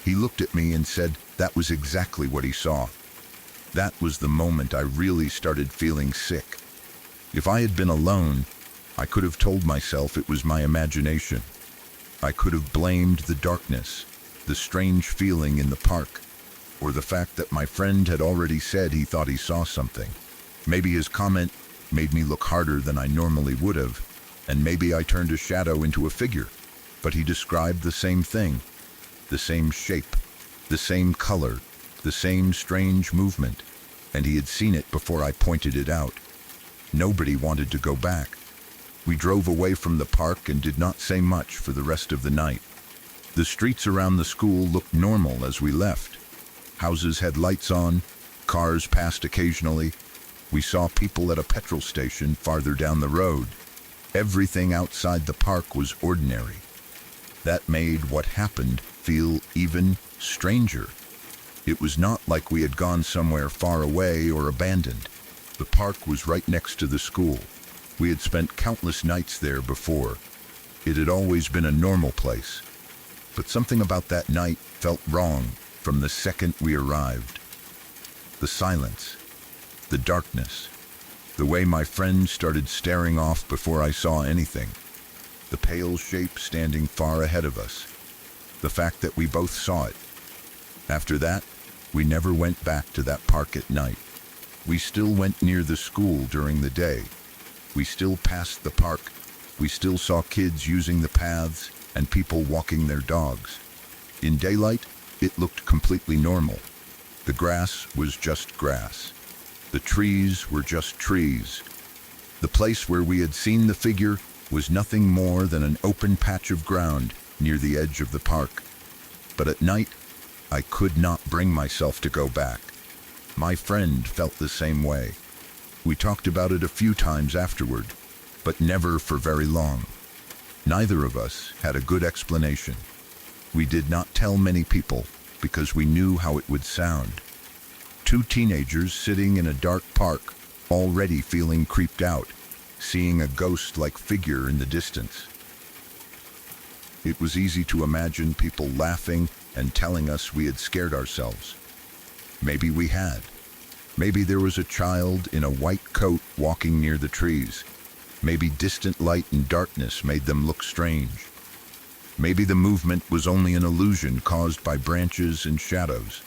He looked at me and said that was exactly what he saw. That was the moment I really started feeling sick. If I had been alone, I could have told myself it was my imagination. I could have blamed the darkness, the strange feeling in the park, or the fact that my friend had already said he thought he saw something. Maybe his comment made me look harder than I normally would have, and maybe I turned a shadow into a figure, but he described the same thing, the same shape, the same color, the same strange movement, and he had seen it before I pointed it out. Nobody wanted to go back. We drove away from the park and did not say much for the rest of the night. The streets around the school looked normal as we left. Houses had lights on, cars passed occasionally. We saw people at a petrol station farther down the road. Everything outside the park was ordinary. That made what happened feel even stranger. It was not like we had gone somewhere far away or abandoned. The park was right next to the school. We had spent countless nights there before. It had always been a normal place. But something about that night felt wrong from the second we arrived. The silence, the darkness, the way my friend started staring off before I saw anything, the pale shape standing far ahead of us, the fact that we both saw it. After that, we never went back to that park at night. We still went near the school during the day. We still passed the park. We still saw kids using the paths and people walking their dogs. In daylight, it looked completely normal. The grass was just grass. The trees were just trees. The place where we had seen the figure was nothing more than an open patch of ground near the edge of the park. But at night, I could not bring myself to go back. My friend felt the same way. We talked about it a few times afterward, but never for very long. Neither of us had a good explanation. We did not tell many people because we knew how it would sound. Two teenagers sitting in a dark park, already feeling creeped out, seeing a ghost-like figure in the distance. It was easy to imagine people laughing and telling us we had scared ourselves. Maybe we had. Maybe there was a child in a white coat walking near the trees. Maybe distant light and darkness made them look strange. Maybe the movement was only an illusion caused by branches and shadows.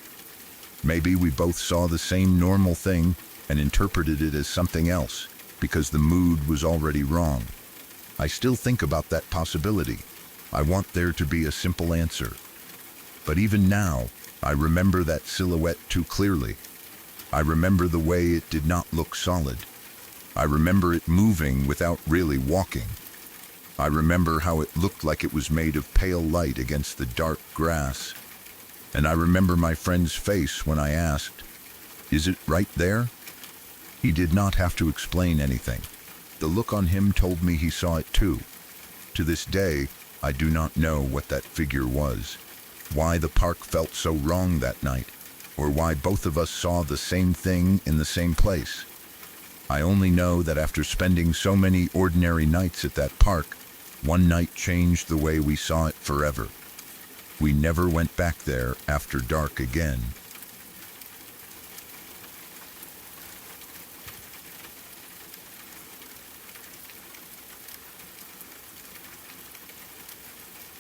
Maybe we both saw the same normal thing and interpreted it as something else because the mood was already wrong. I still think about that possibility. I want there to be a simple answer. But even now, I remember that silhouette too clearly. I remember the way it did not look solid. I remember it moving without really walking. I remember how it looked like it was made of pale light against the dark grass. And I remember my friend's face when I asked, "Is it right there?" He did not have to explain anything. The look on him told me he saw it too. To this day, I do not know what that figure was, why the park felt so wrong that night, or why both of us saw the same thing in the same place. I only know that after spending so many ordinary nights at that park, one night changed the way we saw it forever. We never went back there after dark again.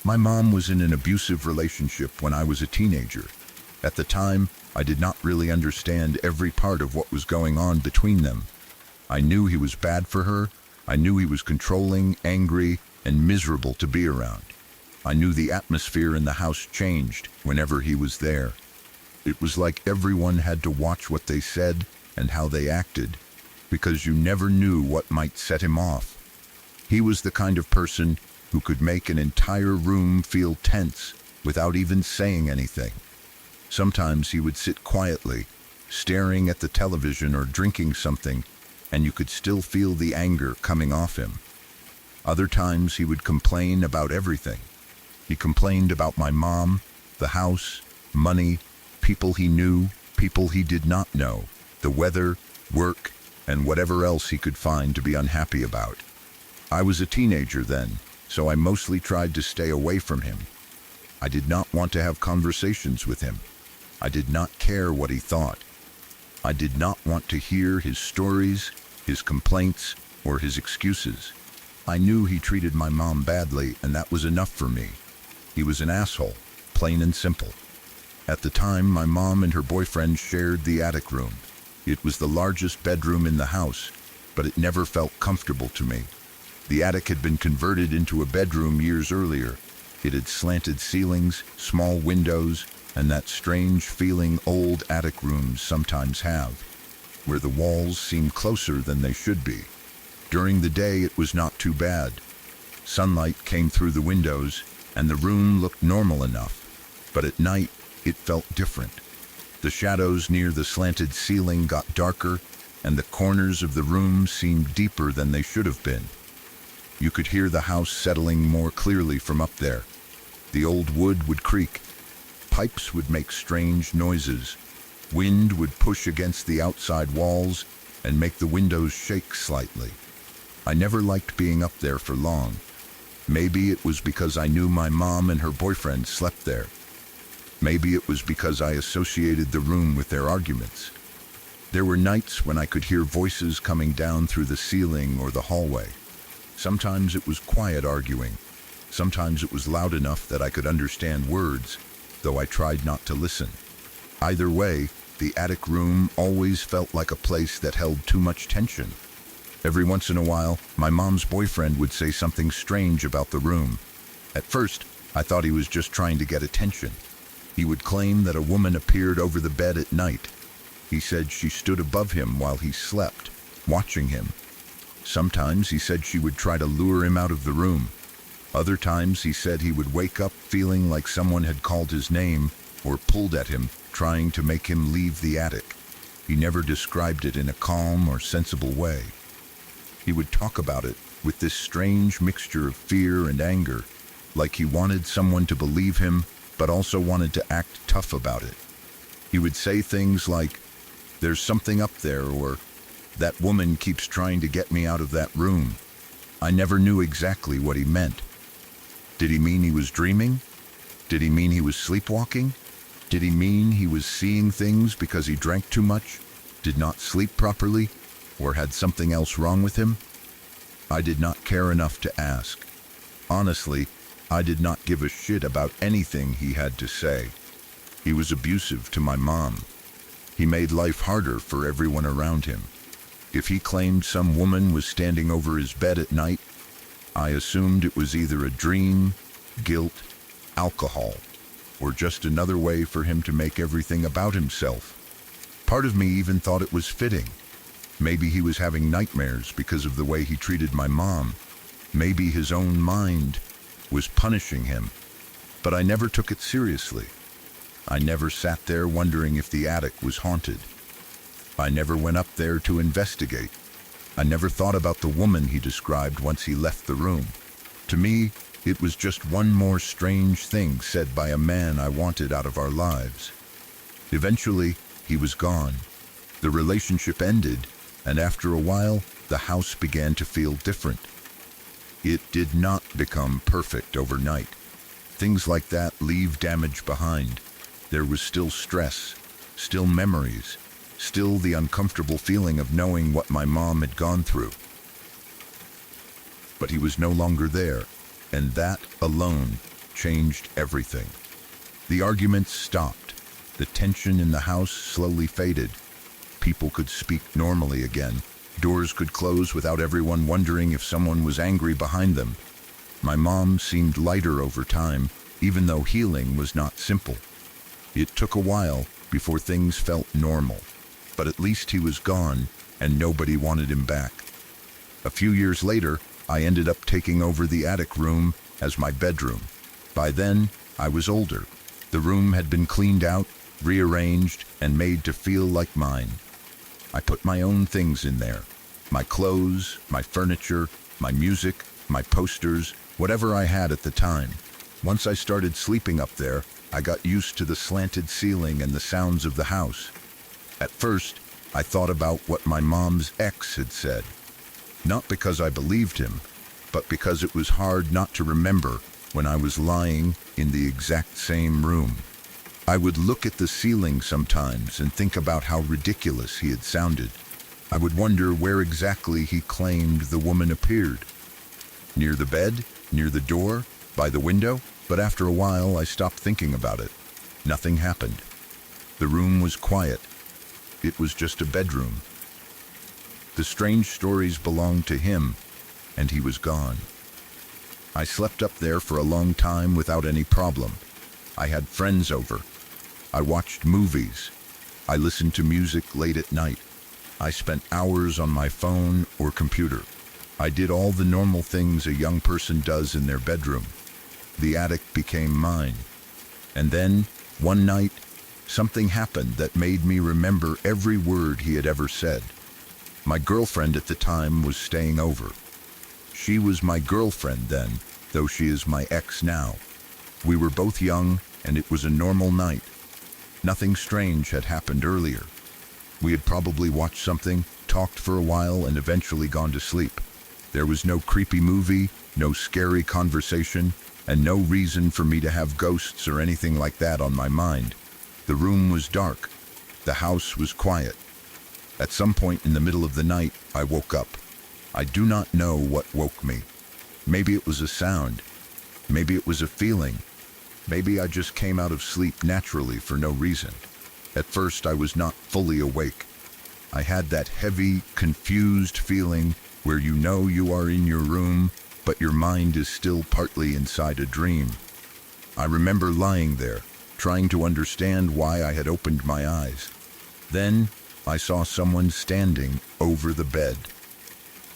My mom was in an abusive relationship when I was a teenager. At the time, I did not really understand every part of what was going on between them. I knew he was bad for her. I knew he was controlling, angry, and miserable to be around. I knew the atmosphere in the house changed whenever he was there. It was like everyone had to watch what they said and how they acted, because you never knew what might set him off. He was the kind of person who could make an entire room feel tense without even saying anything. Sometimes he would sit quietly, staring at the television or drinking something, and you could still feel the anger coming off him. Other times he would complain about everything. He complained about my mom, the house, money, people he knew, people he did not know, the weather, work, and whatever else he could find to be unhappy about. I was a teenager then, so I mostly tried to stay away from him. I did not want to have conversations with him. I did not care what he thought. I did not want to hear his stories, his complaints, or his excuses. I knew he treated my mom badly, and that was enough for me. He was an asshole, plain and simple. At the time, my mom and her boyfriend shared the attic room. It was the largest bedroom in the house, but it never felt comfortable to me. The attic had been converted into a bedroom years earlier. It had slanted ceilings, small windows, and that strange feeling old attic rooms sometimes have, where the walls seem closer than they should be. During the day, it was not too bad. Sunlight came through the windows, and the room looked normal enough. But at night, it felt different. The shadows near the slanted ceiling got darker, and the corners of the room seemed deeper than they should have been. You could hear the house settling more clearly from up there. The old wood would creak. Pipes would make strange noises. Wind would push against the outside walls and make the windows shake slightly. I never liked being up there for long. Maybe it was because I knew my mom and her boyfriend slept there. Maybe it was because I associated the room with their arguments. There were nights when I could hear voices coming down through the ceiling or the hallway. Sometimes it was quiet arguing. Sometimes it was loud enough that I could understand words, though I tried not to listen. Either way, the attic room always felt like a place that held too much tension. Every once in a while, my mom's boyfriend would say something strange about the room. At first, I thought he was just trying to get attention. He would claim that a woman appeared over the bed at night. He said she stood above him while he slept, watching him. Sometimes he said she would try to lure him out of the room. Other times he said he would wake up feeling like someone had called his name or pulled at him, trying to make him leave the attic. He never described it in a calm or sensible way. He would talk about it with this strange mixture of fear and anger, like he wanted someone to believe him, but also wanted to act tough about it. He would say things like, "There's something up there," or "That woman keeps trying to get me out of that room." I never knew exactly what he meant. Did he mean he was dreaming? Did he mean he was sleepwalking? Did he mean he was seeing things because he drank too much, did not sleep properly, or had something else wrong with him? I did not care enough to ask. Honestly, I did not give a shit about anything he had to say. He was abusive to my mom. He made life harder for everyone around him. If he claimed some woman was standing over his bed at night, I assumed it was either a dream, guilt, alcohol, or just another way for him to make everything about himself. Part of me even thought it was fitting. Maybe he was having nightmares because of the way he treated my mom. Maybe his own mind was punishing him. But I never took it seriously. I never sat there wondering if the attic was haunted. I never went up there to investigate. I never thought about the woman he described once he left the room. To me, it was just one more strange thing said by a man I wanted out of our lives. Eventually, he was gone. The relationship ended, and after a while, the house began to feel different. It did not become perfect overnight. Things like that leave damage behind. There was still stress, still memories, still the uncomfortable feeling of knowing what my mom had gone through. But he was no longer there, and that alone changed everything. The arguments stopped. The tension in the house slowly faded. People could speak normally again. Doors could close without everyone wondering if someone was angry behind them. My mom seemed lighter over time, even though healing was not simple. It took a while before things felt normal, but at least he was gone and nobody wanted him back. A few years later, I ended up taking over the attic room as my bedroom. By then, I was older. The room had been cleaned out, rearranged, and made to feel like mine. I put my own things in there. My clothes, my furniture, my music, my posters, whatever I had at the time. Once I started sleeping up there, I got used to the slanted ceiling and the sounds of the house. At first, I thought about what my mom's ex had said. Not because I believed him, but because it was hard not to remember when I was lying in the exact same room. I would look at the ceiling sometimes and think about how ridiculous he had sounded. I would wonder where exactly he claimed the woman appeared. Near the bed? Near the door? By the window? But after a while, I stopped thinking about it. Nothing happened. The room was quiet. It was just a bedroom. The strange stories belonged to him, and he was gone. I slept up there for a long time without any problem. I had friends over. I watched movies. I listened to music late at night. I spent hours on my phone or computer. I did all the normal things a young person does in their bedroom. The attic became mine. And then, one night, something happened that made me remember every word he had ever said. My girlfriend at the time was staying over. She was my girlfriend then, though she is my ex now. We were both young, and it was a normal night. Nothing strange had happened earlier. We had probably watched something, talked for a while, and eventually gone to sleep. There was no creepy movie, no scary conversation, and no reason for me to have ghosts or anything like that on my mind. The room was dark. The house was quiet. At some point in the middle of the night, I woke up. I do not know what woke me. Maybe it was a sound. Maybe it was a feeling. Maybe I just came out of sleep naturally for no reason. At first, I was not fully awake. I had that heavy, confused feeling where you know you are in your room, but your mind is still partly inside a dream. I remember lying there, trying to understand why I had opened my eyes. Then I saw someone standing over the bed.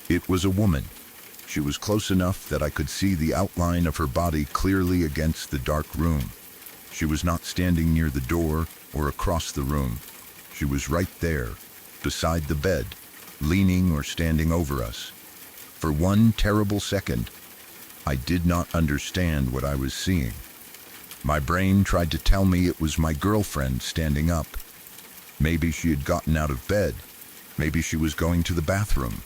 It was a woman. She was close enough that I could see the outline of her body clearly against the dark room. She was not standing near the door or across the room. She was right there, beside the bed, leaning or standing over us. For one terrible second, I did not understand what I was seeing. My brain tried to tell me it was my girlfriend standing up. Maybe she had gotten out of bed. Maybe she was going to the bathroom.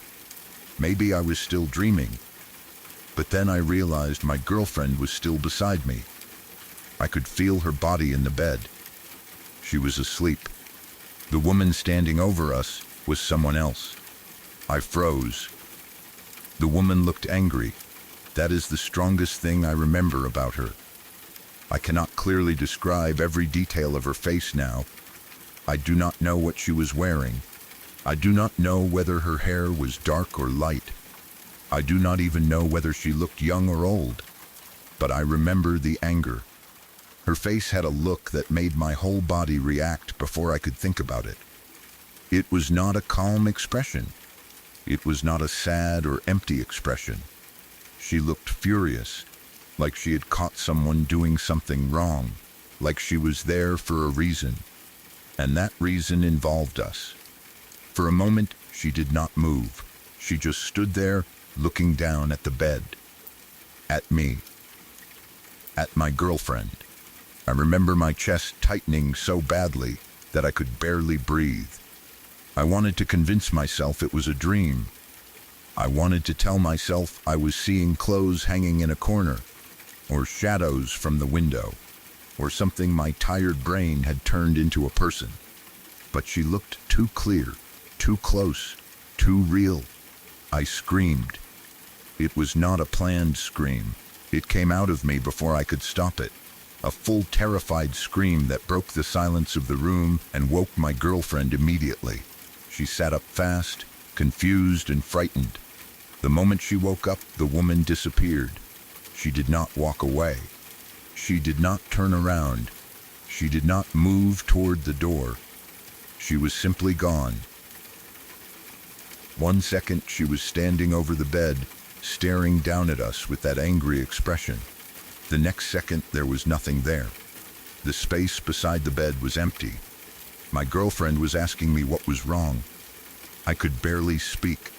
Maybe I was still dreaming. But then I realized my girlfriend was still beside me. I could feel her body in the bed. She was asleep. The woman standing over us was someone else. I froze. The woman looked angry. That is the strongest thing I remember about her. I cannot clearly describe every detail of her face now. I do not know what she was wearing. I do not know whether her hair was dark or light. I do not even know whether she looked young or old. But I remember the anger. Her face had a look that made my whole body react before I could think about it. It was not a calm expression. It was not a sad or empty expression. She looked furious, like she had caught someone doing something wrong, like she was there for a reason. And that reason involved us. For a moment, she did not move. She just stood there, looking down at the bed. At me. At my girlfriend. I remember my chest tightening so badly that I could barely breathe. I wanted to convince myself it was a dream. I wanted to tell myself I was seeing clothes hanging in a corner, or shadows from the window, or something my tired brain had turned into a person. But she looked too clear, too close, too real. I screamed. It was not a planned scream. It came out of me before I could stop it. A full terrified scream that broke the silence of the room and woke my girlfriend immediately. She sat up fast, confused and frightened. The moment she woke up, the woman disappeared. She did not walk away. She did not turn around. She did not move toward the door. She was simply gone. 1 second she was standing over the bed, staring down at us with that angry expression. The next second there was nothing there. The space beside the bed was empty. My girlfriend was asking me what was wrong. I could barely speak.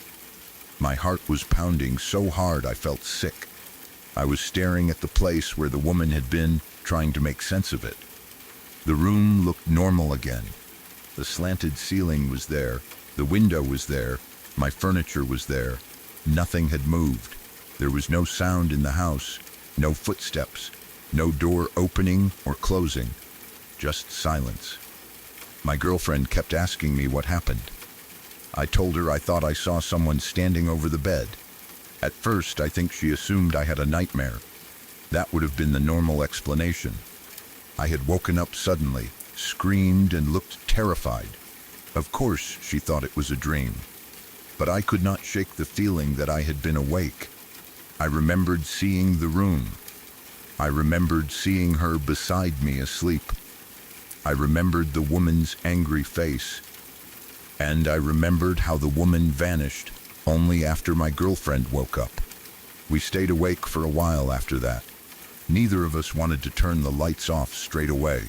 My heart was pounding so hard I felt sick. I was staring at the place where the woman had been, trying to make sense of it. The room looked normal again. The slanted ceiling was there. The window was there. My furniture was there. Nothing had moved. There was no sound in the house. No footsteps, no door opening or closing, just silence. My girlfriend kept asking me what happened. I told her I thought I saw someone standing over the bed. At first, I think she assumed I had a nightmare. That would have been the normal explanation. I had woken up suddenly, screamed and looked terrified. Of course, she thought it was a dream. But I could not shake the feeling that I had been awake. I remembered seeing the room. I remembered seeing her beside me asleep. I remembered the woman's angry face. And I remembered how the woman vanished only after my girlfriend woke up. We stayed awake for a while after that. Neither of us wanted to turn the lights off straight away.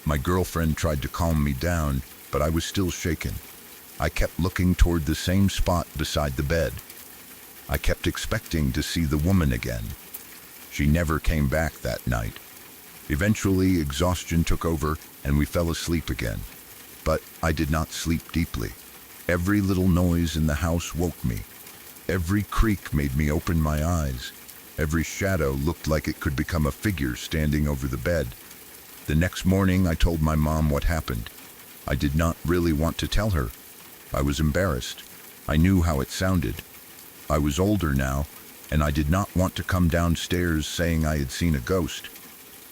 My girlfriend tried to calm me down, but I was still shaken. I kept looking toward the same spot beside the bed. I kept expecting to see the woman again. She never came back that night. Eventually, exhaustion took over and we fell asleep again. But I did not sleep deeply. Every little noise in the house woke me. Every creak made me open my eyes. Every shadow looked like it could become a figure standing over the bed. The next morning, I told my mom what happened. I did not really want to tell her. I was embarrassed. I knew how it sounded. I was older now, and I did not want to come downstairs saying I had seen a ghost.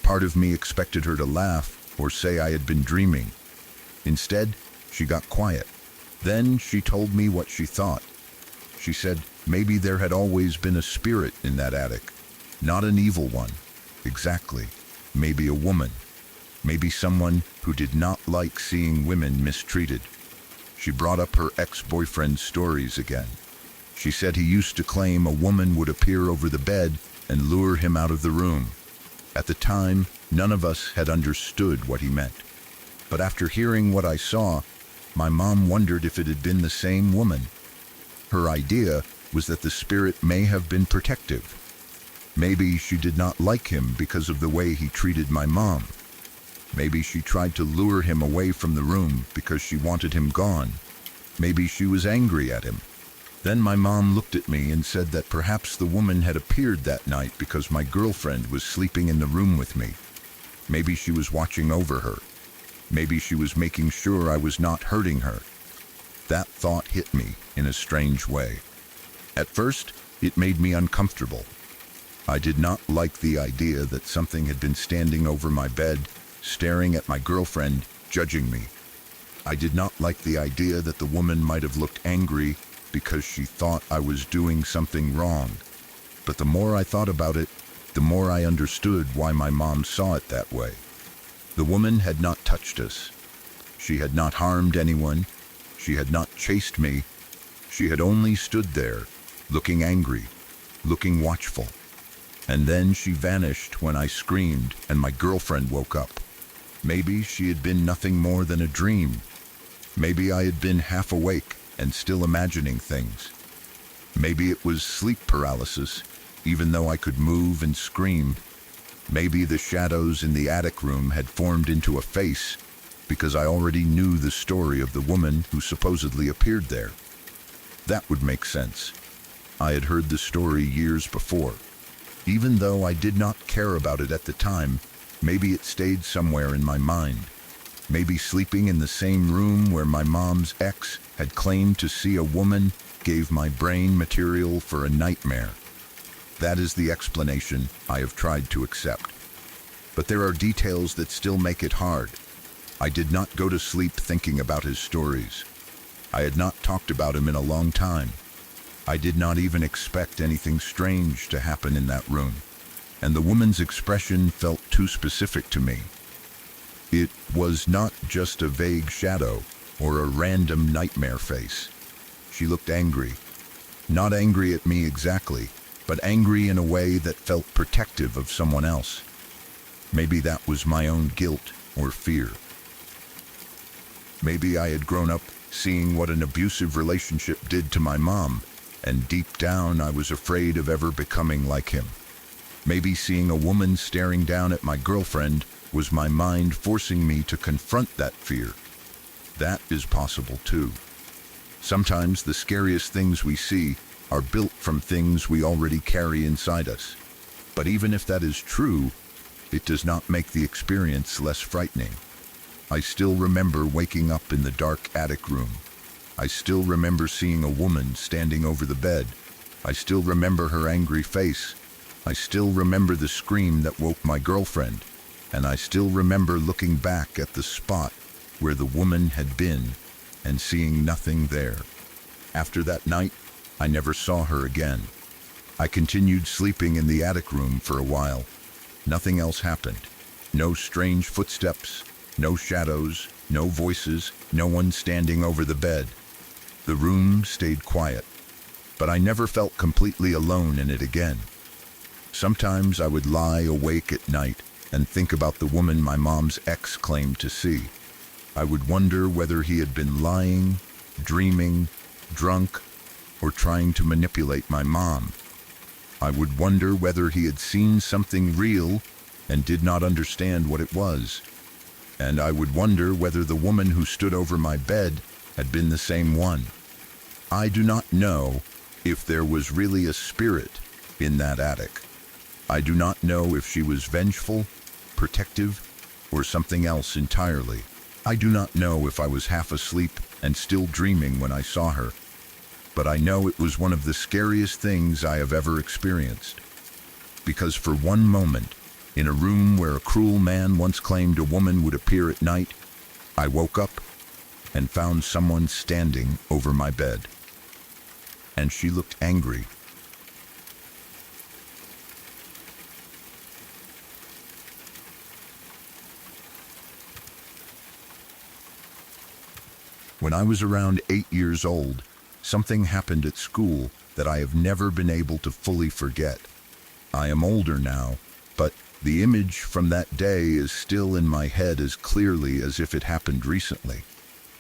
Part of me expected her to laugh or say I had been dreaming. Instead, she got quiet. Then she told me what she thought. She said maybe there had always been a spirit in that attic. Not an evil one. Exactly. Maybe a woman. Maybe someone who did not like seeing women mistreated. She brought up her ex-boyfriend's stories again. She said he used to claim a woman would appear over the bed and lure him out of the room. At the time, none of us had understood what he meant. But after hearing what I saw, my mom wondered if it had been the same woman. Her idea was that the spirit may have been protective. Maybe she did not like him because of the way he treated my mom. Maybe she tried to lure him away from the room because she wanted him gone. Maybe she was angry at him. Then my mom looked at me and said that perhaps the woman had appeared that night because my girlfriend was sleeping in the room with me. Maybe she was watching over her. Maybe she was making sure I was not hurting her. That thought hit me in a strange way. At first, it made me uncomfortable. I did not like the idea that something had been standing over my bed, staring at my girlfriend, judging me. I did not like the idea that the woman might have looked angry because she thought I was doing something wrong. But the more I thought about it, the more I understood why my mom saw it that way. The woman had not touched us. She had not harmed anyone. She had not chased me. She had only stood there, looking angry, looking watchful. And then she vanished when I screamed and my girlfriend woke up. Maybe she had been nothing more than a dream. Maybe I had been half awake and still imagining things. Maybe it was sleep paralysis, even though I could move and scream. Maybe the shadows in the attic room had formed into a face because I already knew the story of the woman who supposedly appeared there. That would make sense. I had heard the story years before. Even though I did not care about it at the time, maybe it stayed somewhere in my mind. Maybe sleeping in the same room where my mom's ex had claimed to see a woman gave my brain material for a nightmare. That is the explanation I have tried to accept. But there are details that still make it hard. I did not go to sleep thinking about his stories. I had not talked about him in a long time. I did not even expect anything strange to happen in that room. And the woman's expression felt too specific to me. It was not just a vague shadow or a random nightmare face. She looked angry. Not angry at me exactly, but angry in a way that felt protective of someone else. Maybe that was my own guilt or fear. Maybe I had grown up seeing what an abusive relationship did to my mom, and deep down I was afraid of ever becoming like him. Maybe seeing a woman staring down at my girlfriend was my mind forcing me to confront that fear. That is possible too. Sometimes the scariest things we see are built from things we already carry inside us. But even if that is true, it does not make the experience less frightening. I still remember waking up in the dark attic room. I still remember seeing a woman standing over the bed. I still remember her angry face. I still remember the scream that woke my girlfriend. And I still remember looking back at the spot where the woman had been and seeing nothing there. After that night, I never saw her again. I continued sleeping in the attic room for a while. Nothing else happened. No strange footsteps, no shadows, no voices, no one standing over the bed. The room stayed quiet, but I never felt completely alone in it again. Sometimes I would lie awake at night and think about the woman my mom's ex claimed to see. I would wonder whether he had been lying, dreaming, drunk, or trying to manipulate my mom. I would wonder whether he had seen something real and did not understand what it was. And I would wonder whether the woman who stood over my bed had been the same one. I do not know if there was really a spirit in that attic. I do not know if she was vengeful, protective, or something else entirely. I do not know if I was half asleep and still dreaming when I saw her. But I know it was one of the scariest things I have ever experienced. Because for one moment, in a room where a cruel man once claimed a woman would appear at night, I woke up and found someone standing over my bed. And she looked angry. When I was around 8 years old, something happened at school that I have never been able to fully forget. I am older now, but the image from that day is still in my head as clearly as if it happened recently.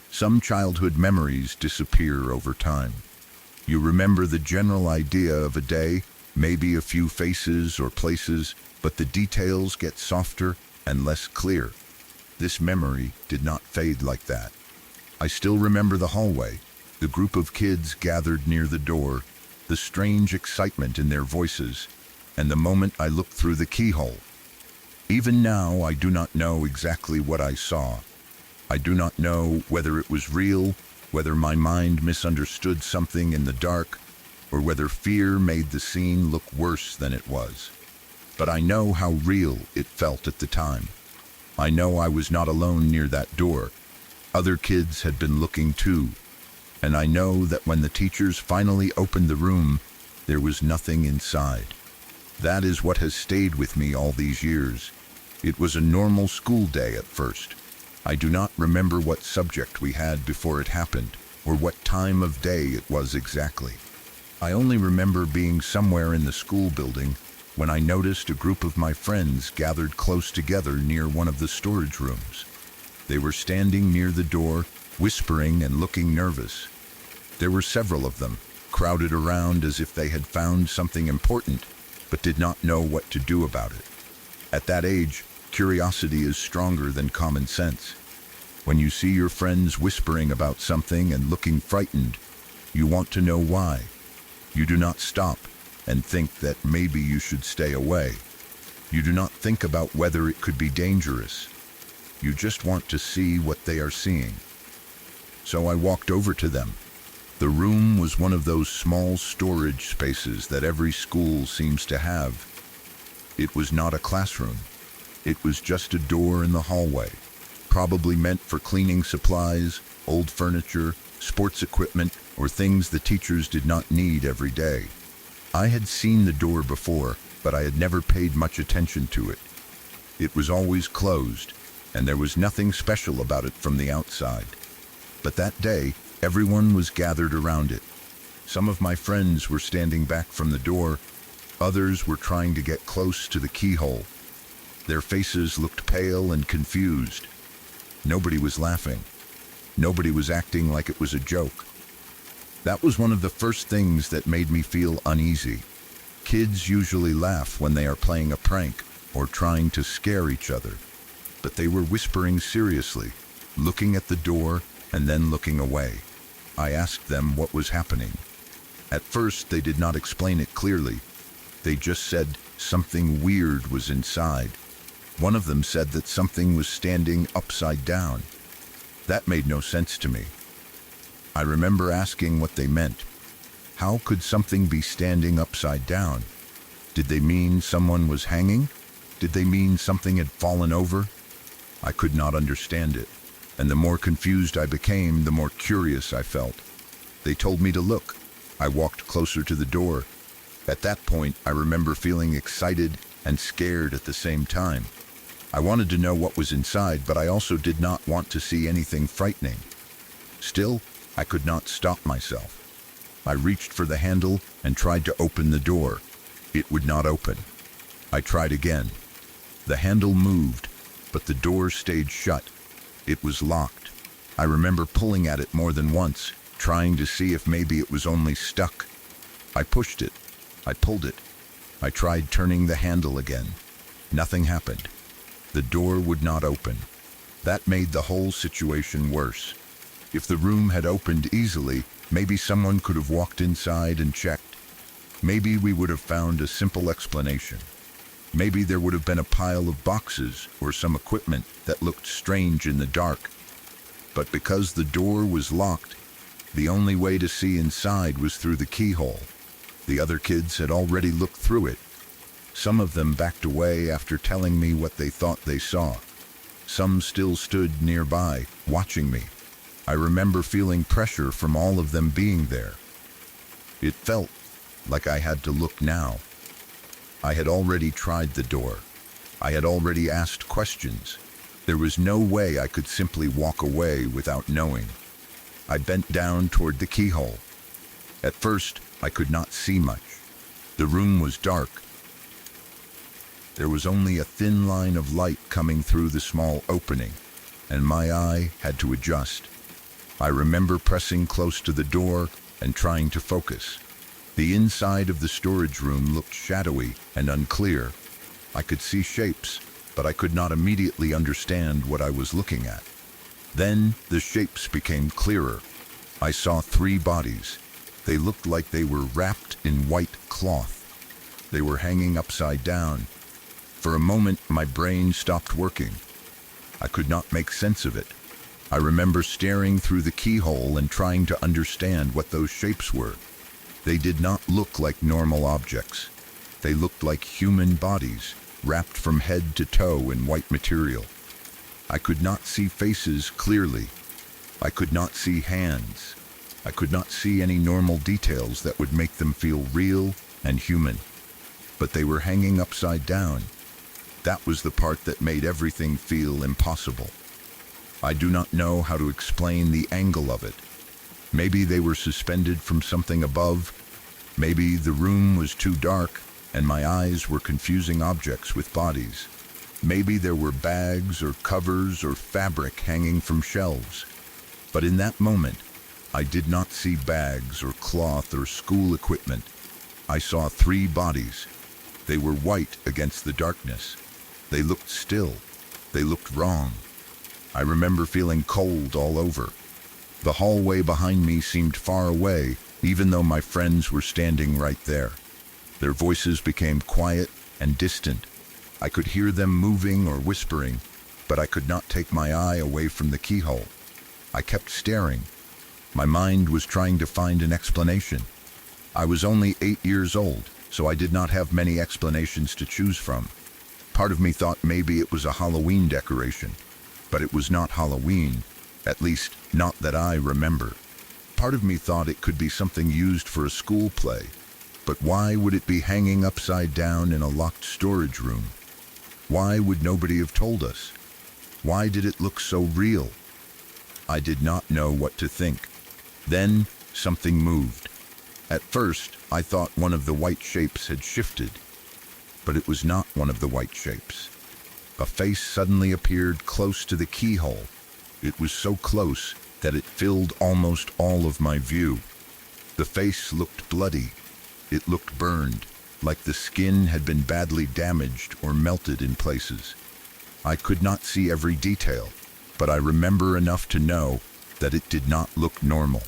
Some childhood memories disappear over time. You remember the general idea of a day, maybe a few faces or places, but the details get softer and less clear. This memory did not fade like that. I still remember the hallway, the group of kids gathered near the door, the strange excitement in their voices, and the moment I looked through the keyhole. Even now, I do not know exactly what I saw. I do not know whether it was real, whether my mind misunderstood something in the dark, or whether fear made the scene look worse than it was. But I know how real it felt at the time. I know I was not alone near that door. Other kids had been looking too. And I know that when the teachers finally opened the room, there was nothing inside. That is what has stayed with me all these years. It was a normal school day at first. I do not remember what subject we had before it happened, or what time of day it was exactly. I only remember being somewhere in the school building when I noticed a group of my friends gathered close together near one of the storage rooms. They were standing near the door, whispering and looking nervous. There were several of them, crowded around as if they had found something important, but did not know what to do about it. At that age, curiosity is stronger than common sense. When you see your friends whispering about something and looking frightened, you want to know why. You do not stop and think that maybe you should stay away. You do not think about whether it could be dangerous. You just want to see what they are seeing. So I walked over to them. The room was one of those small storage spaces that every school seems to have. It was not a classroom. It was just a door in the hallway, probably meant for cleaning supplies, old furniture, sports equipment, or things the teachers did not need every day. I had seen the door before, but I had never paid much attention to it. It was always closed, and there was nothing special about it from the outside. But that day, everyone was gathered around it. Some of my friends were standing back from the door. Others were trying to get close to the keyhole. Their faces looked pale and confused. Nobody was laughing. Nobody was acting like it was a joke. That was one of the first things that made me feel uneasy. Kids usually laugh when they are playing a prank or trying to scare each other. But they were whispering seriously, looking at the door and then looking away. I asked them what was happening. At first, they did not explain it clearly. They just said something weird was inside. One of them said that something was standing upside down. That made no sense to me. I remember asking what they meant. How could something be standing upside down? Did they mean someone was hanging? Did they mean something had fallen over? I could not understand it, and the more confused I became, the more curious I felt. They told me to look. I walked closer to the door. At that point, I remember feeling excited and scared at the same time. I wanted to know what was inside, but I also did not want to see anything frightening. Still, I could not stop myself. I reached for the handle and tried to open the door. It would not open. I tried again. The handle moved, but the door stayed shut. It was locked. I remember pulling at it more than once, trying to see if maybe it was only stuck. I pushed it. I pulled it. I tried turning the handle again. Nothing happened. The door would not open. That made the whole situation worse. If the room had opened easily, maybe someone could have walked inside and checked. Maybe we would have found a simple explanation. Maybe there would have been a pile of boxes or some equipment that looked strange in the dark. But because the door was locked, the only way to see inside was through the keyhole. The other kids had already looked through it. Some of them backed away after telling me what they thought they saw. Some still stood nearby, watching me. I remember feeling pressure from all of them being there. It felt like I had to look now. I had already tried the door. I had already asked questions. There was no way I could simply walk away without knowing. I bent down toward the keyhole. At first, I could not see much. The room was dark. There was only a thin line of light coming through the small opening, and my eye had to adjust. I remember pressing close to the door and trying to focus. The inside of the storage room looked shadowy and unclear. I could see shapes, but I could not immediately understand what I was looking at. Then the shapes became clearer. I saw 3 bodies. They looked like they were wrapped in white cloth. They were hanging upside down. For a moment, my brain stopped working. I could not make sense of it. I remember staring through the keyhole and trying to understand what those shapes were. They did not look like normal objects. They looked like human bodies, wrapped from head to toe in white material. I could not see faces clearly. I could not see hands. I could not see any normal details that would make them feel real and human. But they were hanging upside down. That was the part that made everything feel impossible. I do not know how to explain the angle of it. Maybe they were suspended from something above. Maybe the room was too dark and my eyes were confusing objects with bodies. Maybe there were bags or covers or fabric hanging from shelves. But in that moment, I did not see bags or cloth or school equipment. I saw 3 bodies. They were white against the darkness. They looked still. They looked wrong. I remember feeling cold all over. The hallway behind me seemed far away, even though my friends were standing right there. Their voices became quiet and distant. I could hear them moving or whispering, but I could not take my eye away from the keyhole. I kept staring. My mind was trying to find an explanation. I was only 8 years old, so I did not have many explanations to choose from. Part of me thought maybe it was a Halloween decoration, but it was not Halloween, at least not that I remember. Part of me thought it could be something used for a school play, but why would it be hanging upside down in a locked storage room? Why would nobody have told us? Why did it look so real? I did not know what to think. Then something moved. At first, I thought one of the white shapes had shifted, but it was not one of the white shapes. A face suddenly appeared close to the keyhole. It was so close that it filled almost all of my view. The face looked bloody. It looked burned, like the skin had been badly damaged or melted in places. I could not see every detail, but I remember enough to know that it did not look normal.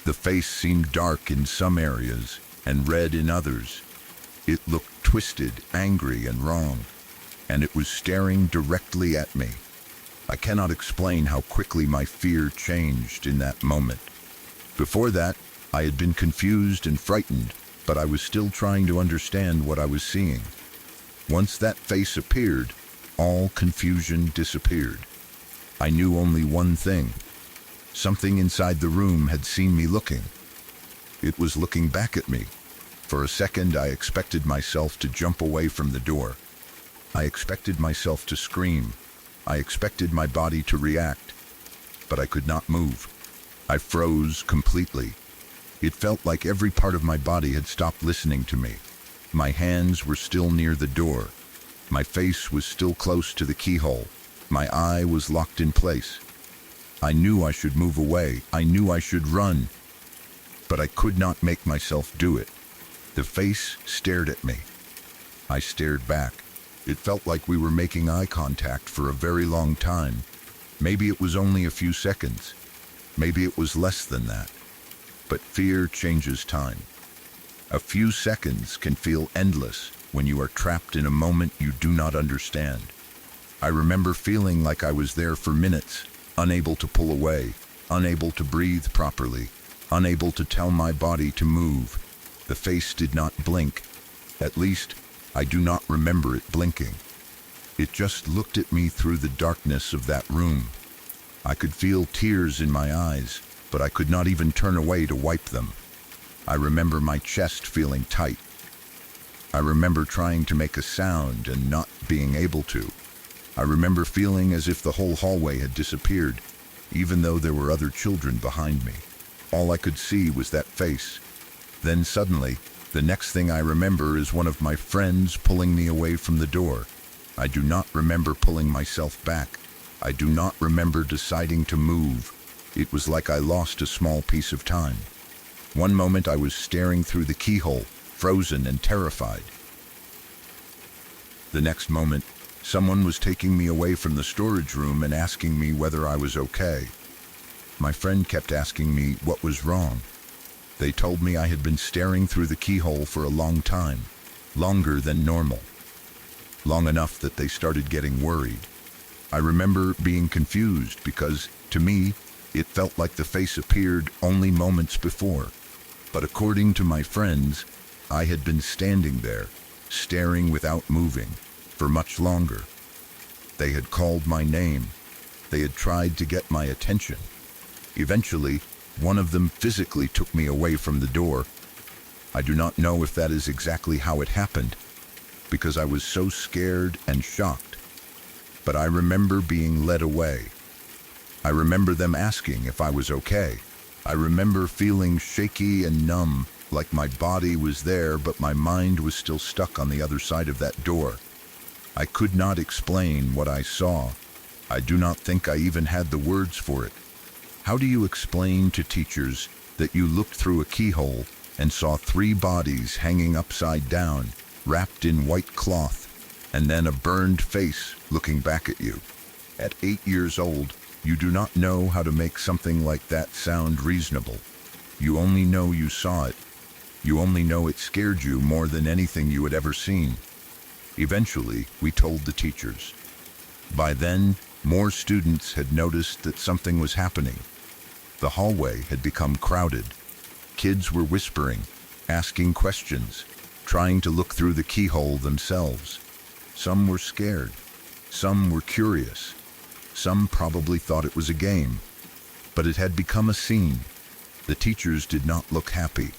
The face seemed dark in some areas and red in others. It looked twisted, angry, and wrong, and it was staring directly at me. I cannot explain how quickly my fear changed in that moment. Before that, I had been confused and frightened, but I was still trying to understand what I was seeing. Once that face appeared, all confusion disappeared. I knew only one thing. Something inside the room had seen me looking. It was looking back at me. For a second, I expected myself to jump away from the door. I expected myself to scream. I expected my body to react, but I could not move. I froze completely. It felt like every part of my body had stopped listening to me. My hands were still near the door. My face was still close to the keyhole. My eye was locked in place. I knew I should move away. I knew I should run, but I could not make myself do it. The face stared at me. I stared back. It felt like we were making eye contact for a very long time. Maybe it was only a few seconds. Maybe it was less than that. But fear changes time. A few seconds can feel endless when you are trapped in a moment you do not understand. I remember feeling like I was there for minutes, unable to pull away, unable to breathe properly, unable to tell my body to move. The face did not blink. At least, I do not remember it blinking. It just looked at me through the darkness of that room. I could feel tears in my eyes, but I could not even turn away to wipe them. I remember my chest feeling tight. I remember trying to make a sound and not being able to. I remember feeling as if the whole hallway had disappeared. even though there were other children behind me. All I could see was that face. Then suddenly, the next thing I remember is one of my friends pulling me away from the door. I do not remember pulling myself back. I do not remember deciding to move. It was like I lost a small piece of time. One moment I was staring through the keyhole, frozen and terrified. The next moment, someone was taking me away from the storage room and asking me whether I was okay. My friend kept asking me what was wrong. They told me I had been staring through the keyhole for a long time, longer than normal. Long enough that they started getting worried. I remember being confused because, to me, it felt like the face appeared only moments before. But according to my friends, I had been standing there, staring without moving, for much longer. They had called my name. They had tried to get my attention. Eventually, one of them physically took me away from the door. I do not know if that is exactly how it happened, because I was so scared and shocked. But I remember being led away. I remember them asking if I was okay. I remember feeling shaky and numb, like my body was there, but my mind was still stuck on the other side of that door. I could not explain what I saw. I do not think I even had the words for it. How do you explain to teachers that you looked through a keyhole and saw 3 bodies hanging upside down, wrapped in white cloth, and then a burned face looking back at you? At 8 years old, you do not know how to make something like that sound reasonable. You only know you saw it. You only know it scared you more than anything you had ever seen. Eventually, we told the teachers. By then, more students had noticed that something was happening. The hallway had become crowded. Kids were whispering, asking questions, trying to look through the keyhole themselves. Some were scared. Some were curious. Some probably thought it was a game. But it had become a scene. The teachers did not look happy.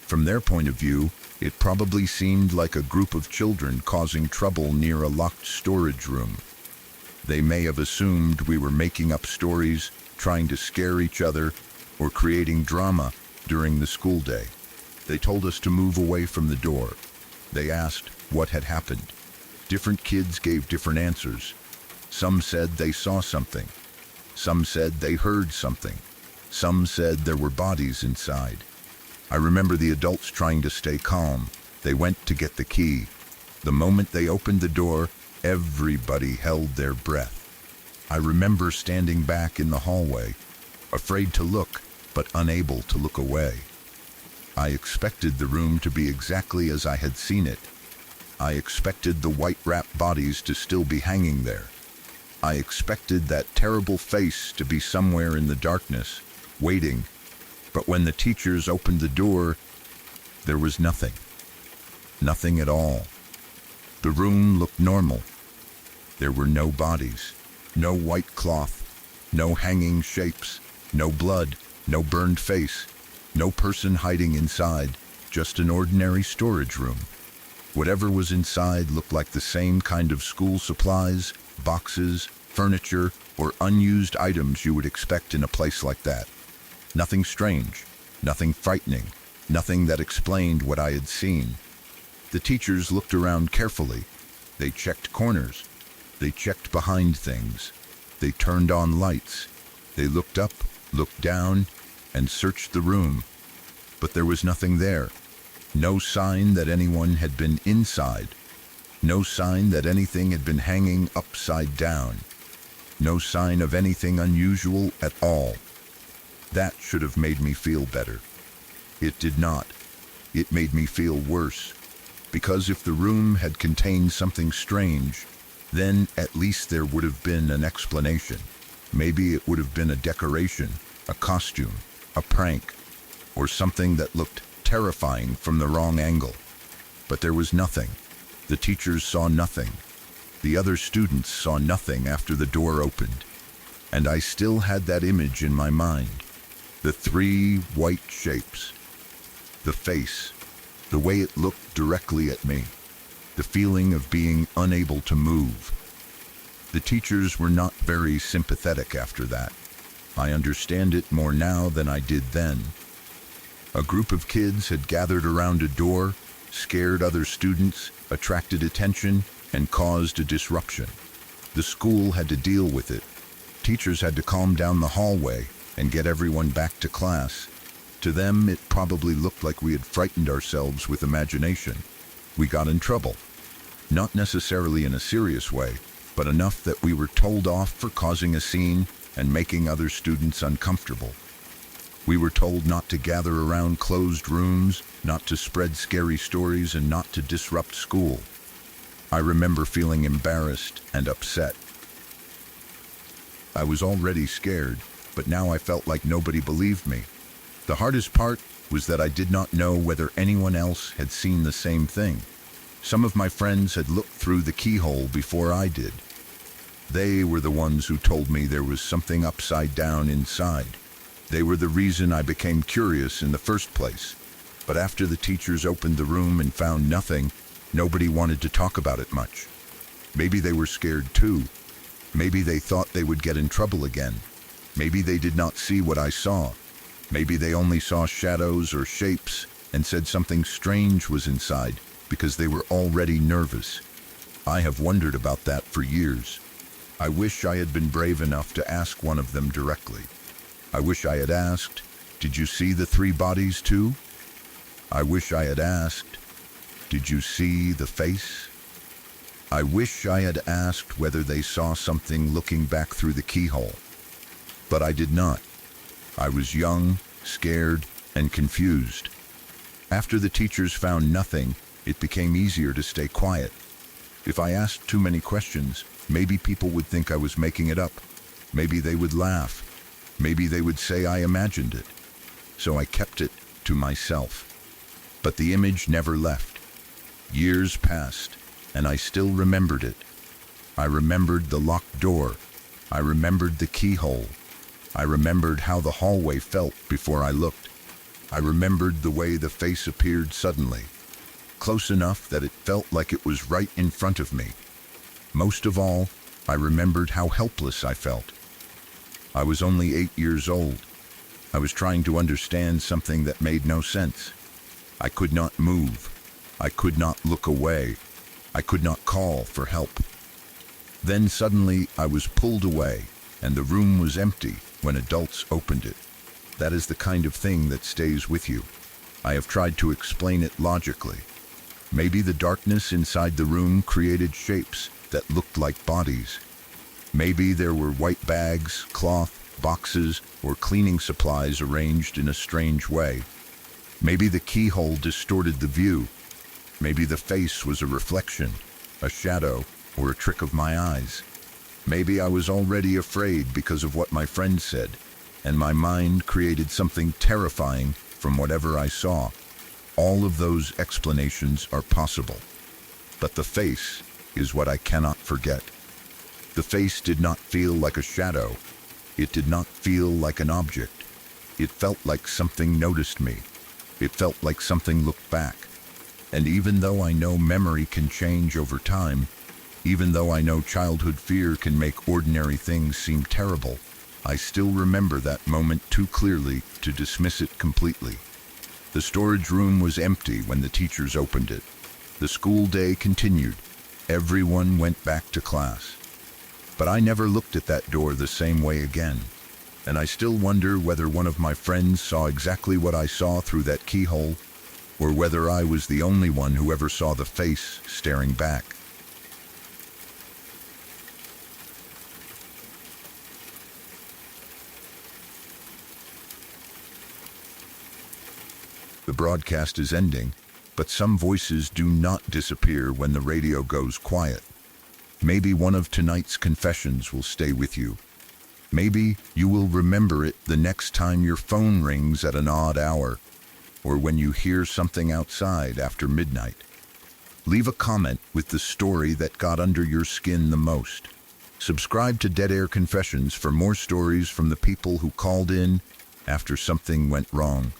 From their point of view, it probably seemed like a group of children causing trouble near a locked storage room. They may have assumed we were making up stories, trying to scare each other, or creating drama during the school day. They told us to move away from the door. They asked what had happened. Different kids gave different answers. Some said they saw something. Some said they heard something. Some said there were bodies inside. I remember the adults trying to stay calm. They went to get the key. The moment they opened the door, everybody held their breath. I remember standing back in the hallway, afraid to look, but unable to look away. I expected the room to be exactly as I had seen it. I expected the white-wrapped bodies to still be hanging there. I expected that terrible face to be somewhere in the darkness, waiting. But when the teachers opened the door, there was nothing. Nothing at all. The room looked normal. There were no bodies, no white cloth, no hanging shapes, no blood, no burned face, no person hiding inside, just an ordinary storage room. Whatever was inside looked like the same kind of school supplies, boxes, furniture, or unused items you would expect in a place like that. Nothing strange, nothing frightening, nothing that explained what I had seen. The teachers looked around carefully. They checked corners. They checked behind things. They turned on lights. They looked up, looked down, and searched the room. But there was nothing there. No sign that anyone had been inside. No sign that anything had been hanging upside down. No sign of anything unusual at all. That should have made me feel better. It did not. It made me feel worse. Because if the room had contained something strange, then at least there would have been an explanation. Maybe it would have been a decoration, a costume, a prank, or something that looked terrifying from the wrong angle. But there was nothing. The teachers saw nothing. The other students saw nothing after the door opened. And I still had that image in my mind. The 3 white shapes. The face. The way it looked directly at me. The feeling of being unable to move. The teachers were not very sympathetic after that. I understand it more now than I did then. A group of kids had gathered around a door, scared other students, attracted attention, and caused a disruption. The school had to deal with it. Teachers had to calm down the hallway and get everyone back to class. To them, it probably looked like we had frightened ourselves with imagination. We got in trouble. Not necessarily in a serious way, but enough that we were told off for causing a scene and making other students uncomfortable. We were told not to gather around closed rooms, not to spread scary stories, and not to disrupt school. I remember feeling embarrassed and upset. I was already scared, but now I felt like nobody believed me. The hardest part was that I did not know whether anyone else had seen the same thing. Some of my friends had looked through the keyhole before I did. They were the ones who told me there was something upside down inside. They were the reason I became curious in the first place. But after the teachers opened the room and found nothing, nobody wanted to talk about it much. Maybe they were scared too. Maybe they thought they would get in trouble again. Maybe they did not see what I saw. Maybe they only saw shadows or shapes and said something strange was inside because they were already nervous. I have wondered about that for years. I wish I had been brave enough to ask one of them directly. I wish I had asked, "Did you see the 3 bodies too?" I wish I had asked, "Did you see the face?" I wish I had asked whether they saw something looking back through the keyhole. But I did not. I was young, scared, and confused. After the teachers found nothing, it became easier to stay quiet. If I asked too many questions, maybe people would think I was making it up. Maybe they would laugh. Maybe they would say I imagined it. So I kept it to myself. But the image never left. Years passed, and I still remembered it. I remembered the locked door. I remembered the keyhole. I remembered how the hallway felt before I looked. I remembered the way the face appeared suddenly, close enough that it felt like it was right in front of me. Most of all, I remembered how helpless I felt. I was only 8 years old. I was trying to understand something that made no sense. I could not move. I could not look away. I could not call for help. Then suddenly I was pulled away, and the room was empty when adults opened it. That is the kind of thing that stays with you. I have tried to explain it logically. Maybe the darkness inside the room created shapes that looked like bodies. Maybe there were white bags, cloth, boxes, or cleaning supplies arranged in a strange way. Maybe the keyhole distorted the view. Maybe the face was a reflection, a shadow, or a trick of my eyes. Maybe I was already afraid because of what my friends said, and my mind created something terrifying from whatever I saw. All of those explanations are possible. But the face is what I cannot forget. The face did not feel like a shadow. It did not feel like an object. It felt like something noticed me. It felt like something looked back. And even though I know memory can change over time, even though I know childhood fear can make ordinary things seem terrible, I still remember that moment too clearly to dismiss it completely. The storage room was empty when the teachers opened it. The school day continued. Everyone went back to class. But I never looked at that door the same way again. And I still wonder whether one of my friends saw exactly what I saw through that keyhole, or whether I was the only one who ever saw the face staring back. The broadcast is ending, but some voices do not disappear when the radio goes quiet. Maybe one of tonight's confessions will stay with you. Maybe you will remember it the next time your phone rings at an odd hour, or when you hear something outside after midnight. Leave a comment with the story that got under your skin the most. Subscribe to Dead Air Confessions for more stories from the people who called in after something went wrong.